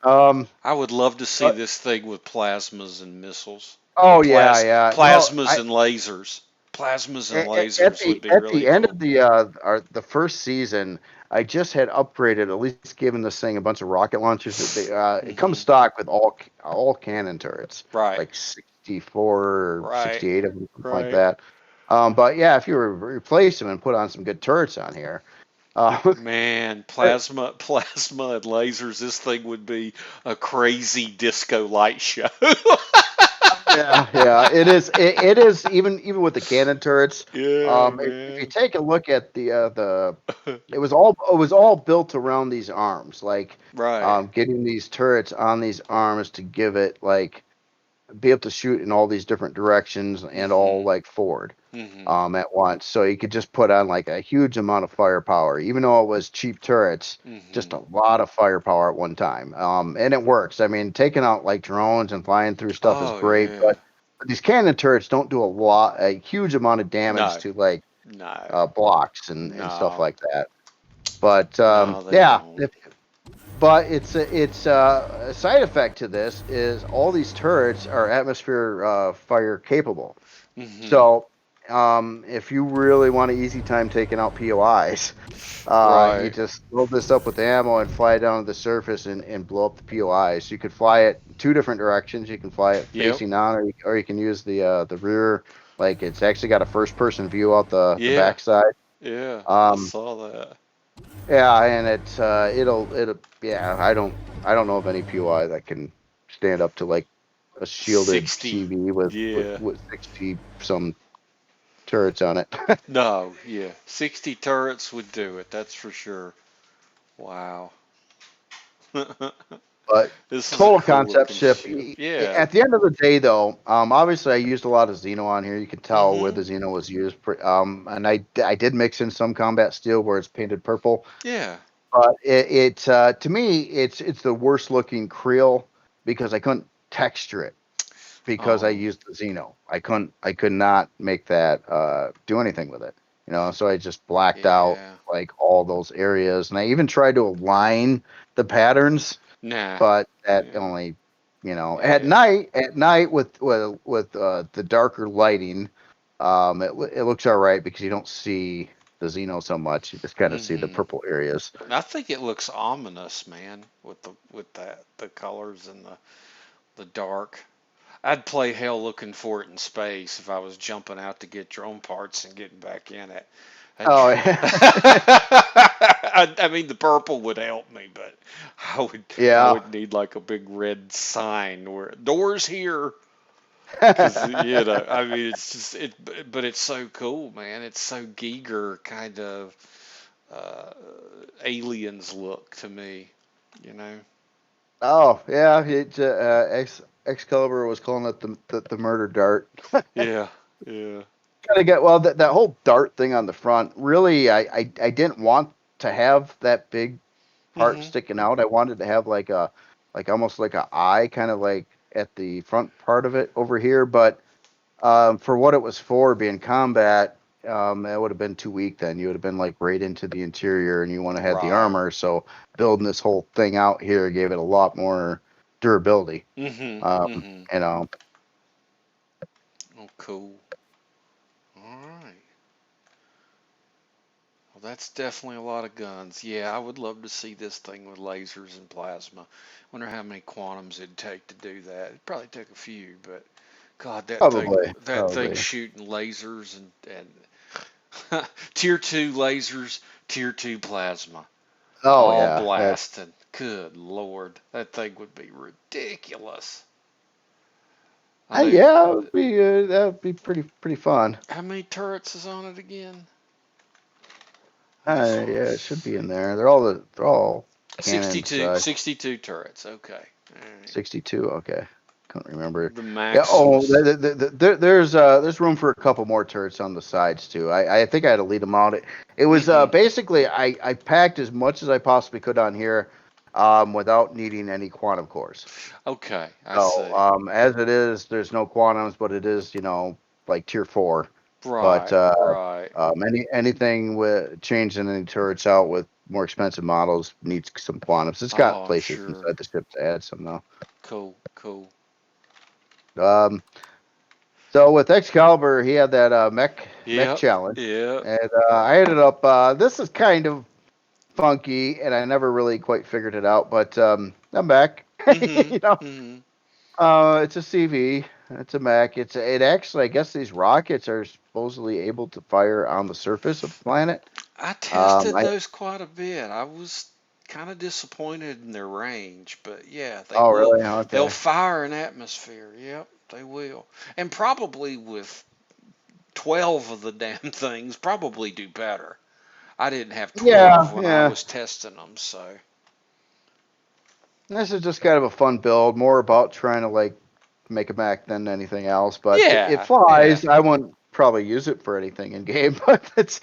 um. I would love to see But, this thing with plasmas and missiles. Or oh yeah, yeah. No, plasmas and lasers. Plasmas and at lasers would the be at really the end cool. of the first season, I just had upgraded, at least given this thing a bunch of rocket launchers. It comes Mm-hmm. stock with all cannon turrets, Right. like 64 or Right. 68 of them, something like Right. that. But yeah, if you replace them and put on some good turrets on here, Man, plasma and lasers, this thing would be a crazy disco light show. yeah, it is. It is even with the cannon turrets. Yeah, If you man. take a look at it was all built around these arms, like Right. getting these turrets on these arms to give it like be able to shoot in all these different directions and all Mhm. like forward Mhm. at once. So you could just put on like a huge amount of firepower, even though it was cheap turrets, just Mhm. a lot of firepower at one time. And it works. I mean, taking out like drones and flying through stuff is Oh great, yeah. but these cannon turrets don't do a huge amount of damage No. to like No. blocks and stuff No. like that. But No, they yeah, don't. but it's a side effect to this is all these turrets are atmosphere fire capable. Mhm. So if you really want an easy time taking out POIs, you Right. just load this up with ammo and fly down to the surface and blow up the POIs. You could fly it two different directions. You can fly it Yep. facing on, or you can use the rear. Like it's actually got a first person view out the Yeah. backside. Yeah. I Um, saw that. yeah, and it'll yeah. I don't know of any POI that can stand up to like a shielded 60. CV with Yeah. 60 some turrets on it. No, yeah. 60 turrets would do it, that's for sure. Wow. But This is a total cool concept looking ship. ship. Yeah. At the end of the day, though, obviously I used a lot of Xeno on here. You can tell where Mhm. the Xeno was used. And I did mix in some combat steel where it's painted purple. Yeah. But to me, it's the worst looking Creel because I couldn't texture it because I Oh, used the Xeno. I could not make that do anything with it. So I just blacked out yeah. like all those areas, and I even tried to align the patterns, Nah. but that Yeah. only, Yeah. at night with the darker lighting, it looks all right because you don't see the Xeno so much. You just kind of see the Mhm. purple areas. I think it looks ominous, man, with that the colors and the dark. I'd play hell looking for it in space if I was jumping out to get drone parts and getting back in it. Oh yeah, I mean, the purple would help me, but I would I yeah. would need like a big red sign where doors here, because I mean, it's just but it's so cool, man. It's so Giger kind of uh, aliens look to me, you know. Oh yeah, Excalibur was calling it the murder dart. Yeah, yeah. Gotta get well that whole dart thing on the front. Really, I didn't want to have that big part Mhm. sticking out. I wanted to have like almost like a eye, kind of like at the front part of it over here. But for what it was for, being combat, it would have been too weak. Then you would have been like right into the interior, and you want to have the Right. armor. So building this whole thing out here gave it a lot more durability. Mhm. Um, Mhm. you know, Oh, cool. All right. Well, that's definitely a lot of guns. Yeah, I would love to see this thing with lasers and plasma. Wonder how many quantums it'd take to do that. It'd probably take a few, but God, that thing probably. shooting lasers and tier two lasers, tier two plasma, Oh all yeah, blasting. Good Lord, that thing would be ridiculous. I know. yeah, that would be pretty fun. How many turrets is on it again? I just Yeah, it should lost. be in there. They're all cannons. 62, 62 turrets. Okay. All right. 62. Okay, couldn't remember. The Yeah. Oh, Maximus. there's room for a couple more turrets on the sides too. I think I had to lead them out. It was Hmm. basically I packed as much as I possibly could on here, without needing any quantum cores. Okay, I So see. as it is, there's no quantums, but it is like tier 4. But Right, right. anything with changing any turrets out with more expensive models needs some quantums. It's got Oh, I'm places sure. inside the ship to add some though. Cool, cool. Um, so with Excalibur, he had that mech Yep, challenge, yep. and I ended up. This is kind of funky, and I never really quite figured it out, but I'm back. Hmm. you know, Hmm. it's a CV. It's a mech. It actually. I guess these rockets are supposedly able to fire on the surface of the planet. I Um, tested I those quite a bit. I was kind of disappointed in their range, but yeah, they oh will. really? They'll Okay. fire an atmosphere. Yep, they will. And probably with 12 of the damn things, probably do better. I didn't have 12 Yeah, when I yeah. was testing them, so. This is just kind of a fun build, more about trying to like make a Mac than anything else. But it Yeah, yeah. flies. I wouldn't probably use it for anything in game, but that's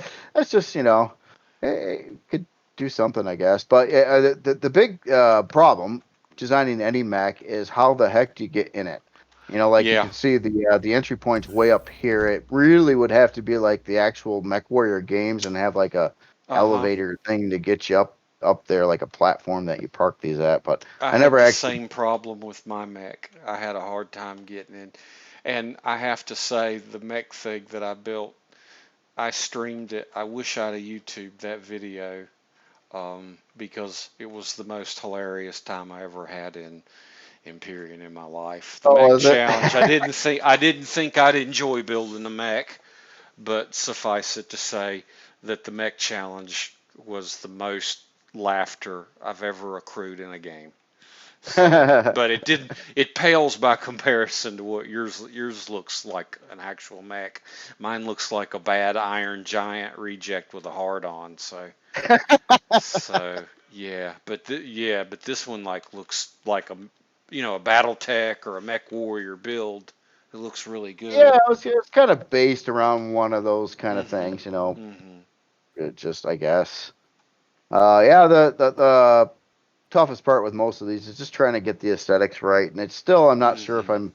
just could do something, I guess. But the big problem designing any Mac is how the heck do you get in it? Like you Yeah. can see the entry point's way up here. It really would have to be like the actual Mech Warrior games and have like a Uh-huh. elevator thing to get you up there, like a platform that you park these at. But I I had never the actually. same problem with my mech. I had a hard time getting in. And I have to say, the mech thing that I built, I streamed it. I wish I'd have YouTubed that video, because it was the most hilarious time I ever had in Empyrean in my life. The Oh, mech was it? challenge. I didn't think I'd enjoy building the mech, but suffice it to say that the mech challenge was the most laughter I've ever accrued in a game. So, but it did it pales by comparison to what yours looks like an actual mech. Mine looks like a bad Iron Giant reject with a hard on. So yeah, but this one like looks like a battle tech or a mech warrior build. It looks really Yeah, good. it's kind of based around one of those kind of Mhm. things. Mhm. It just I guess. Yeah, the toughest part with most of these is just trying to get the aesthetics right, and it's still I'm not sure if Mhm. I'm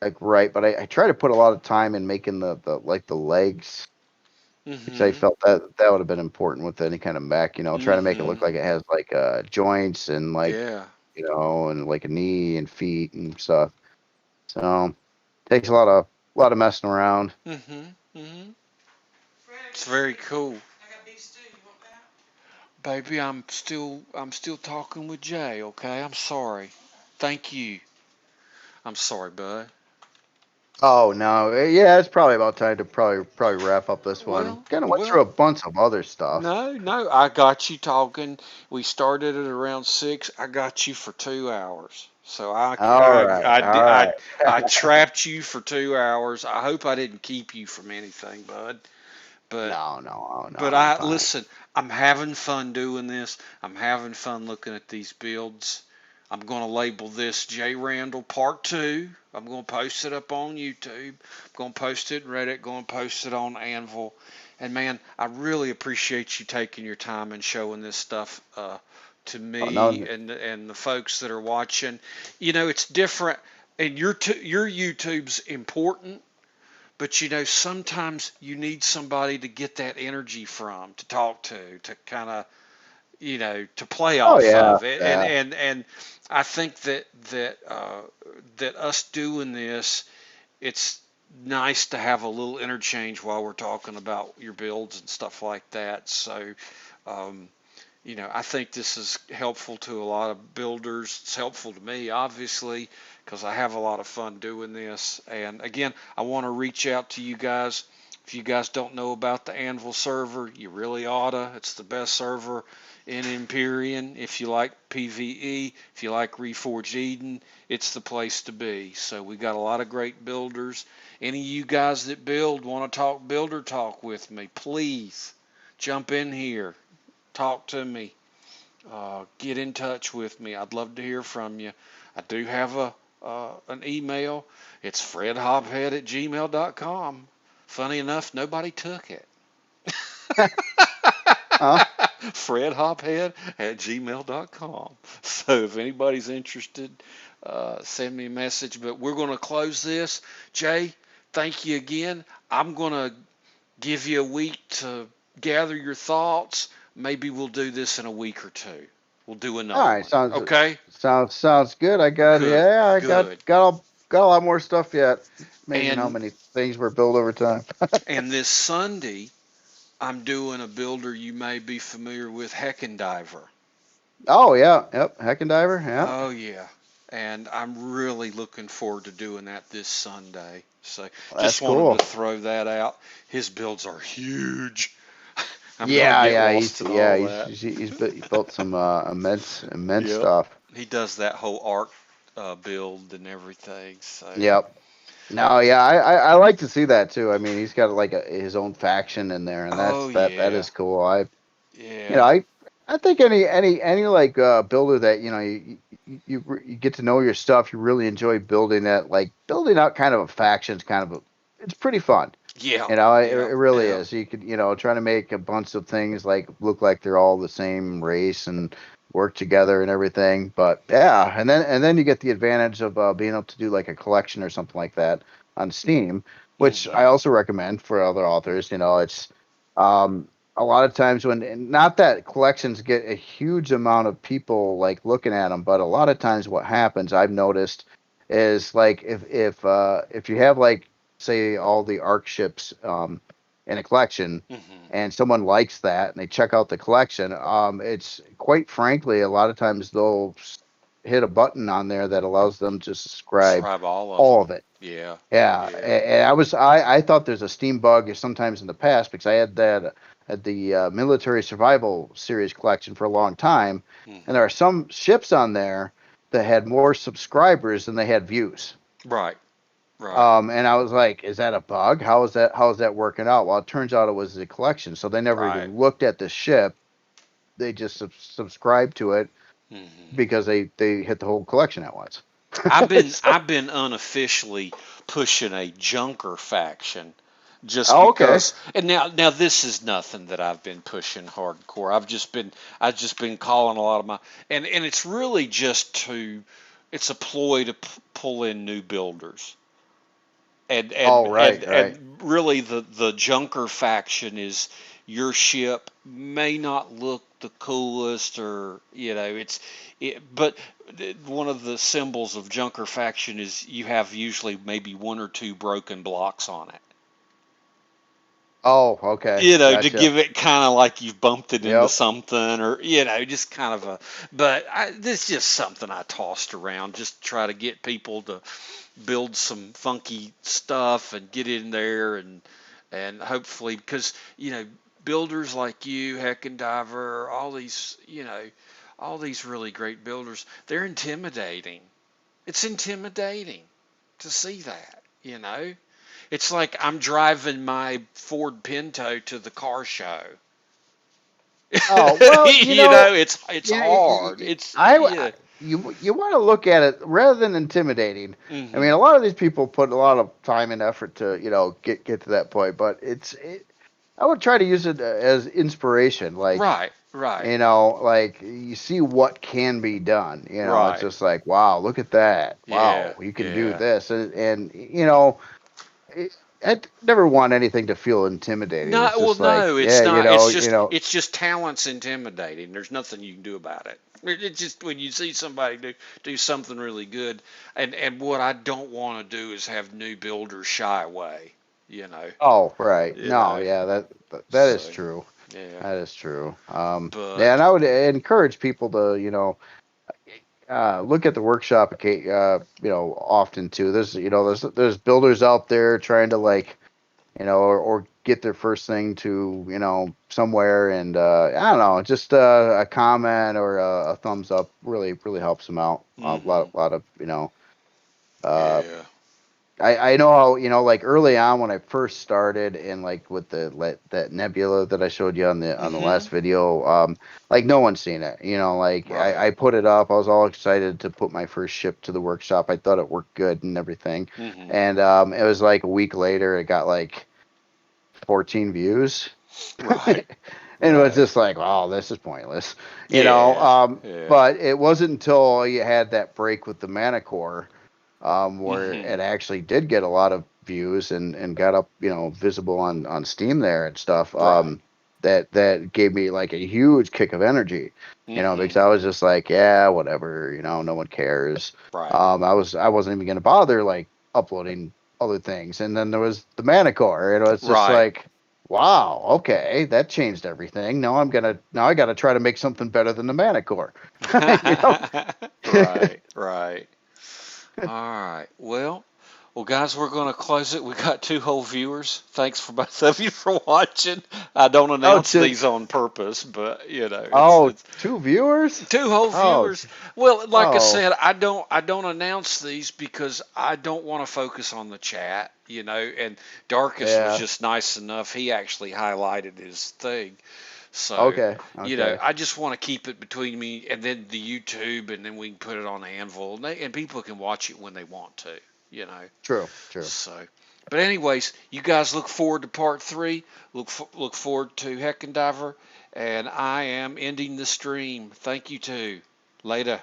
like right, but I try to put a lot of time in making the like the legs, which I Mhm. felt that would have been important with any kind of mech. Try to make it look Mhm. like it has like joints and like Yeah. and like a knee and feet and stuff. So takes a lot of messing around. Mhm. Mhm. It's very cool. Baby, I'm still talking with Jay, okay? I'm sorry. Thank you. I'm sorry, bud. Oh no, yeah, it's probably about time to probably wrap up this one. Well, Kind of went through well, a bunch of other stuff. no, no, I got you talking. We started at around 6. I got you for 2 hours. So All right, all right. I trapped you for 2 hours. I hope I didn't keep you from anything, bud. But No, no, oh, no, But I'm I fine. listen, I'm having fun doing this. I'm having fun looking at these builds. I'm going to label this JRandall Part 2. I'm going to post it up on YouTube. I'm going to post it in Reddit. Going to post it on Anvil. And man, I really appreciate you taking your time and showing this stuff to Oh, me no, and the folks that are watching. It's different, and your YouTube's important, but sometimes you need somebody to get that energy from, to talk to kind of to play oh off yeah, of it. and yeah. and and I think that us doing this, it's nice to have a little interchange while we're talking about your builds and stuff like that. So um, I think this is helpful to a lot of builders. It's helpful to me, obviously, because I have a lot of fun doing this. And again, I want to reach out to you guys. If you guys don't know about the Anvil server, you really oughta. It's the best server in Empyrean. If you like PvE, if you like Reforged Eden, it's the place to be. So we got a lot of great builders. Any of you guys that build want to talk builder talk with me, please jump in here. Talk to me. Get in touch with me. I'd love to hear from you. I do have an email. It's fredhophead@gmail.com. Funny enough, nobody took it. Huh? fredhophead@gmail.com. So if anybody's interested, send me a message. But we're going to close this. Jay, thank you again. I'm going to give you a week to gather your thoughts. Maybe we'll do this in a week or two. We'll do All another right, one. Okay? sounds good. I got Good. yeah, I Good. got a lot more stuff yet. Amazing how And many things were built over time. this Sunday, I'm doing a builder you may be familiar with, Heckin' Diver. Oh yeah, yep, Heck and Diver, yeah. Oh yeah. And I'm really looking forward to doing that this Sunday. So That's just wanted cool. to throw that out. His builds are huge. I'm gonna Yeah, get yeah, lost in all that. he's built some immense Yep. stuff. He does that whole arc build and everything. So, Yep. No, yeah, I like to see that too. I mean, he's got like his own faction in there, and oh that yeah, is cool. You know, yeah. I think any like builder that you get to know your stuff, you really enjoy building that, like building out kind of a faction's kind of it's pretty fun. Yeah, It yeah, really yeah. is. You could, try to make a bunch of things like look like they're all the same race and work together and everything. But yeah, and then you get the advantage of being able to do like a collection or something like that on Steam, which I Hmm. also recommend for other authors. It's um, a lot of times when, and not that collections get a huge amount of people like looking at them, but a lot of times what happens I've noticed is like if you have like say all the arc ships in a collection Hmm. and someone likes that and they check out the collection, it's quite frankly a lot of times they'll hit a button on there that allows them to subscribe Subscribe all of all them. of it. Yeah, Yeah, yeah. and I thought there's a Steam bug sometimes in the past because I had that at the military survival series collection for a long time, and there Hmm. are some ships on there that had more subscribers than they had views. Right, right, And I was like, is that a bug? How is that working out? Well, it turns out it was the collection. So they never right. even looked at the ship. They just subscribed to it Hmm. because they hit the whole collection at once. I've been So, I've been unofficially pushing a junker faction just oh, okay. because, and now this is nothing that I've been pushing hardcore. I've just been calling a lot of my, and it's really just to, it's a ploy to pull in new builders. and Oh, and right, and right. and really the junker faction is, your ship may not look the coolest, or but one of the symbols of junker faction is you have usually maybe one or two broken blocks on it, Oh, okay. to Gotcha. give it kind of like you've bumped it into Yep. something, or just kind of a. But this is just something I tossed around just to try to get people to build some funky stuff and get in there, and hopefully, because builders like you, Heck and Diver, all these really great builders, they're intimidating. It's intimidating to see that. It's like I'm driving my Ford Pinto to the car show. Oh, well, It's yeah, hard. It's I yeah. you want to look at it rather than intimidating. I Hmm. mean, a lot of these people put a lot of time and effort to get to that point, but I would try to use it as inspiration, like Right, right, like you see what can be done. It's right. just like, wow, look at that. Yeah, Wow, you can do yeah. this, and I never want anything to feel intimidating. No, It's well, just like, no, it's yeah, not. It's just talent's intimidating. There's nothing you can do about it. It's just when you see somebody do something really good, and what I don't want to do is have new builders shy away. You know, oh, right. you No, know. yeah, that is So true. yeah, That is true. Yeah, but and I would encourage people to, look at the workshop, often too. There's builders out there trying to like, or get their first thing to, somewhere, and I don't know, just a comment or a thumbs up really helps them out. A hmm, lot of, uh, yeah, I know how, like early on when I first started, and like with that nebula that I showed you on the hmm, last video, like no one's seen it. Like right, I put it up. I was all excited to put my first ship to the workshop. I thought it worked good and everything. hmm, And it was like a week later, it got like 14 views. right, And it was right. just like, oh, this is pointless, Yeah, yeah, but it wasn't until you had that break with the Manicore, where hmm, it actually did get a lot of views and got up, visible on Steam there and stuff. right, That gave me like a huge kick of energy, because hmm, I was just like, yeah, whatever, no one cares. right. I wasn't even gonna bother like uploading other things, and then there was the Manicore, and it was just Right. like, wow, okay, that changed everything. Now I gotta try to make something better than the Manicore, you know. Right, right. All right. Well, guys, we're going to close it. We got two whole viewers. Thanks for both of you for watching. I don't Oh, announce these on purpose, but oh, it's two viewers? two whole Oh, viewers. Well, like I oh, said, I don't announce these because I don't want to focus on the chat, and Darkus was yeah. just nice enough. He actually highlighted his thing. So, Okay, okay. I just want to keep it between me and then the YouTube, and then we can put it on Anvil, and people can watch it when they want to, you know. True, true. So, but anyways, you guys look forward to part 3. Look forward to Heckendiver, and I am ending the stream. Thank you too. Later.